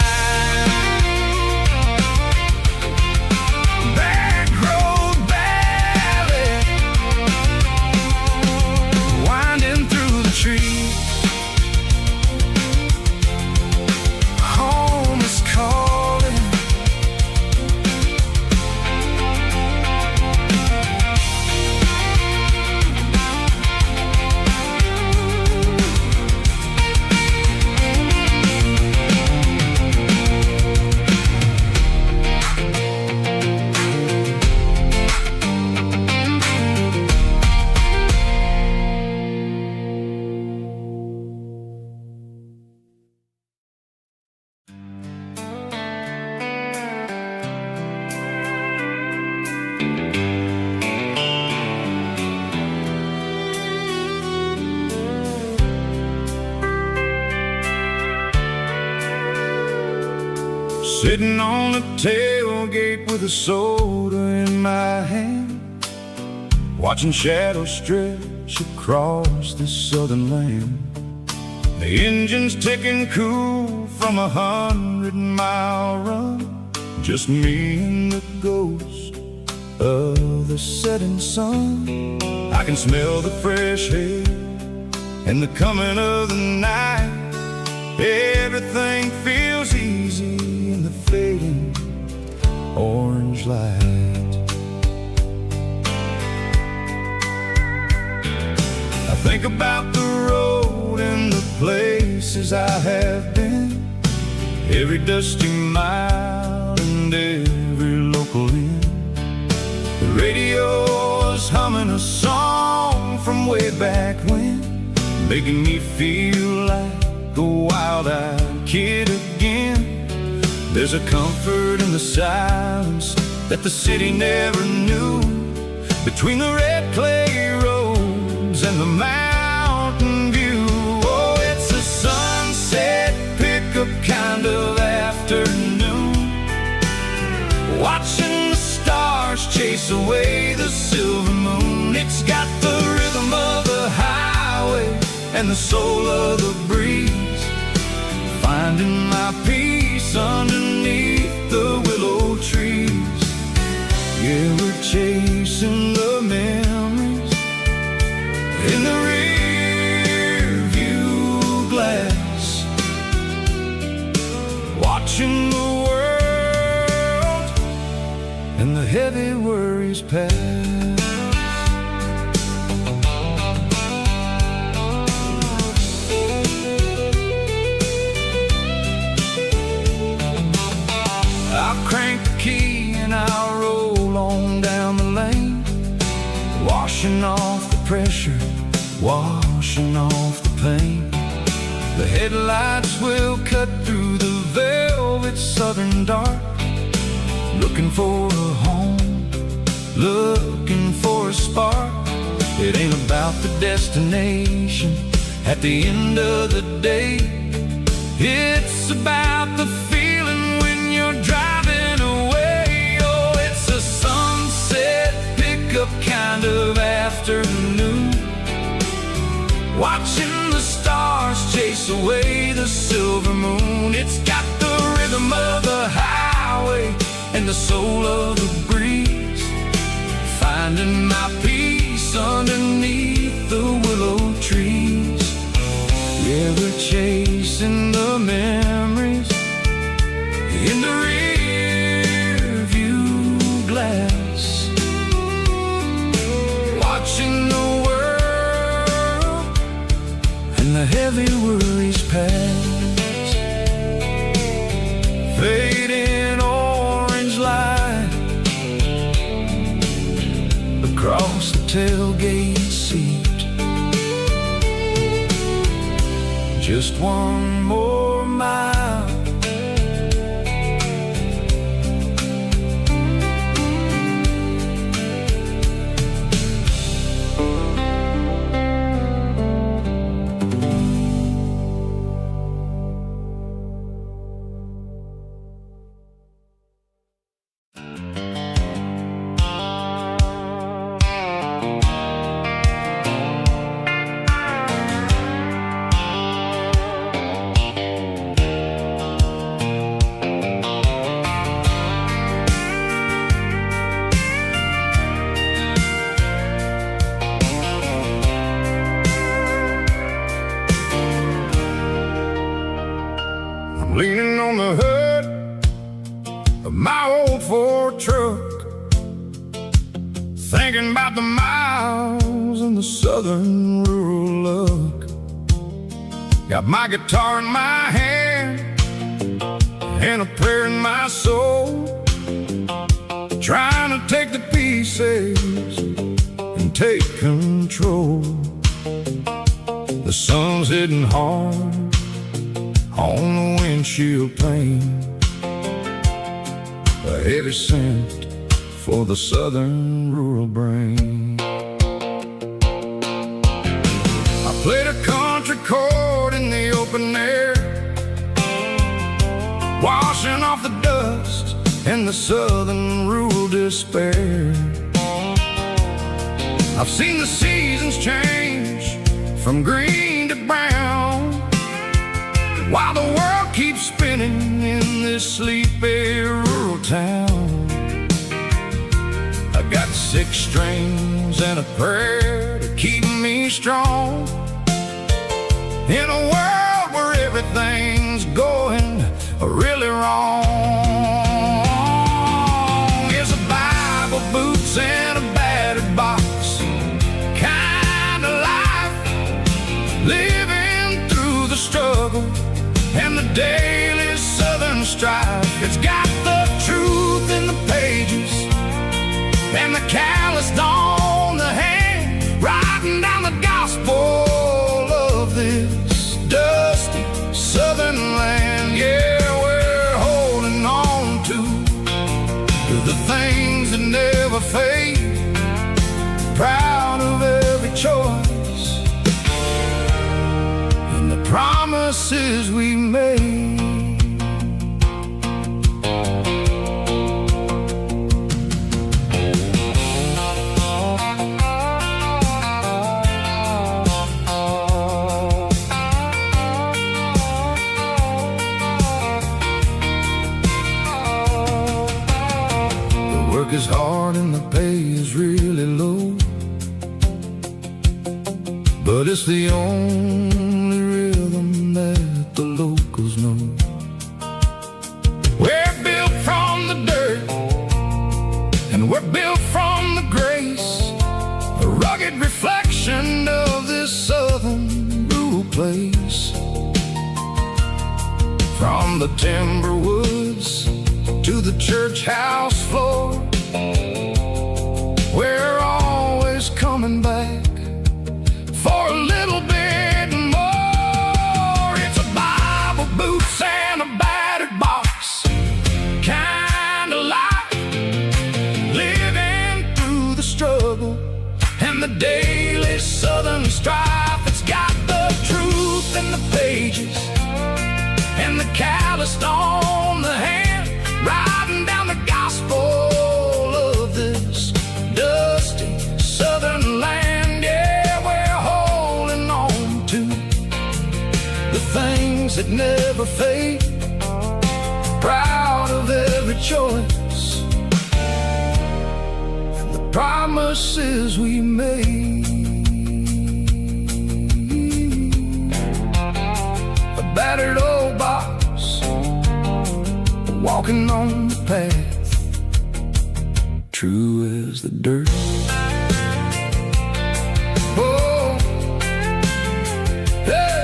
sitting on the tailgate with a soda in my hand, watching shadows stretch across this southern land. The engine's ticking cool from 100-mile run, just me and the ghost of the setting sun. I can smell the fresh air and the coming of the night. Everything feels easy in the fading orange light. I think about the road and the places I have been, every dusty mile and every local inn. The radio is humming a song from way back when, making me feel like a wild-eyed kid again. There's a comfort in the silence that the city never knew, between the red clay roads and the mountain view. Oh, it's a sunset pickup kind of afternoon, watching the stars chase away the silver moon. It's got the rhythm of the highway and the soul of the breeze, finding my peace underneath the willow trees. Yeah, we're chasing the memories in the rear view glass, watching the world and the heavy worries pass. I'll crank the key and I'll roll on down the lane, washing off the pressure, washing off the pain. The headlights will cut through the velvet southern dark, looking for a home, looking for a spark. It ain't about the destination at the end of the day, it's about the feeling when you're driving away. Oh, it's a sunset pickup kind of afternoon, watching the stars chase away the silver moon. It's got the rhythm of the highway and the soul of the breeze, finding my peace underneath the willow trees. Yeah, we're chasing the memories in the rear view glass, watching the world and the heavy worries pass. Fading orange light across the tailgate seat, just one more mile. Leaning on the hood of my old Ford truck, thinking about the miles and the southern rural look. Got my guitar in my hand and a prayer in my soul, trying to take the pieces and take control. The sun's hitting hard on the windshield pane, a heavy scent for the southern rural brain. I played a country chord in the open air, washing off the dust and the southern rural despair. I've seen the seasons change from green to brown, while the world keeps spinning in this sleepy rural town. I got 6 strings and a prayer to keep me strong in a world where everything's going really wrong. It's a Bible, boots, and a battered box kind of life, living through the struggle and the daily southern strife. It's got the truth in the pages and the calloused on the hand, writing down the gospel of this dusty southern land. Yeah, we're holding on to the things that never fade, proud of every choice and the promises we made. Is hard and the pay is really low, but it's the only rhythm that the locals know. We're built from the dirt and we're built from the grace, a rugged reflection of this southern rural place. From the timber woods to the church house floor, we're always coming back for a little bit more. It's a Bible, boots, and a battered box kind of life, living through the struggle and the daily southern strife. It's got the truth in the pages and the calloused on the hand, writing down the gospel of this dusty southern land. Yeah, we're holding on to the things that never fade, proud of every choice and the promises we made. A battered old box, walking on the path, true as the dirt. Oh, hey.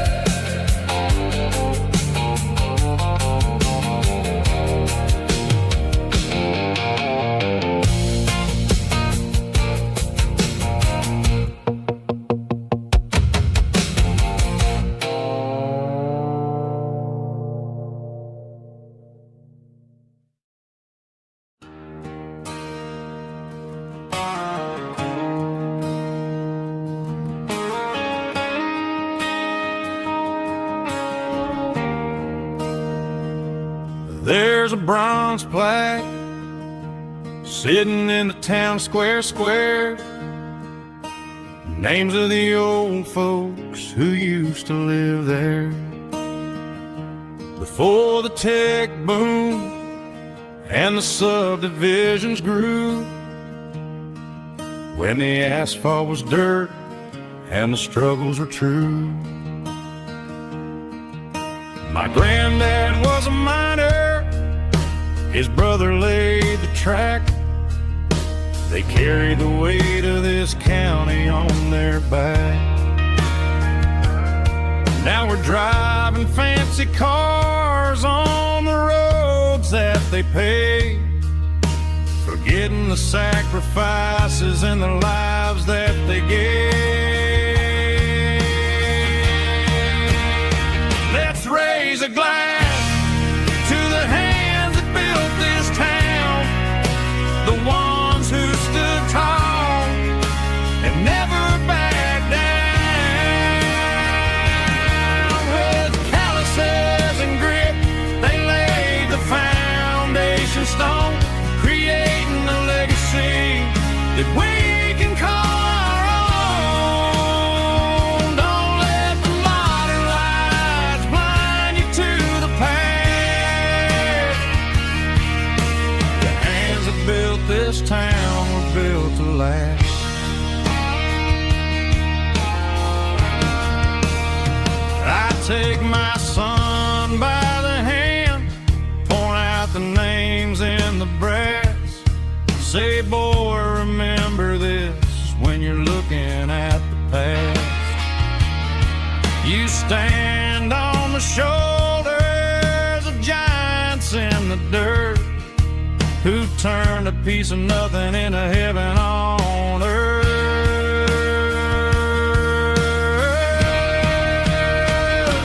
There's a bronze plaque sitting in the town square. Names of the old folks who used to live there before the tech boom and the subdivisions grew, when the asphalt was dirt and the struggles were true. My granddad was a miner, his brother laid the track. They carried the weight of this county on their back. Now we're driving fancy cars on the roads that they paved, forgetting the sacrifices and the lives that they gave. Let's raise a glass to the hands that built this town, the ones who stood tall and never backed down. With calluses and grit, they laid that we can call our own. Don't let the modern lights blind you to the past. The hands that built this town were built to last. I take my son by the hand, point out the names in the brass. Say, boy, remember this when you're looking at the past. You stand on the shoulders of giants in the dirt, who turned a piece of nothing into heaven on earth.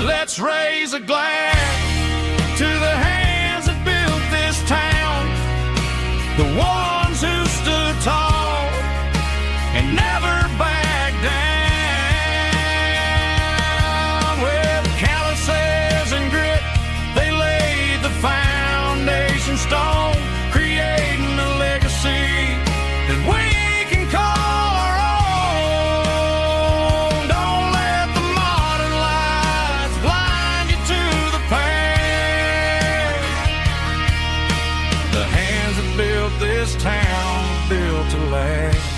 Let's raise a glass to the hands that built this town, the ones who stood tall and never backed down. With calluses and grit, they laid the foundation stone, creating a legacy that we can call our own. Don't let the modern lights blind you to the past. The hands that built this town built to last.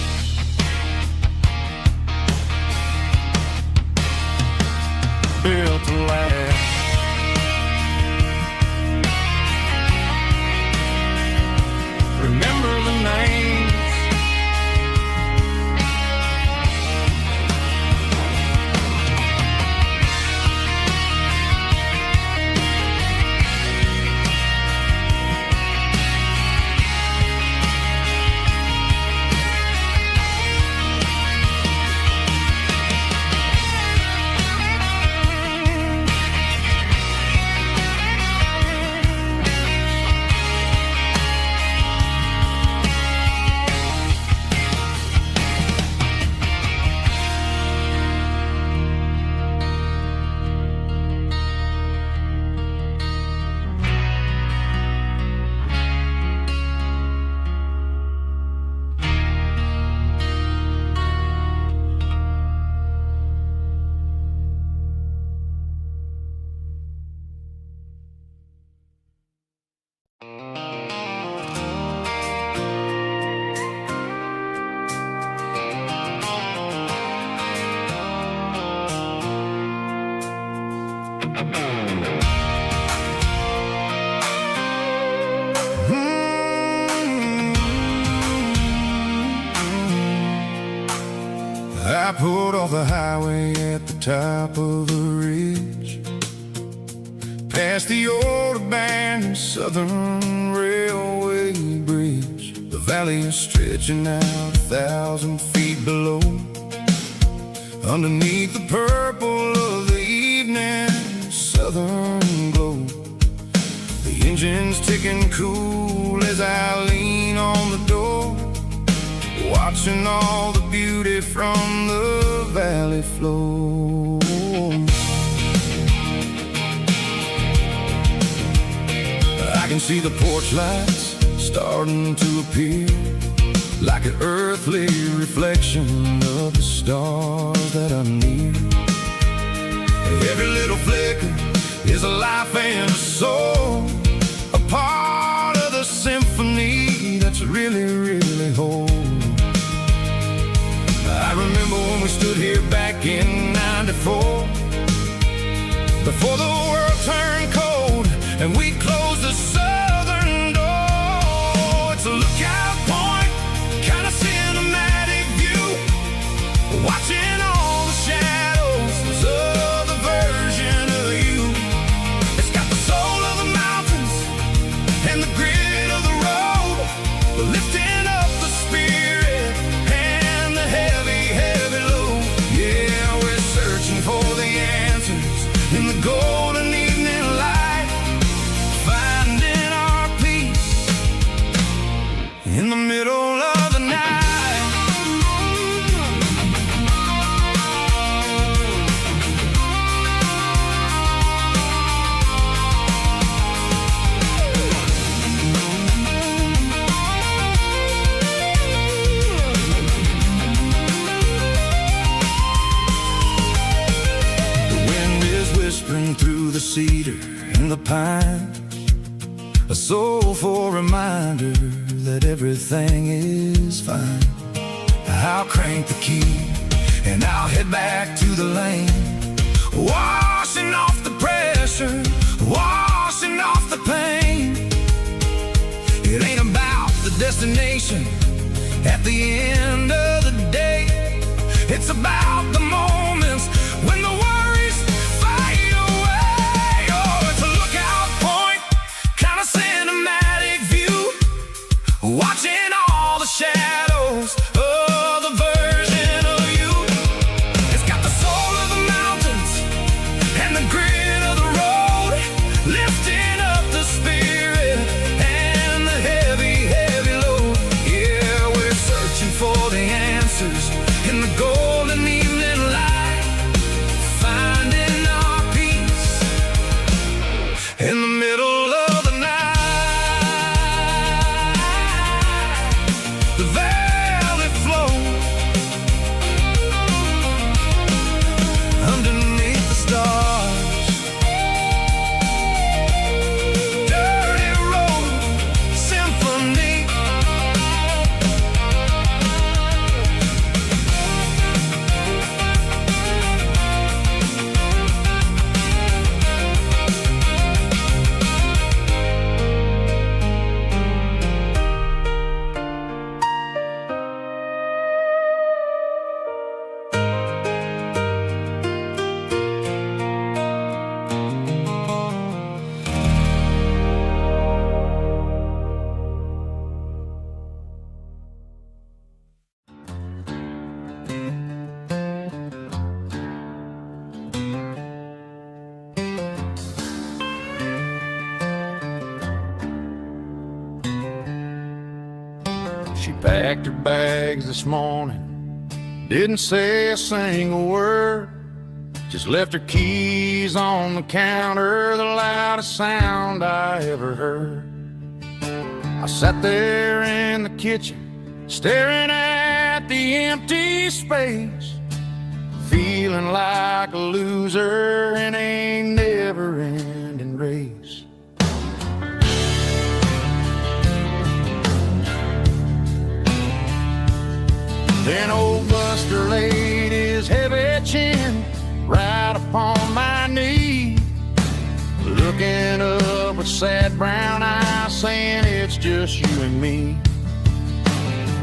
Built to last. Remember the names. I pulled off the highway at the top of the ridge, past the old abandoned Southern Railway bridge. The valley is stretching out 1,000 feet below, underneath the purple of the evening southern glow. The engine's ticking cool as I lean on the door, watching all the beauty from the valley flow. I can see the porch lights starting to appear, like an earthly reflection of the stars that are near. Every little flicker is a life and a soul, a part of the symphony that's really, really whole. I remember when we stood here back in '94, before the world turned cold and we closed the southern door. It's a lookout point, kind of cinematic view, watching all the shadows of the version of you. It's got the soul of the mountains and the grit of the road, lifting up the spirit and the heavy, heavy load. Yeah, we're searching for the answers in the golden evening light, finding our peace in the middle of the night. a soulful reminder that everything is fine. I'll crank the key and I'll head back to the lane, washing off the pressure, washing off the pain. It ain't about the destination at the end of the day. It's about the moments when the worries fade away. Oh, it's a lookout point, kind of cinematic view, watching all the shadows of the version of you. It's got the soul of the mountains and the grit of the road, lifting up the spirit and the heavy, heavy load. Yeah, we're searching for the answers in the golden evening light, finding our peace in the middle of the night. The valley flows underneath the stars. Dirty road symphony. She packed her bags this morning, didn't say a single word, just left her keys on the counter, the loudest sound I ever heard. I sat there in the kitchen, staring at the empty space, feeling like a loser in a never-ending race. Then old Buster laid his heavy chin right upon my knee, looking up with sad brown eyes, saying it's just you and me.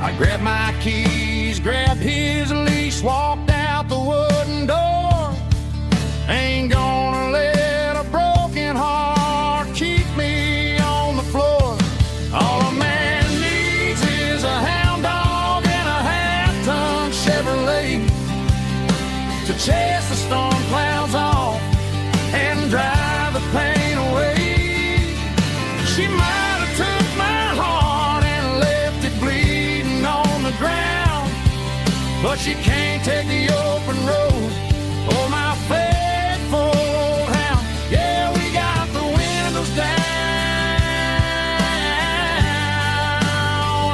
I grabbed my keys, grabbed his leash, walked out the wooden door. Ain't gonna let a broken heart keep me on the floor. All a man needs is a hound dog and a half-ton Chevrolet to chase the storm clouds off and drive the pain away. She might have took my heart and left it bleeding on the ground, but she can't take the open road or my faithful old hound. Yeah, we got the windows down,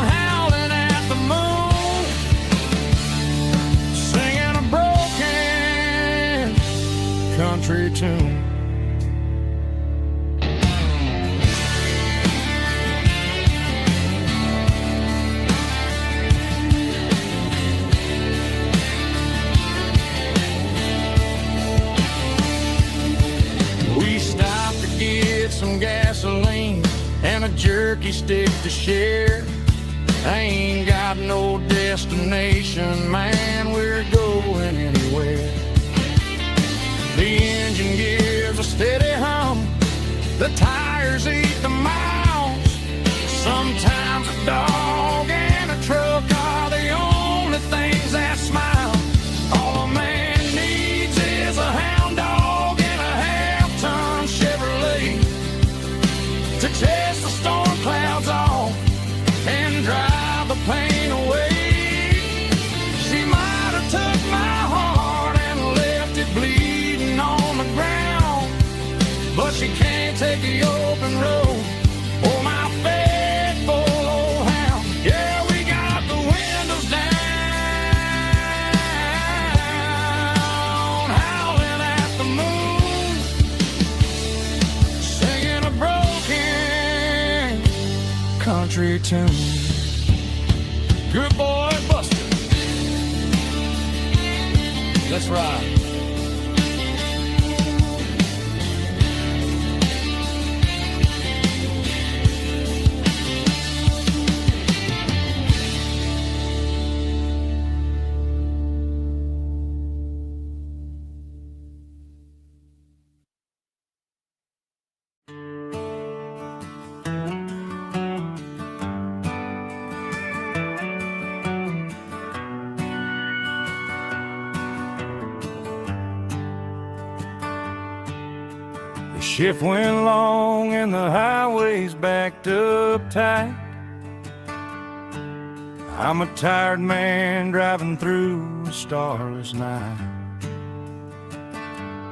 howling at the moon, singing a broken country tune. We stopped to get some gasoline and a jerky stick to share. I ain't got no destination, man, we're going anywhere. The engine gives a steady hum, the tires eat the miles. Sometimes a dog and a truck are the only things that smile. All a man needs is a hound dog and a half-ton Chevrolet to chase the storm clouds off and drive the pain away. She might have took my heart and left it bleeding on the ground, but she can't take the open road or my faithful old hound. Yeah, we got the windows down, howling at the moon, singing a broken country tune. Good boy, Buster. Let's ride. Shift went long and the highway's backed up tight. I'm a tired man driving through a starless night.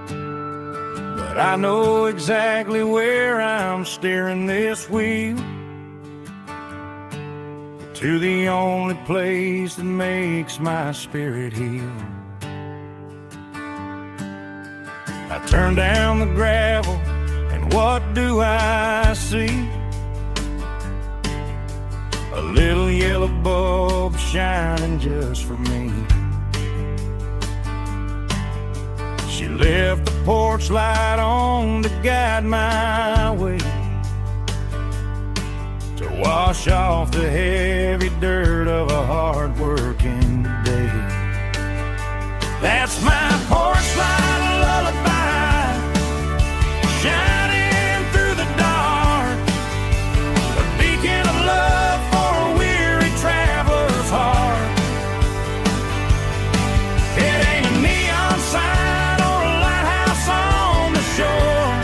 But I know exactly where I'm steering this wheel, to the only place that makes my spirit heal. I turn down the gravel, and what do I see? A little yellow bulb shining just for me. She left the porch light on to guide my way, to wash off the heavy dirt of a hard-working day. That's my porch light lullaby, shining through the dark, a beacon of love for a weary traveler's heart. It ain't a neon sign or a lighthouse on the shore,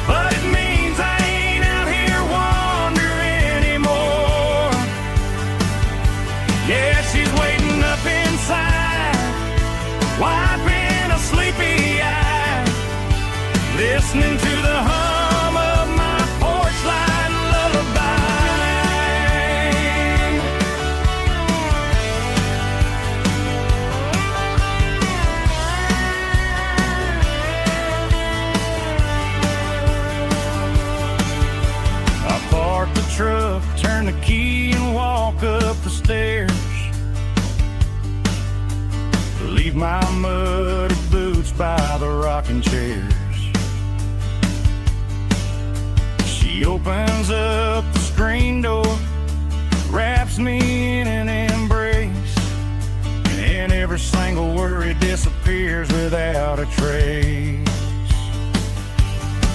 but it means I ain't out here wandering anymore. Yeah, she's waiting up inside, wiping a sleepy eye, listening to the hum of my porch light lullaby. I park the truck, turn the key and walk up the stairs, leave my muddy boots by the rocking chairs. She opens up the screen door, wraps me in an embrace, and every single worry disappears without a trace.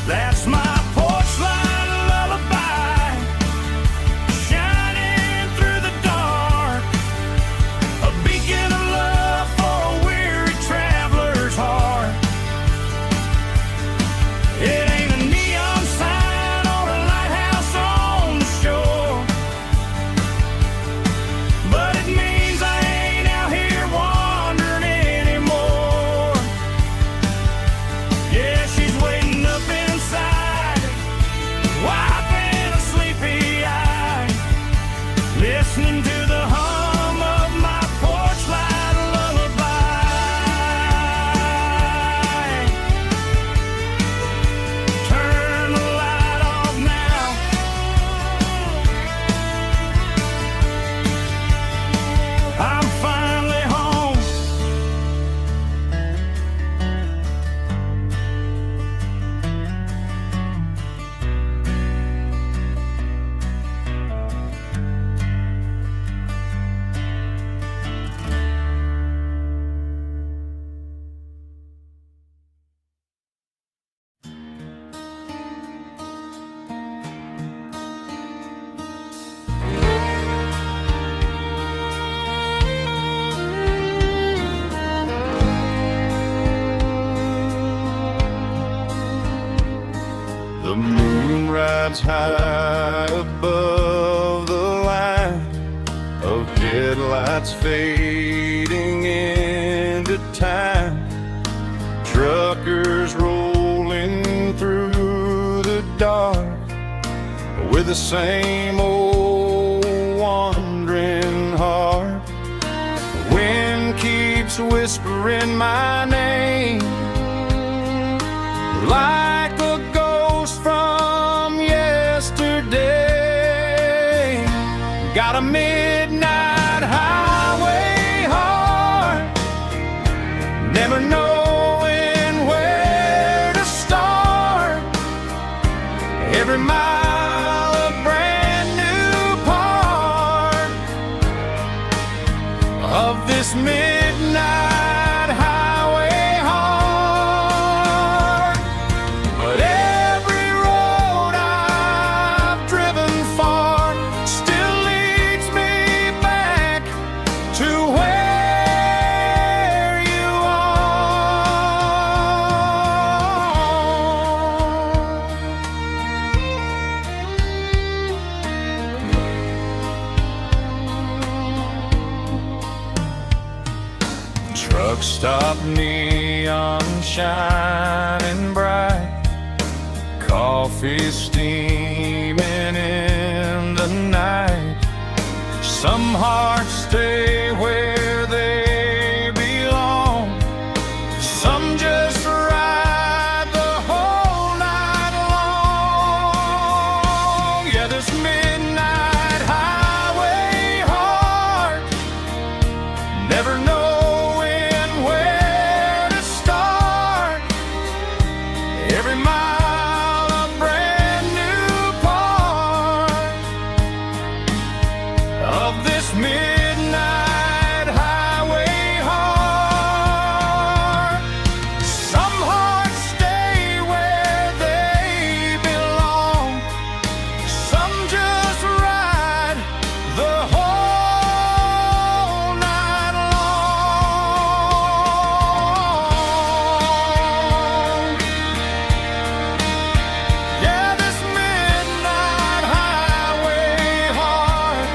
That's my porch light lullaby, shining through the dark, a beacon of love for a weary traveler's heart. It ain't a neon sign or a lighthouse on the shore, but it means I ain't out here wandering anymore. Yeah, she's waiting up inside, wiping a sleepy eye, listening to the hum of my porch light lullaby. Turn the light off now, I'm finally home. The moon rides high above the line of headlights fading into time. Truckers rolling through the dark with the same old wandering heart. The wind keeps whispering my name like a ghost from yesterday. midnight highway heart, never knowing where to start. Every mile a brand new part of this midnight highway heart. But every road I've driven far still leads me back to where you are. Truck stop, neon shining bright, coffee steaming in the night. Some hearts stay where they belong, some just ride the whole night long. Yeah, this midnight highway heart, never knowing where to start. Every mile a brand new part of this midnight highway heart. Some hearts stay where they belong, some just ride the whole night long. Yeah, this midnight highway heart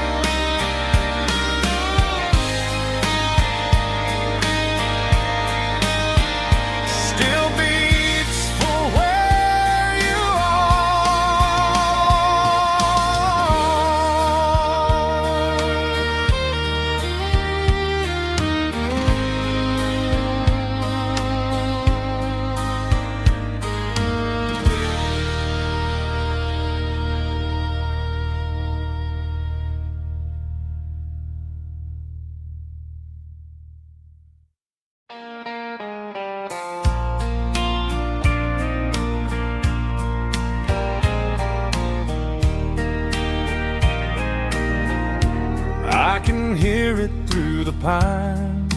still beats for where you I can hear it through the pines,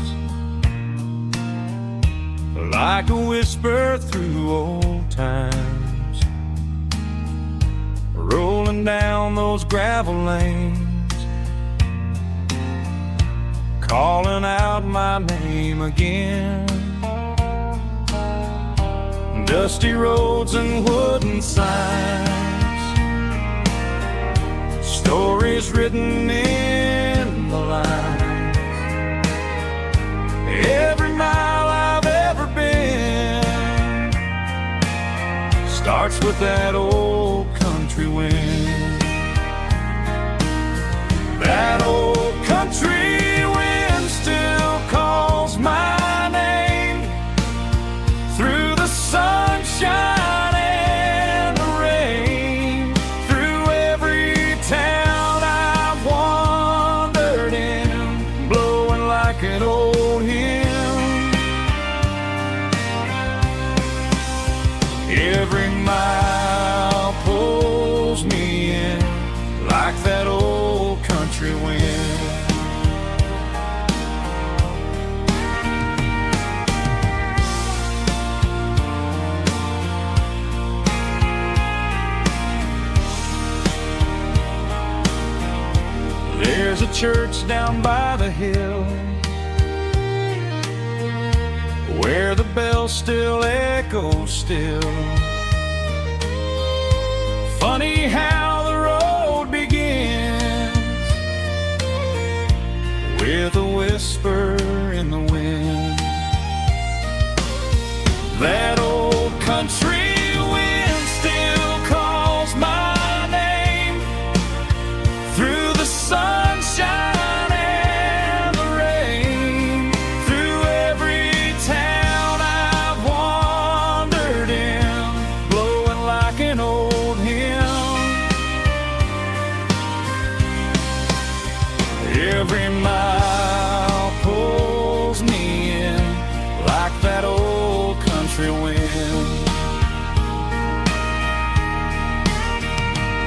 like a whisper through old times, rolling down those gravel lanes, calling out my name again. Dusty roads and wooden signs, stories written in the lines. Every mile I've ever been starts with that old country wind. That old country wind still calls my name through the sunshine and the rain, through every town I've wandered in, blowing like an old hymn. Every mile pulls me in like that old country wind. There's a church down by the hill where the bells still echo still. Funny how the road begins with a whisper in the wind. That old country wind still calls my name through the sunshine and the rain, through every town I've wandered in, Every mile pulls me in like that old country wind.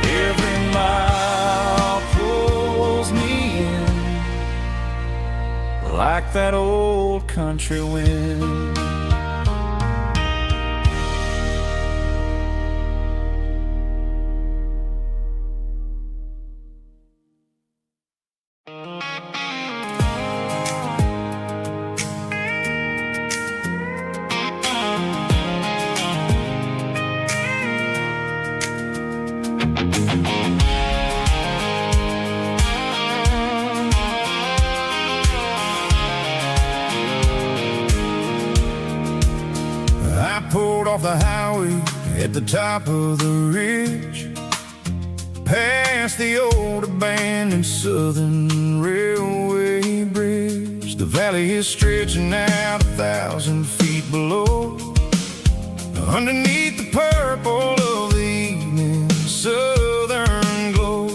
Every mile pulls me in like that old country wind. Off the highway at the top of the ridge, past the old abandoned Southern Railway bridge. The valley is stretching out 1,000 feet below, underneath the purple of the evening southern glow.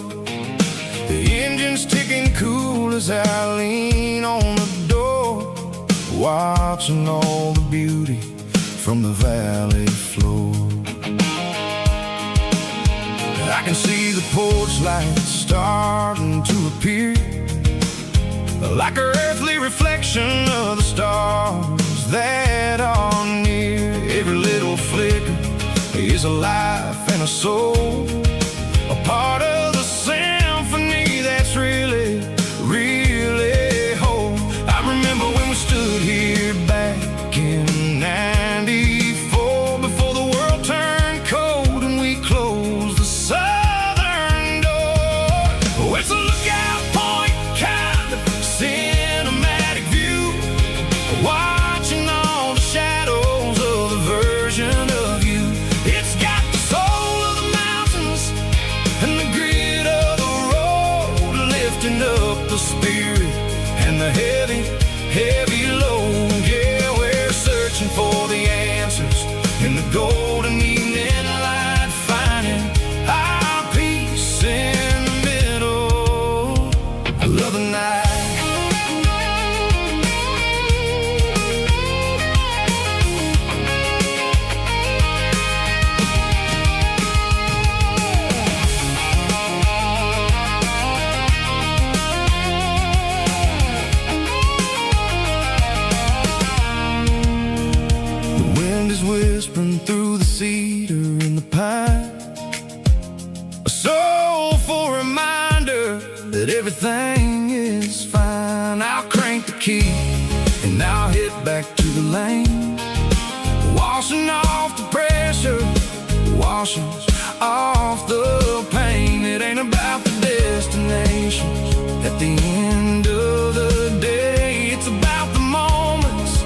The engine's ticking cool as I lean on the door, watching all the beauty from the valley floor. I can see the porch lights starting to appear, like an earthly reflection of the stars that are near. Every little flicker is a life and a soul, a part of the symphony that's really, really whole. I remember when we stood here back in '94, before the world turned cold and we closed the southern door. Oh, it's a lookout point, kind of cinematic view, watching all the shadows of the version of you. It's got the soul of the mountains and the grit of the road, lifting up the spirit and the heavy, heavy load. Yeah, we're searching for the answers in the golden evening light, finding our peace in the middle of the night. Whispering through the cedar and the pine, a soulful reminder that everything is fine. I'll crank the key and I'll hit back to the lane, washing off the pressure, washing off the pain. It ain't about the destinations at the end of the day, it's about the moments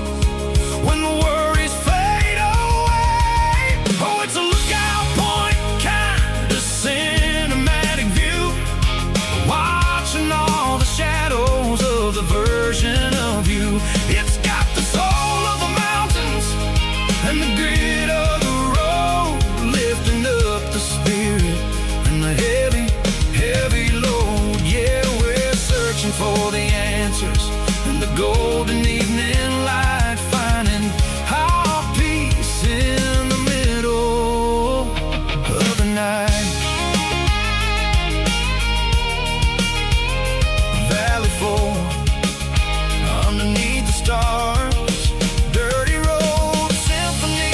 when the worries fade away. Oh, it's a lookout point, kind of cinematic view, watching all the shadows of the version of you. It's got the soul of the mountains and the grit of the road, lifting up the spirit and the heavy, heavy load. Yeah, we're searching for the answers in the golden evening light, finding our peace in the middle of the night. Valley floor, underneath the stars, dirty road symphony.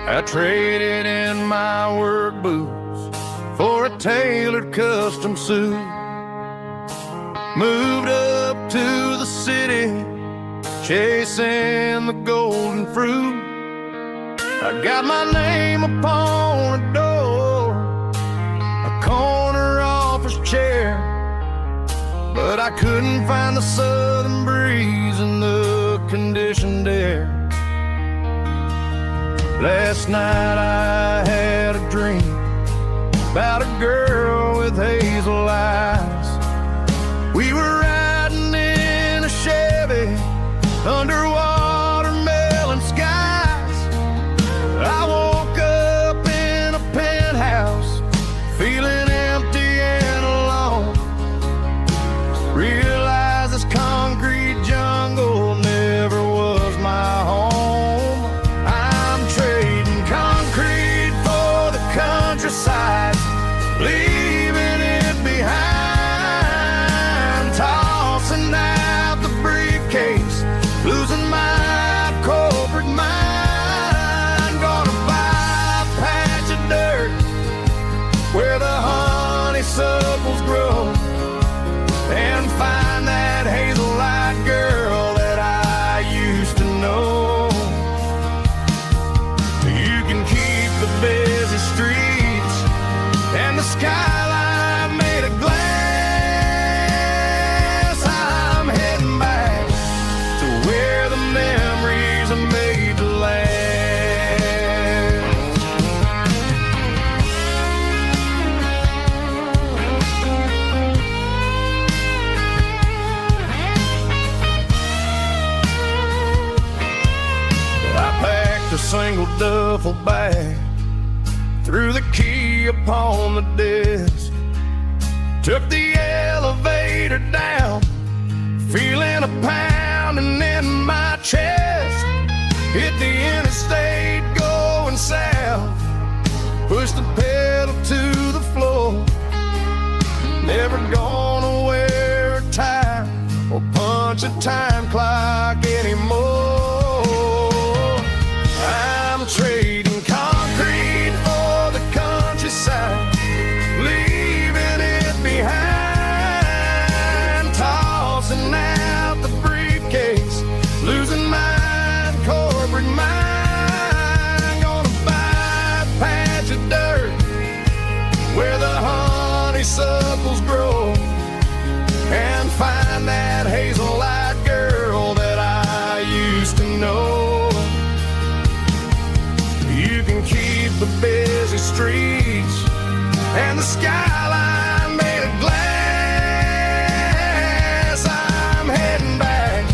I traded in my work boots for a tailored custom suit. Moved up to the city, chasing the golden fruit. I got my name upon a door, a corner office chair, but I couldn't find the southern breeze in the conditioned air. Last night I had a dream about a girl with hazel eyes. We were riding in a Chevy under watermelon skies. I woke up in a penthouse feeling empty and alone. Realized this concrete jungle never was my home. I'm trading concrete for the countryside, leaving it behind, tossing out the briefcase, losing my corporate mind. Gonna buy a patch of dirt where the honeysuckles grow, and find that hazel-eyed girl that I used to know. You can keep the busy streets and the skyline made of glass. I'm heading back to where the memories are made to last. I packed a single duffel bag, threw the key upon the desk, took the elevator down, feeling a pounding in my chest. Hit the interstate going south, pushed the pedal to the floor. Never gonna wear a tie or punch a time clock anymore. I'm trading concrete for the countryside, leaving it behind, tossing out the briefcase, losing my corporate mind. Gonna buy a patch of dirt where the honeysuckles grow, and find that hazel-eyed girl that I used to know. You can keep the busy streets and the skyline made of glass. I'm heading back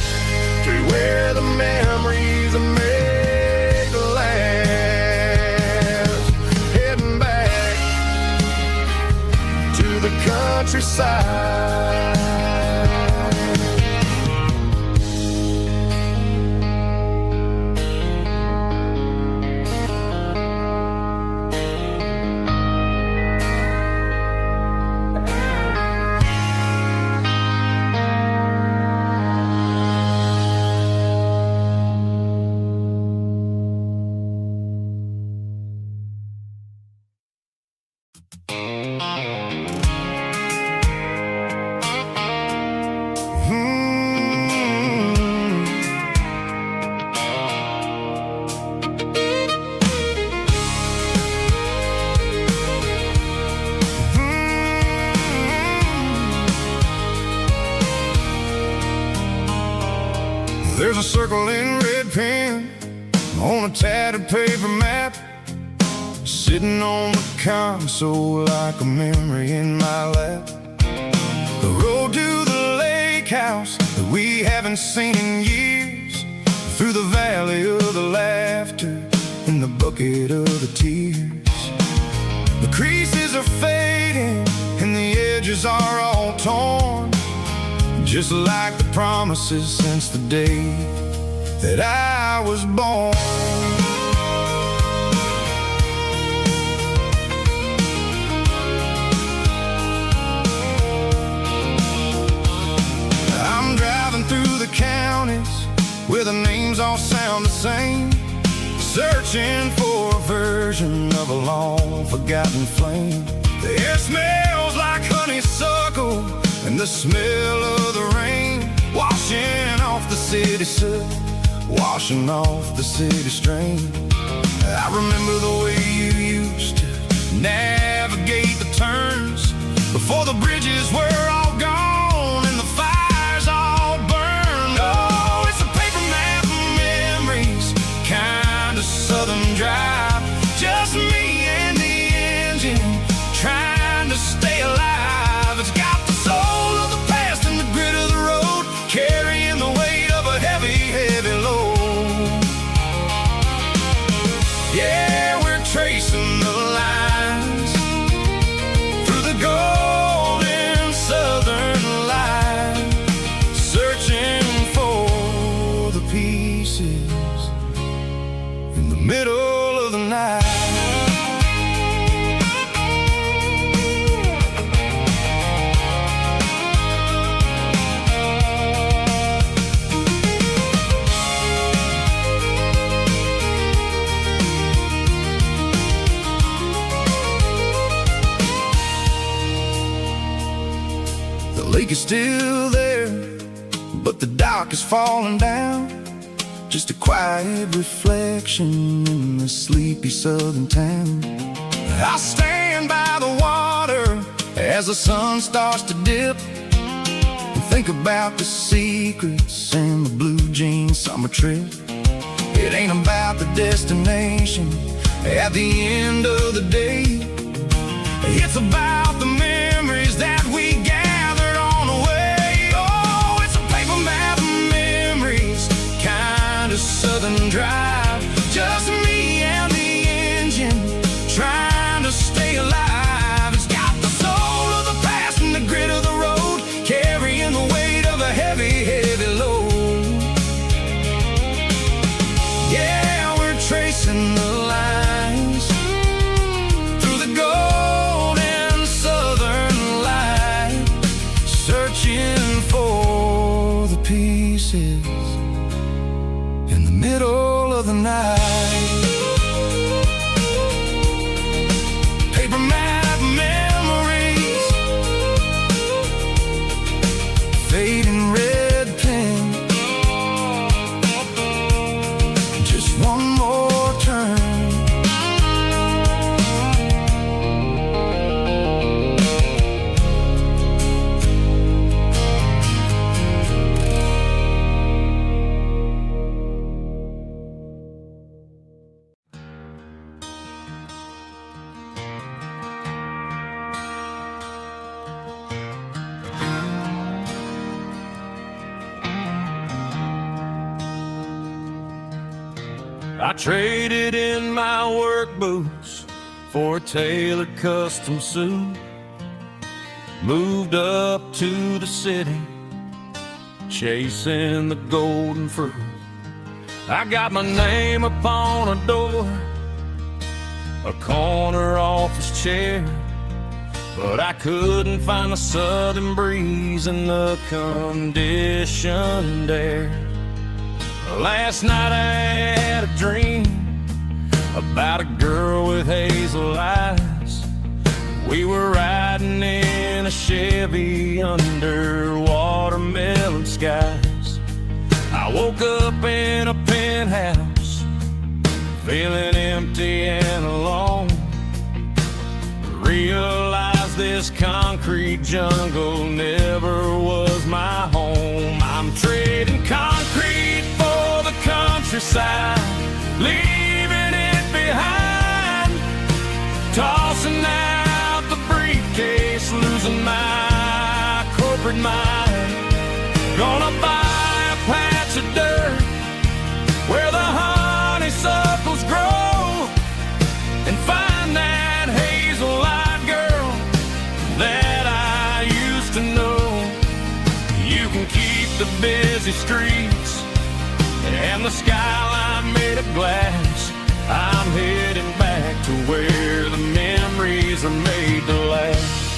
to where the memories are made to last. Heading back to the countryside. There's a circle in red pen on a tattered paper map, sitting on the console like a memory in my lap. The road to the lake house that we haven't seen in years, through the valley of the laughter and the bucket of the tears. The creases are fading and the edges are all torn, just like the promises since the day that I was born. I'm driving through the counties where the names all sound the same, searching for a version of a long forgotten flame. The air smells like honeysuckle and the smell of the rain washing off the city soot washing off the city strain. I remember the way you used to navigate the turns before the bridges were all gone and the fires all burned. Oh, it's a paper map of memories, kind of southern drive. Just me and the engine trying to stay alive. It's got the soul of the past and the grit of the road, carrying the weight of a heavy, heavy load. Yeah, we're tracing the lines through the golden southern light, searching for the pieces in the middle of the night. The lake is still there, but the dock is falling down. Just a quiet reflection in the sleepy southern town. I stand by the water as the sun starts to dip and think about the secrets and the blue jean summer trip. It ain't about the destination at the end of the day. It's about the memories that we gathered on the way. Oh, it's a paper map of memories, kind of southern drive. Just me and the engine trying to stay alive. It's got the soul of the past and the grit of the road, carrying the weight of a heavy, heavy load. Yeah, we're tracing the lines through the golden southern light, searching for the pieces in the middle of the night. Paper map memories, fading red pen, just one more turn. I traded in my work boots for a tailored custom suit. Moved up to the city, chasing the golden fruit. I got my name upon a door, a corner office chair, but I couldn't find the southern breeze in the conditioned air. Last night I had a dream about a girl with hazel eyes. We were riding in a Chevy under watermelon skies. I woke up in a penthouse, feeling empty and alone. Realized this concrete jungle never was my home. I'm trading concrete for the countryside, leaving it behind, tossing out the briefcase, losing my corporate mind. Gonna buy a patch of dirt where the honeysuckles grow and find that hazel-eyed girl that I used to know. You can keep the busy streets and the skyline made of glass. I'm heading back to where the memories are made to last.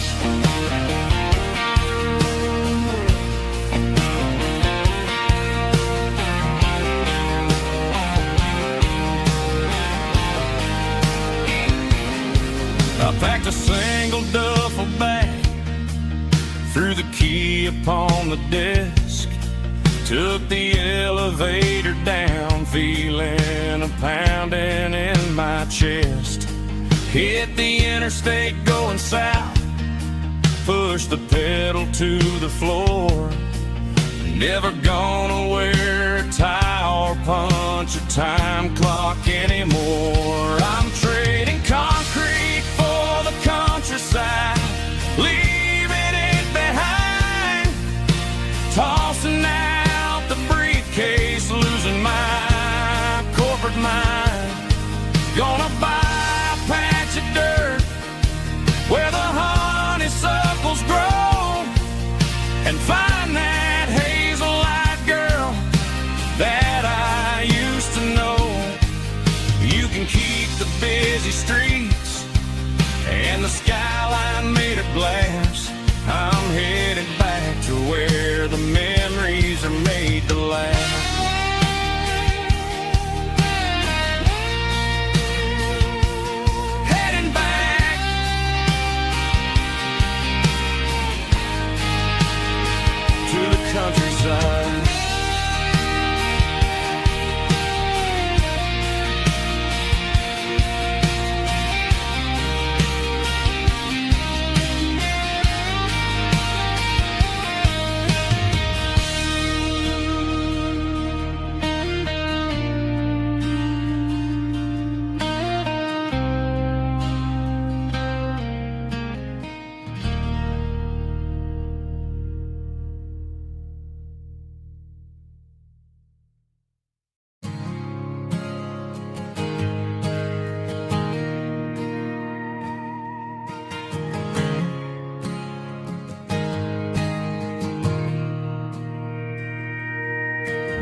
I packed a single duffel bag, threw the key upon the desk, took the elevator elevator down, feeling a pounding in my chest. Hit the interstate going south, push the pedal to the floor. Never gonna wear a tie or punch a time clock anymore. I'm trading concrete for the countryside, leaving it behind, tossing out the briefcase, losing my corporate mind. Gonna buy a patch of dirt where the honeysuckles grow and find that hazel-eyed girl that I used to know. You can keep the busy streets and the skyline made of glass. I'm headed back to where the memories are made to last. Heading back to the countryside.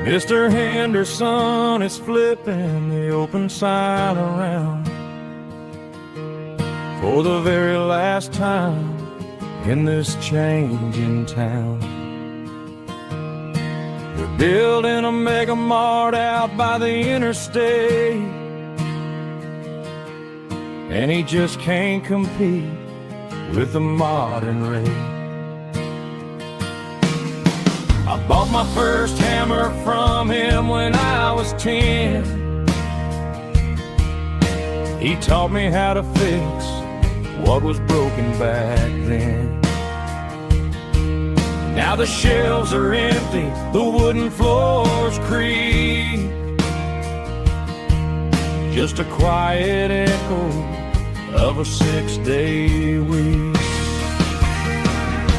Mr. Henderson is flipping the open sign around for the very last time in this changing town. They're building a mega mart out by the interstate, and he just can't compete with the modern rate. I bought my first hammer from him when I was 10. He taught me how to fix what was broken back then. Now the shelves are empty, the wooden floors creak, just a quiet echo of a 6-day week.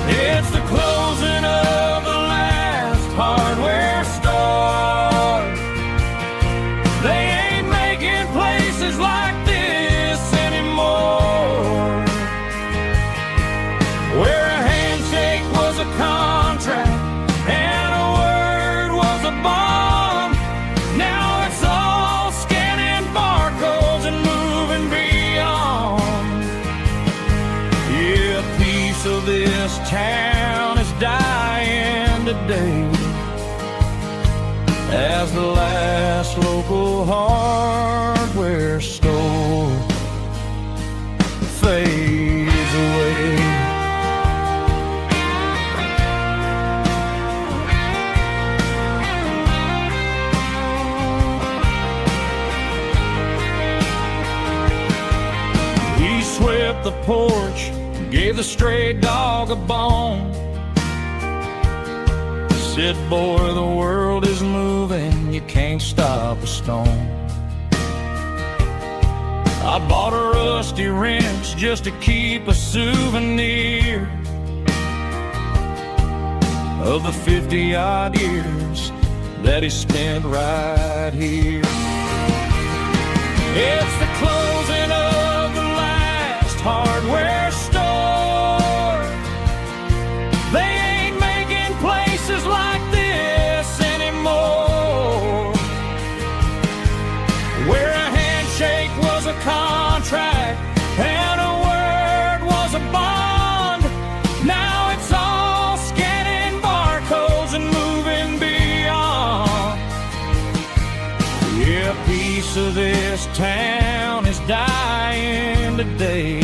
It's the closing of the hardware store. They ain't making places like this anymore, where a handshake was a contract and a word was a bond. Now it's all scanning barcodes and moving beyond. Yeah, a piece of this town is dying today as the last local hardware store fades away. He swept the porch, gave the stray dog a bone, said, boy, the world is moving, you can't stop a stone. I bought a rusty wrench just to keep a souvenir of the 50-odd years that he spent right here. It's the closing of the last hardware store. They ain't making places like this anymore, where a handshake was a contract and a word was a bond. Now it's all scanning barcodes and moving beyond. Yeah, a piece of this town is dying today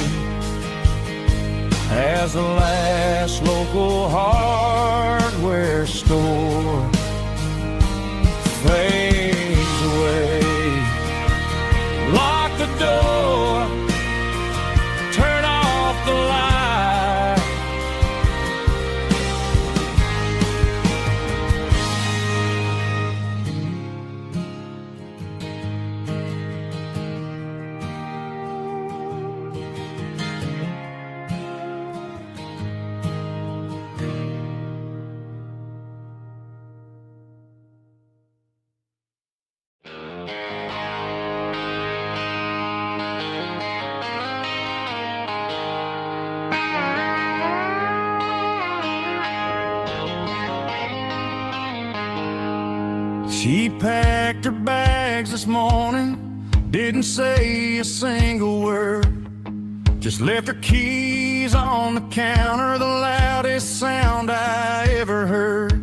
as the last local hardware store fades She packed her bags this morning, didn't say a single word, just left her keys on the counter, the loudest sound I ever heard.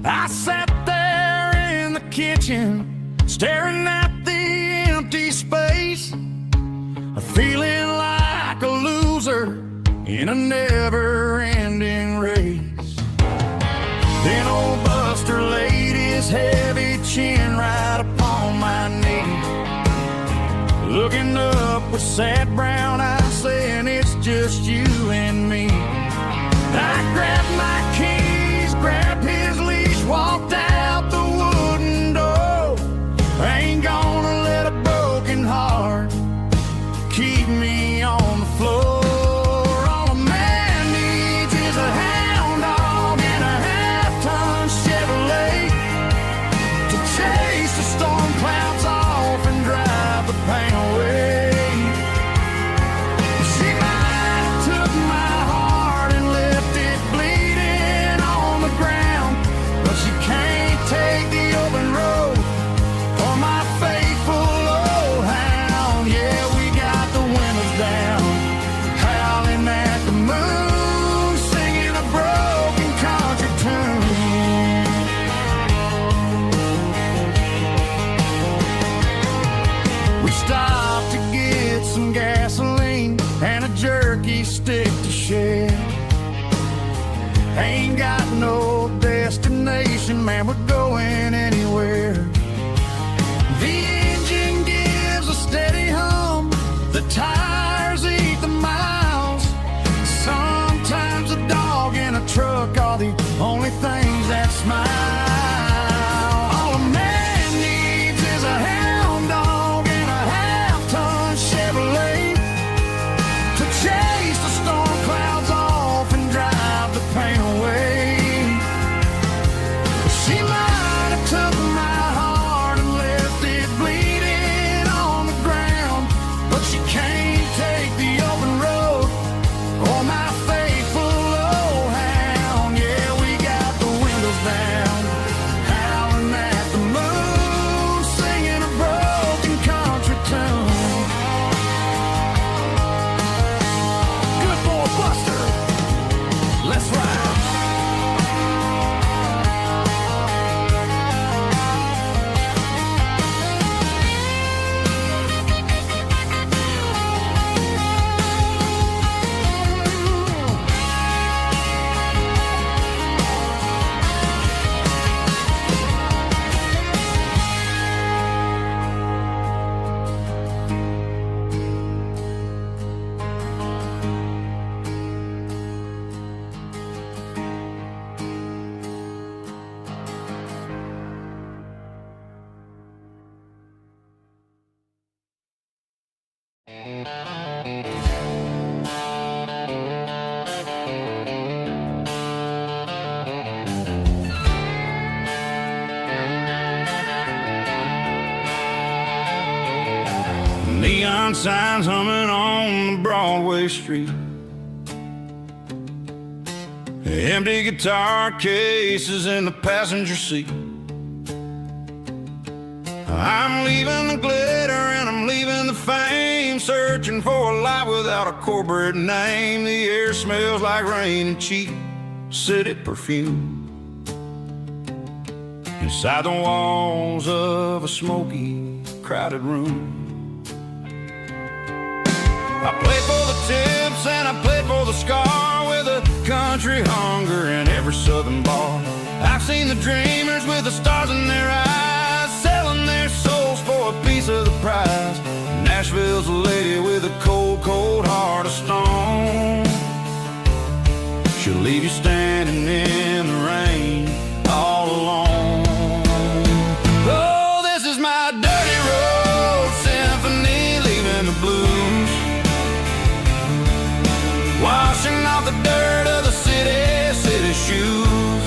I sat there in the kitchen, staring at the empty space, feeling like a loser in a never-ending race. Then old Buster laid his heavy chin right upon my knee, looking up with sad brown eyes, saying it's just you and me. I grabbed my keys, grabbed his leash, walked out the wooden door. I ain't gonna let a broken heart keep me on the floor. All a man needs is a hound dog and a half-ton Chevrolet to chase the storm clouds off and drive the pain away. She might have took my heart and left it bleeding on the ground, but she can't take the open road or my faithful old hound. Yeah, we got the windows down, howling at the moon, singing a broken country tune. We stopped to get some gasoline and a jerky stick to share. Ain't got no destination, man, we're going anywhere. The engine gives a steady hum, the tires eat the miles. Sometimes a dog and a truck are the only things that smile. All a man needs is a hound dog and a half-ton Chevrolet to chase the storm clouds off and drive the pain away. She might have took my heart and left it bleeding on the ground, but she can't take the open road or my faithful old hound. Yeah, we got the windows down, howling at the moon, singing a broken country tune. Good boy Buster, let's ride. Neon signs humming on the Broadway street, empty guitar cases in the passenger seat. I'm leaving the glitter and I'm leaving the fame, searching for a life without a corporate name. The air smells like rain and cheap city perfume inside the walls of a smoky, crowded room. I played for the tips and I played for the scar, with a country hunger in every southern bar. I've seen the dreamers with the stars in their eyes, selling their souls for a piece of the prize. Nashville's a lady with a cold, cold heart of stone. She'll leave you standing in the rain all alone. Oh, this is my dirty road symphony, leaving the blues, washing off the dirt of the city shoes.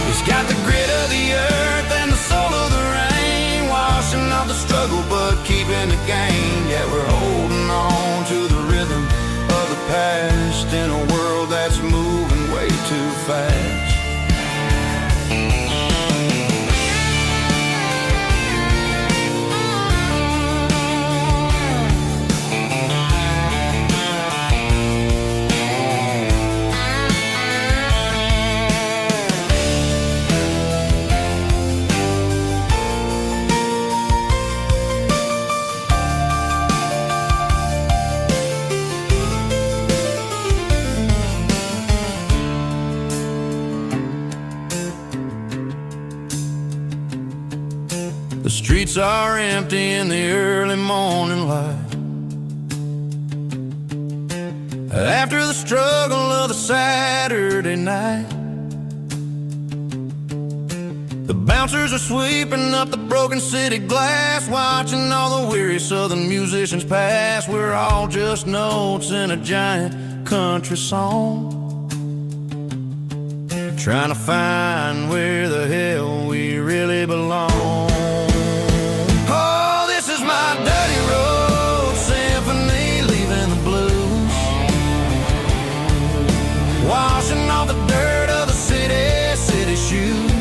It's got the grit of the earth and the soul of the rain, washing off the struggle but keeping the game. Yeah, we're holding on to the rhythm of the past in a world that's moving way too fast. The streets are empty in the early morning light. After the struggle of the Saturday night, the bouncers are sweeping up the broken city glass, watching all the weary southern musicians pass. We're all just notes in a giant country song, trying to find where the hell we really belong. Oh, this is my dirty road symphony, leaving the blues, washing off the dirt of the city shoes.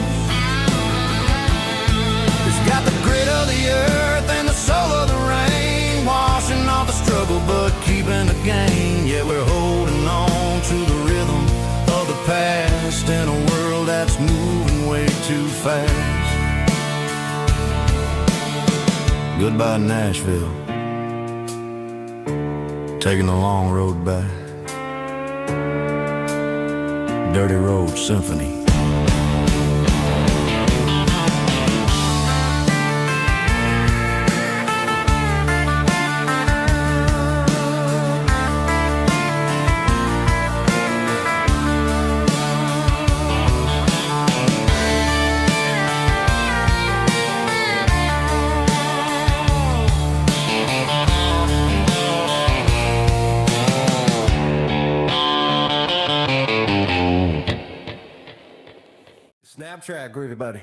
It's got the grit of the earth and the soul of the rain, washing off the struggle but keeping the gain. Yeah, we're holding on to the rhythm of the past in a world that's moving way too fast. Goodbye Nashville, taking the long road back. Dirty Road Symphony. Snap track, groovy buddy.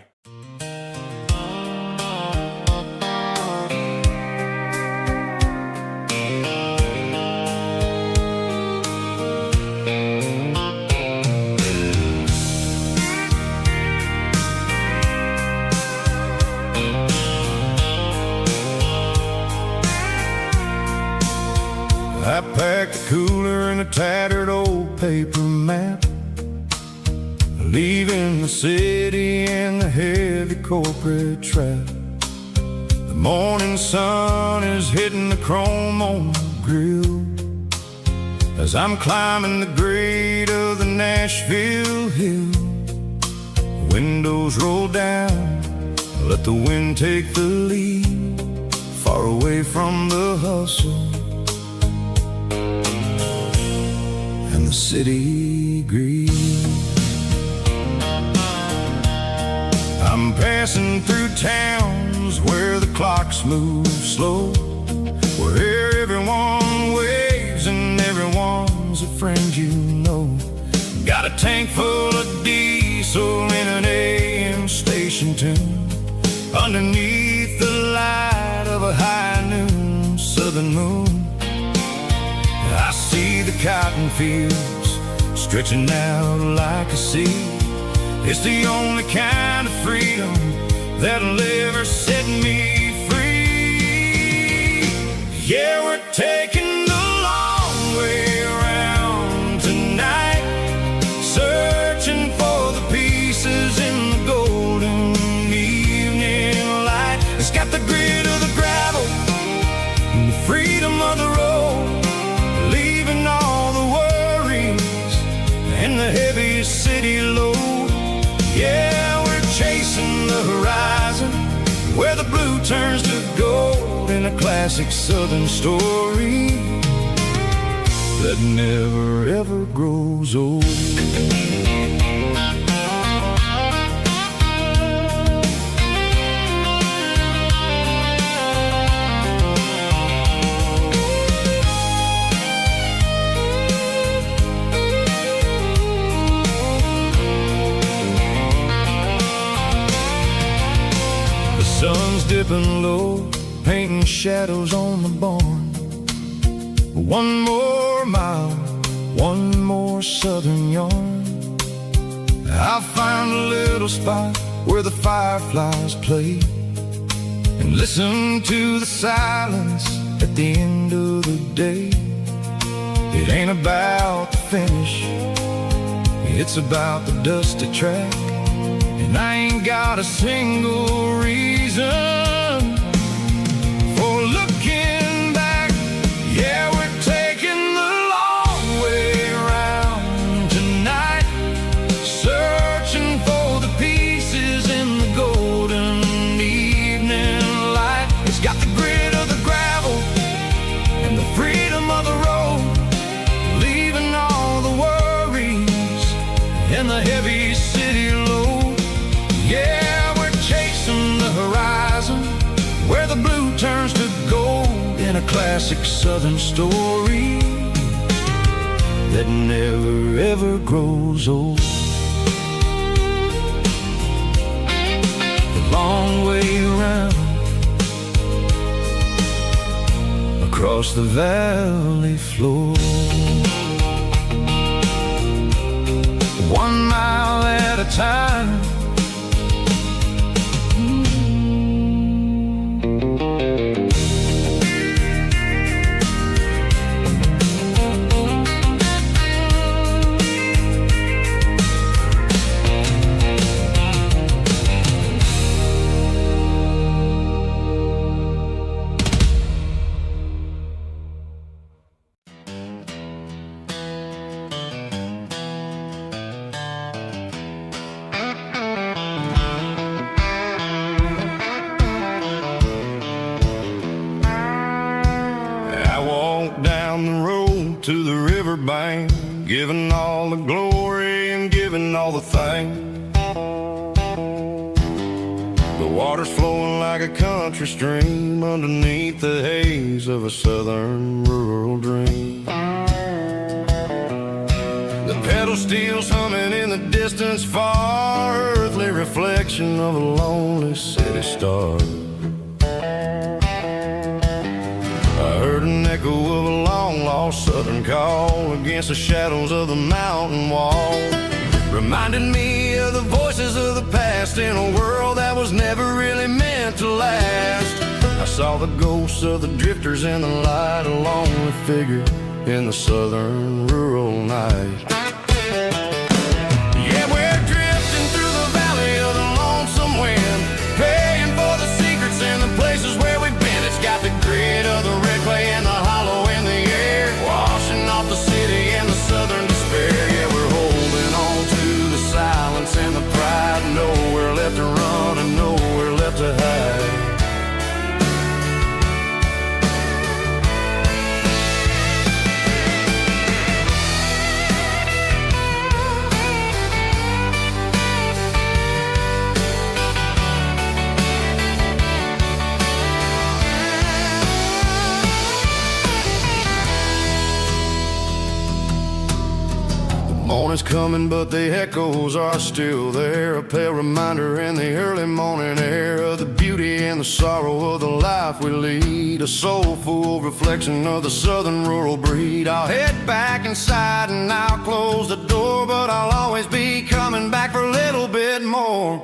I packed a cooler and a tattered old paper map, leaving the city in the heavy corporate trap. The morning sun is hitting the chrome on the grill as I'm climbing the grade of the Nashville hill. Windows roll down, let the wind take the lead, far away from the hustle and the city greed. I'm passing through towns where the clocks move slow, where everyone waves and everyone's a friend you know. Got a tank full of diesel in an AM station tune, underneath the light of a high noon southern moon. I see the cotton fields stretching out like a sea. It's the only kind of freedom that'll ever set me free. Yeah, we're taking the long way around tonight, searching for the pieces in the golden evening light. It's got the grit of the gravel and the freedom of the road, leaving all the worries and the heavy city load. Yeah, we're chasing the horizon, where the blue turns to gold, in a classic southern story that never ever grows old. Sun's dipping low, painting shadows on the barn. One more mile, one more southern yarn. I'll find a little spot where the fireflies play, and listen to the silence at the end of the day. It ain't about the finish, it's about the dusty track. And I ain't got a single reason for looking back. Yeah, we're taking the long way around tonight, searching for the pieces in the golden evening classic southern story that never ever grows old. The long way around across the valley floor, 1 mile at a time. Down the road to the riverbank, giving all the glory and giving all the thanks. The water's flowing like a country stream underneath the haze of a southern rural dream. The pedal steel's humming in the distance far, earthly reflection of a lonely city star. I heard an echo of a long-lost southern call against the shadows of the mountain wall, reminded me of the voices of the past in a world that was never really meant to last. I saw the ghosts of the drifters in the light, a lonely figure in the southern rural night. Yeah, we're drifting through the valley of the lonesome wind, paying for the secrets and the places where we've been. It's got the grit of the red clay and the hollow in the air, washing off the city and the southern despair. Yeah, we're holding on to the silence and the pride, nowhere left to run and nowhere left to hide. Morning's coming, but the echoes are still there, a pale reminder in the early morning air of the beauty and the sorrow of the life we lead, a soulful reflection of the southern rural breed. I'll head back inside and I'll close the door, but I'll always be coming back for a little bit more.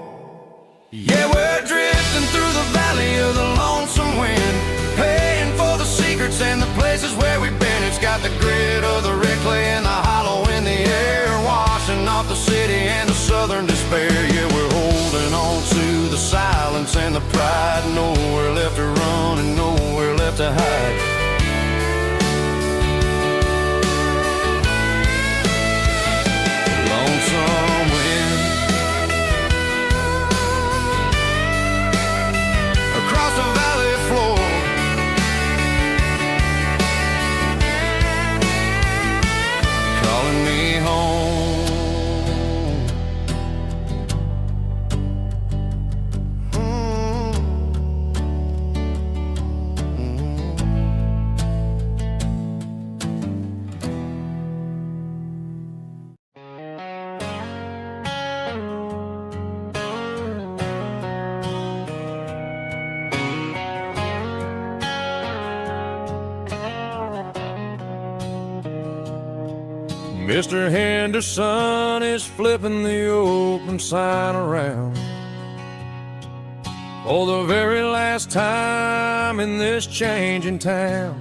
Yeah, we're drifting through the valley of the lonesome wind, paying for the secrets and the places where we've been. It's got the grit of the red clay and the hollow in the air, washing off the city and the southern despair. Yeah, we're holding on to the silence and the pride, nowhere left to run and nowhere left to hide. Lonesome wind across the valley floor, calling me home. Mr. Henderson is flipping the open sign around for the very last time in this changing town.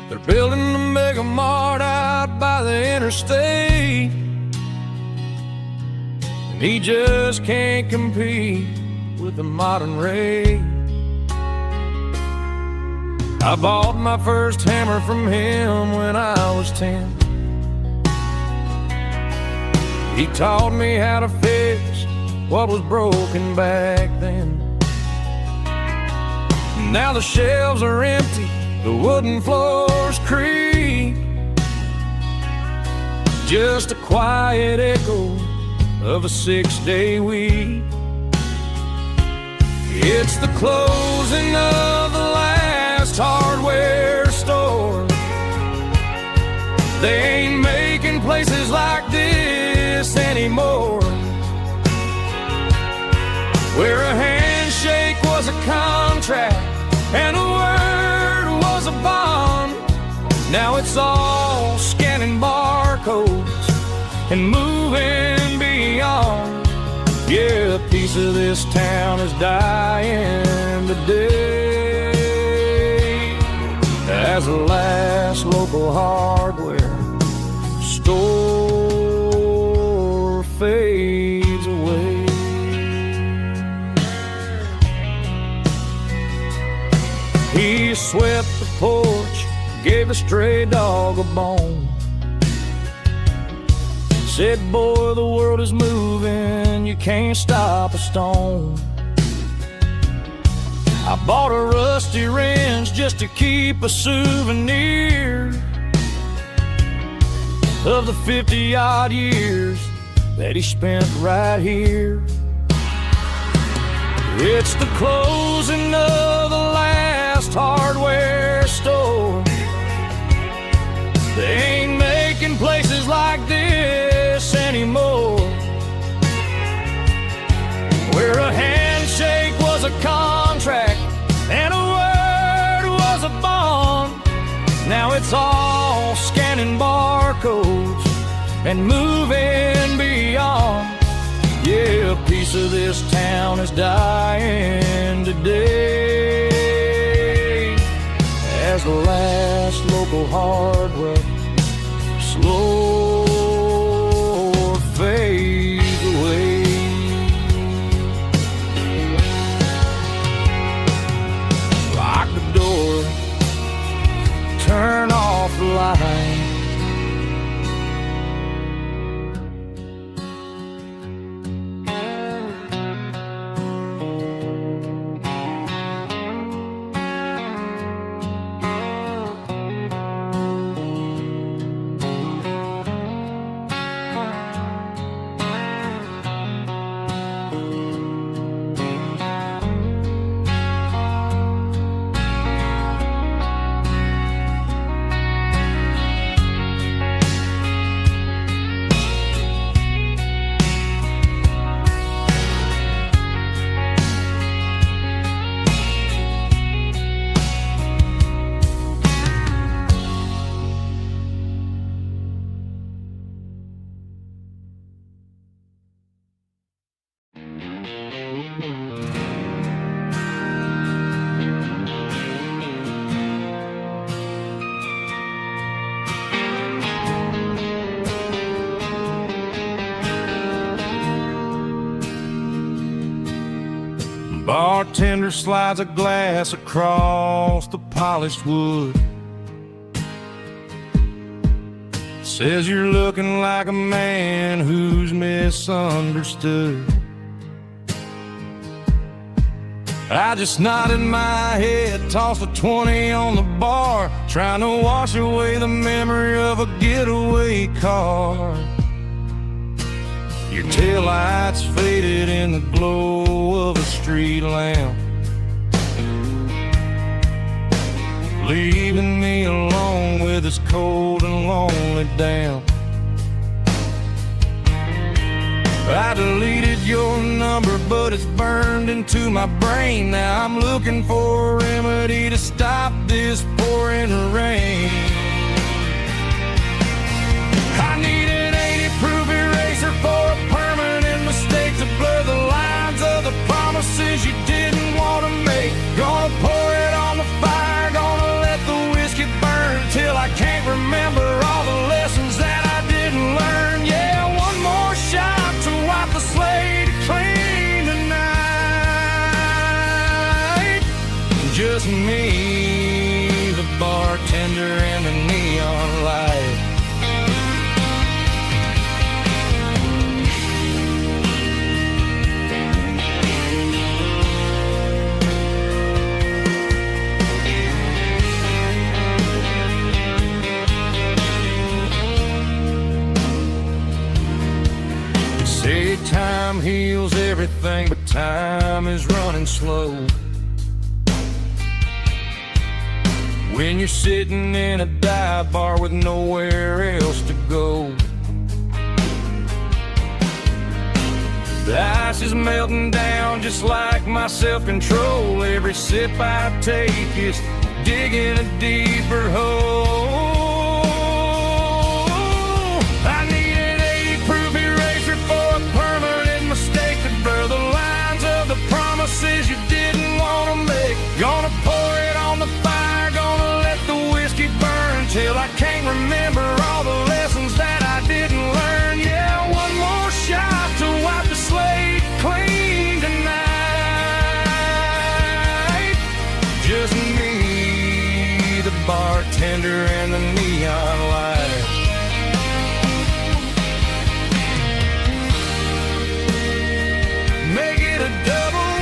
They're building a mega mart out by the interstate, and he just can't compete with the modern rate. I bought my first hammer from him when I was 10. He taught me how to fix what was broken back then. Now the shelves are empty, the wooden floors creak, just a quiet echo of a 6-day week. It's the closing of the last last hardware store. They ain't making places like this anymore, where a handshake was a contract and a word was a bond. Now it's all scanning barcodes and moving beyond. Yeah, a piece of this town is dying today as the last local hardware store fades away. He swept the porch, gave a stray dog a bone, said, boy, the world is moving, you can't stop a stone. I bought a rusty wrench just to keep a souvenir of the 50-odd years that he spent right here. It's the closing of the last hardware store. They ain't making places like this anymore, where a handshake was a contract and a word was a bond. Now it's all scanning barcodes and moving beyond. Yeah, a piece of this town is dying today as the last local hardware slow fades away. Lock the door, turn off the light. Bartender slides a glass across the polished wood, says you're looking like a man who's misunderstood. I just nodded my head, tossed a 20 on the bar, trying to wash away the memory of a getaway car. Your taillights faded in the glow of a street lamp, leaving me alone with this cold and lonely damp. I deleted your number, but it's burned into my brain. Now I'm looking for a remedy to stop this pouring rain. I need an 80-proof eraser for a permanent mistake to blur the lines of the promises you didn't want to make. Gonna pour it on the fire, gonna let the whiskey burn till I can't remember all the lessons that I didn't learn. Yeah, one more shot to wipe the slate clean tonight. Just me, the bartender, and the neon light. Say time heals everything, but time is running slow. when you're sitting in a dive bar with nowhere else to go. The ice is melting down just like my self-control. Every sip I take is digging a deeper hole. I need an 80-proof eraser for a permanent mistake to blur the lines of the promises you didn't want to make. Gonna pour it on the fire, gonna let the whiskey burn till I can't remember all the lessons that I didn't learn. Yeah, one more shot to wipe the slate clean tonight. Just me, the bartender, and the neon light. Make it a double,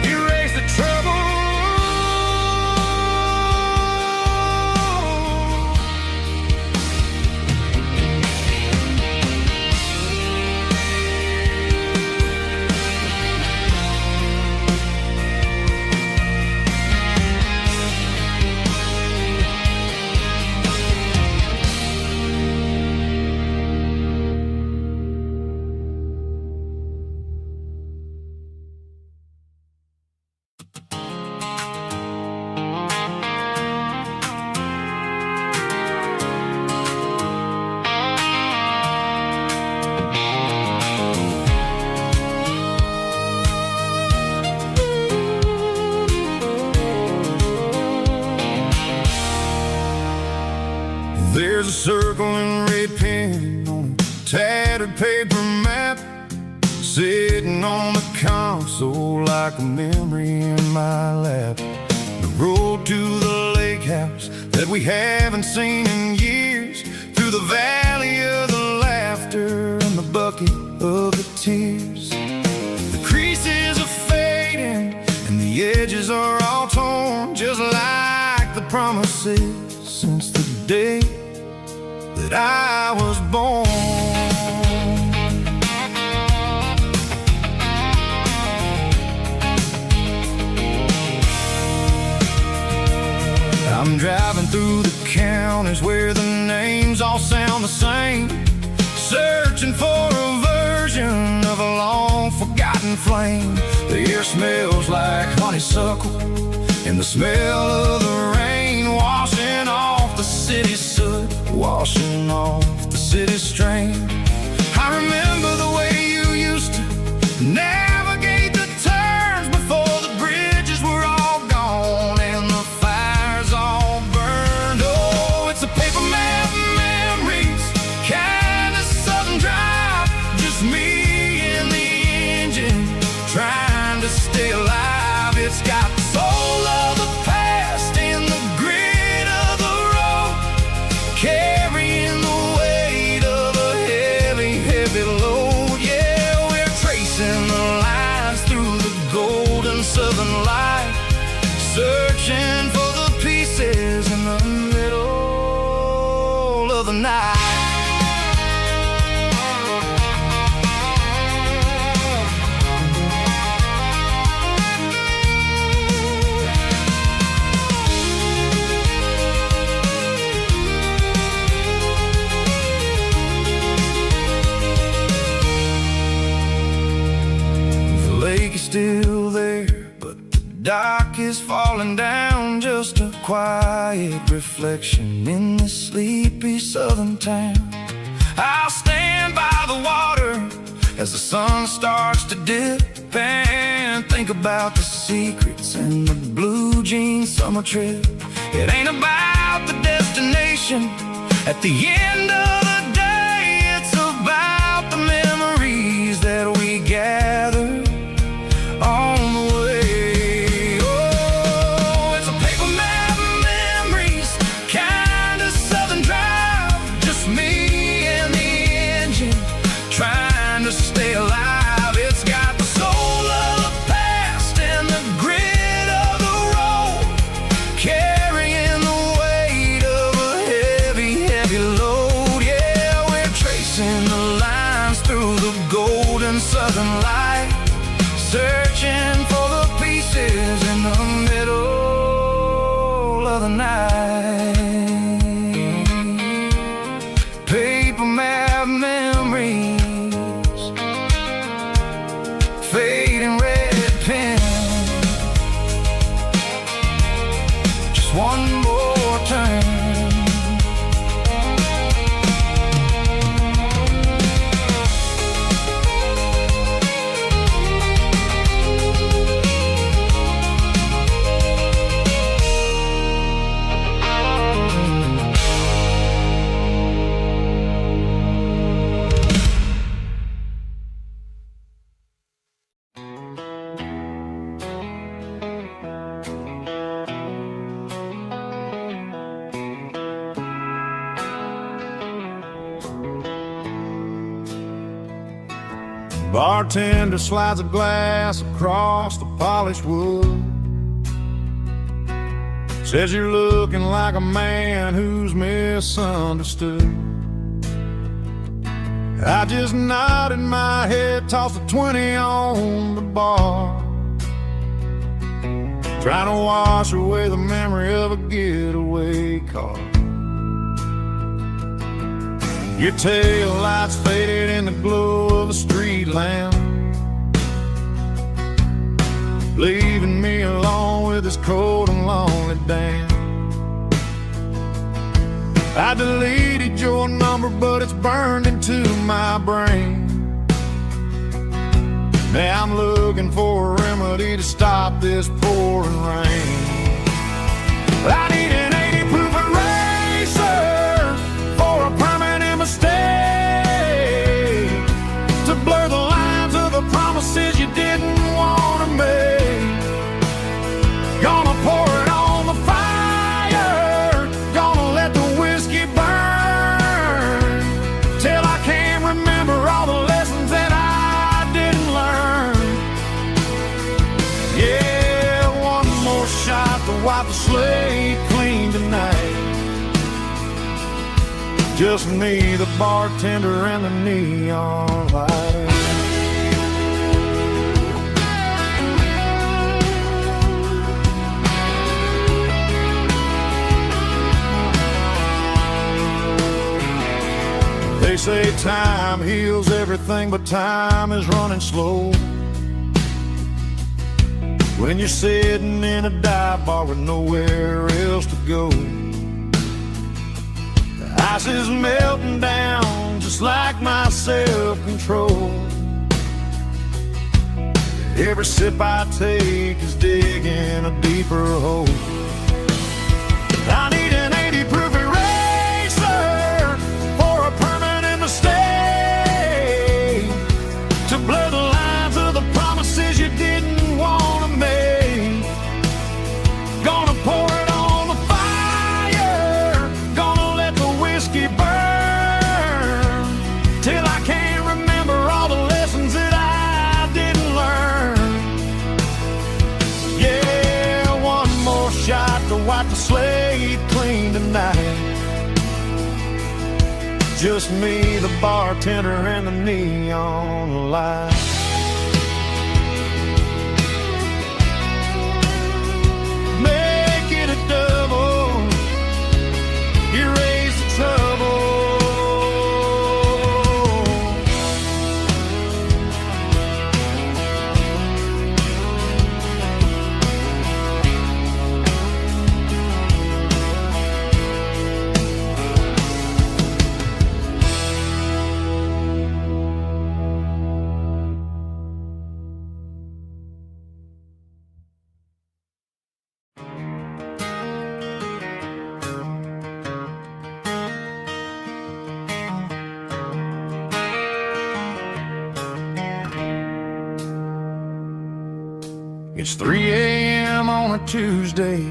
erase the trouble. There's a circle and red pen on a tattered paper map, sitting on the console like a memory in my lap. The road to the lake house that we haven't seen in years, through the valley of the laughter and the bucket of the tears. The creases are fading and the edges are all torn, just like the promises since the day that I was born. I'm driving through the counties where the names all sound the same, searching for a version of a long forgotten flame. The air smells like honeysuckle and the smell of the rain washing off the city's soot, washing off the city's strain. I remember the way you used to navigate the turns before the bridges were all gone and the fires all burned. Oh, it's a paper map memories, kind of southern drive, just me and the engine trying to stay alive. It's got the soul of the past and the grit of the road, carrying the weight of a heavy, heavy load. Yeah, we're tracing the lines through the golden southern light, searching for the pieces in the middle of the night. The lake is still there, but the dock is falling down, just a quiet reflection in this sleepy southern town. I'll stand by the water as the sun starts to dip and think about the secrets and the blue jean summer trip. It ain't about the destination at the end of the day, it's about the memories that we gather on the way. Oh, it's a paper map memories, kind of southern drive, just me and the engine trying to stay alive. It's got the soul of the past and the grit of the road, carrying the weight of a heavy, heavy load. Yeah, we're tracing the lines through the golden southern light, searching for the pieces in the middle memories, fading red pen. Just one more turn. Bartender slides a glass across the polished wood. Says you're looking like a man who's misunderstood. I just nodded my head, tossed a 20 on the bar, trying to wash away the memory of a getaway car. Your tail lights faded in the glow of a street lamp, leaving me alone with this cold and lonely damn. I deleted your number, but it's burned into my brain. Now I'm looking for a remedy to stop this pouring rain. I need an 80 proof eraser for a permanent mistake, to blur the lines of the promises you didn't want to make. Gonna pour it on the fire, gonna let the whiskey burn, till I can't remember all the lessons that I didn't learn. Yeah, one more shot to wipe the slate clean tonight. Just me, the bartender, and the neon light. They say time heals everything, but time is running slow when you're sitting in a dive bar with nowhere else to go. The ice is melting down just like my self-control. Every sip I take is digging a deeper hole. I need an 80 proof eraser for a permanent mistake, to blur the lines of the promises you didn't want to make. Gonna pour it on the fire, gonna let the whiskey burn, till I can't remember all the lessons that I didn't learn. Yeah, one more shot to wipe the slate clean tonight. Just me, the bartender, and the neon light. Make it a double, erase the trouble. It's 3 a.m. on a Tuesday.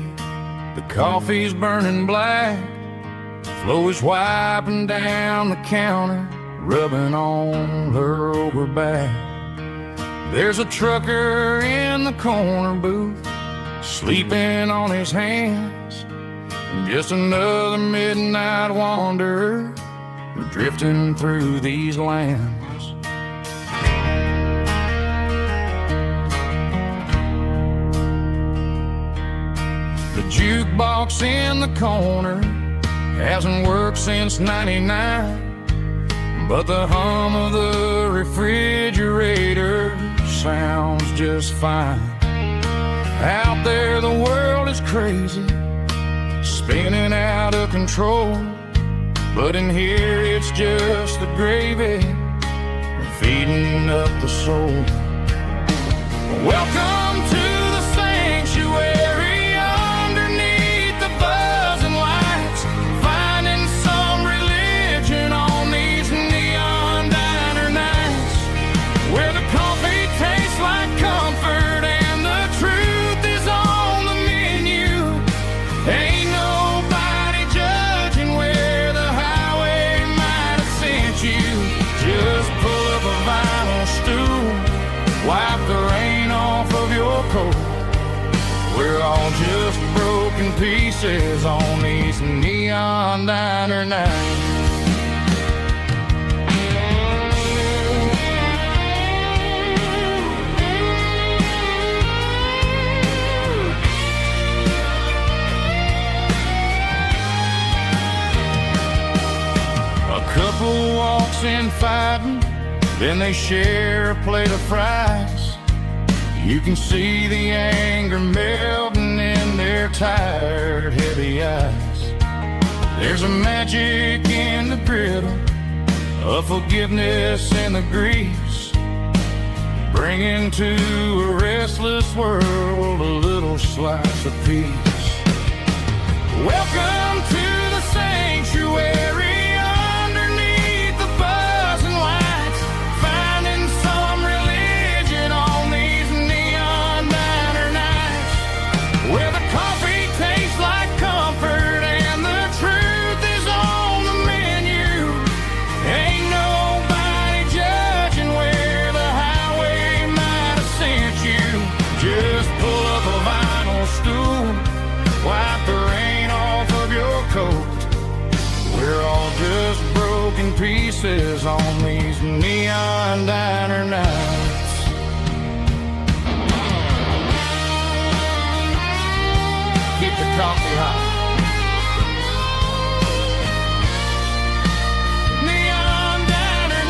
The coffee's burning black. Flo is wiping down the counter, rubbing on her over back. There's a trucker in the corner booth, sleeping on his hands. And just another midnight wanderer, drifting through these lands. The jukebox in the corner hasn't worked since '99. but the hum of the refrigerator sounds just fine. Out there the world is crazy, spinning out of control, but in here it's just the gravy feeding up the soul. Welcome to the sanctuary underneath the buzzing lights, finding some religion on these neon diner nights, where the coffee tastes like comfort and the truth is on the menu. Ain't nobody judging where the highway might have sent you. Just pull up a vinyl stool, wipe the rain off of your coat. We're all just broken pieces on these neon diner nights. A couple walks in fighting, then they share a plate of fries. You can see the anger melting in their tired, heavy eyes. There's a magic in the griddle, a forgiveness in the grease, bringing to a restless world a little slice of peace. Welcome to the sanctuary underneath the buzzing lights, finding some religion on these neon diner nights, where the coffee tastes like comfort and the truth is on the menu. Ain't nobody judging where the highway might have sent you. Just pull up a vinyl stool, wipe the rain off of your coat. We're all just broken pieces on these neon diner nights. Keep the coffee hot. Neon diner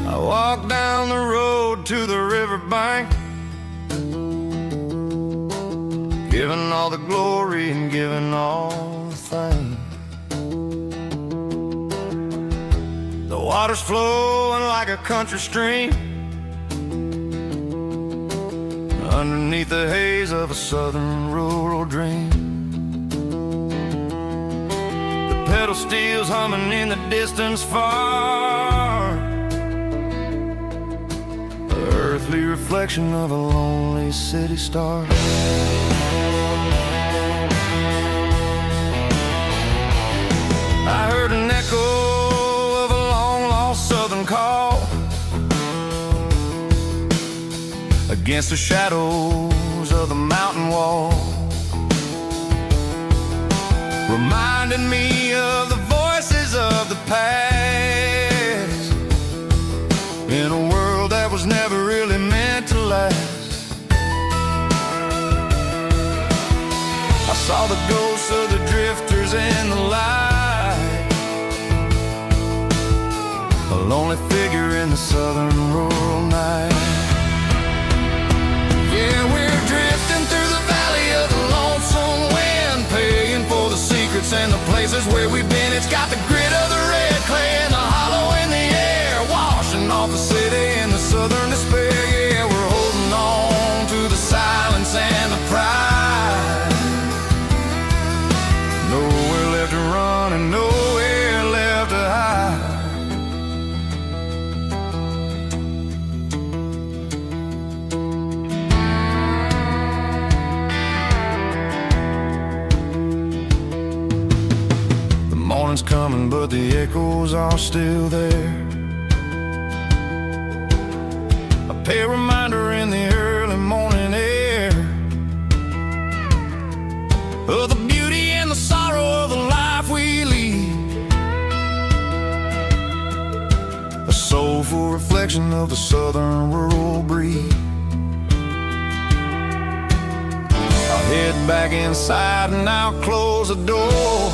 I walk down the road to the riverbank, giving all the glory and giving all the thanks. The water's flowing like a country stream underneath the haze of a southern rural dream. The pedal steel's humming in the distance far, earthly reflection of a lonely city star. I heard an echo of a long-lost southern call against the shadows of the mountain wall, reminding me of the voices of the past in a world that was never really meant to last. I saw the ghosts of the drifters in the light, a lonely figure in the southern rural night. Yeah, we're drifting through the valley of the lonesome wind, paying for the secrets and the places where we've been. It's got the grit of the red clay and the hollow in the air, washing off the city in the southern despair. Yeah, we're holding on to the silence and the pride. Nowhere left to run and nowhere left to hide. coming, but the echoes are still there. A pale reminder in the early morning air of the beauty and the sorrow of the life we lead. A soulful reflection of the southern rural breed. I'll head back inside and I'll close the door,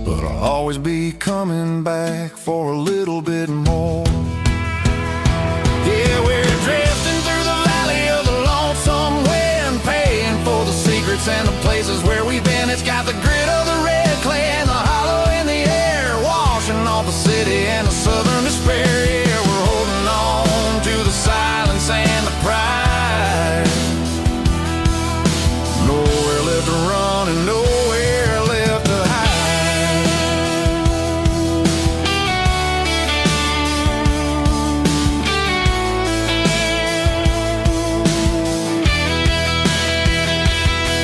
but I'll always be coming back for a little bit more. Yeah, we're drifting through the valley of the lonesome wind, paying for the secrets and the places where we've been. It's got the grit of the red clay and the hollow in the air, washing off the city and the southern despair. Yeah, we're holding on to the silence and the pride. Nowhere left to run and nowhere left to hide.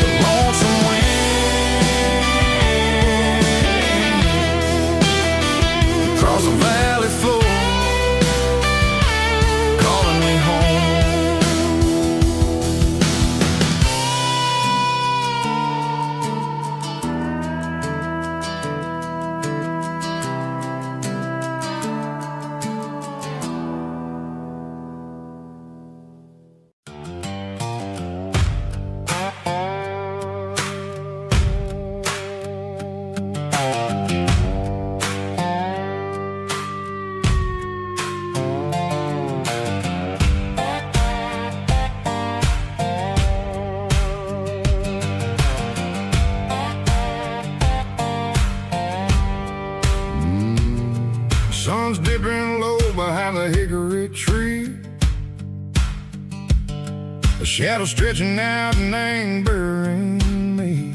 The lonesome wind across the valley floor, calling me home. Sun's dipping low behind the hickory tree, a shadow stretching out and angering me.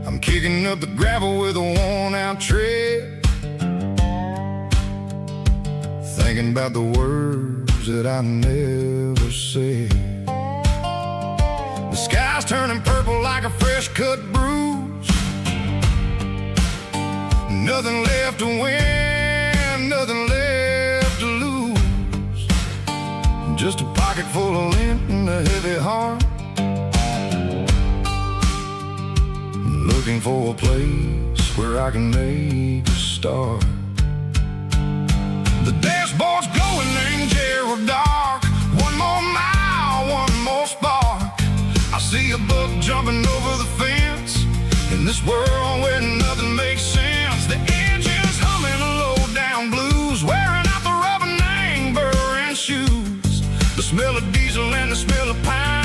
I'm kicking up the gravel with a worn-out tread, thinking about the words that I never said. The sky's turning purple like a fresh-cut bruise. Nothing left to win, nothing left to lose. Just a pocket full of lint and a heavy heart, looking for a place where I can make a start. The dashboard's glowing angel dark. One more mile, one more spark. I see a buck jumping over the fence in this world where nothing makes sense. The engine's humming a low-down blues, wearing out the rubber name, burring shoes. The smell of diesel and the smell of pine.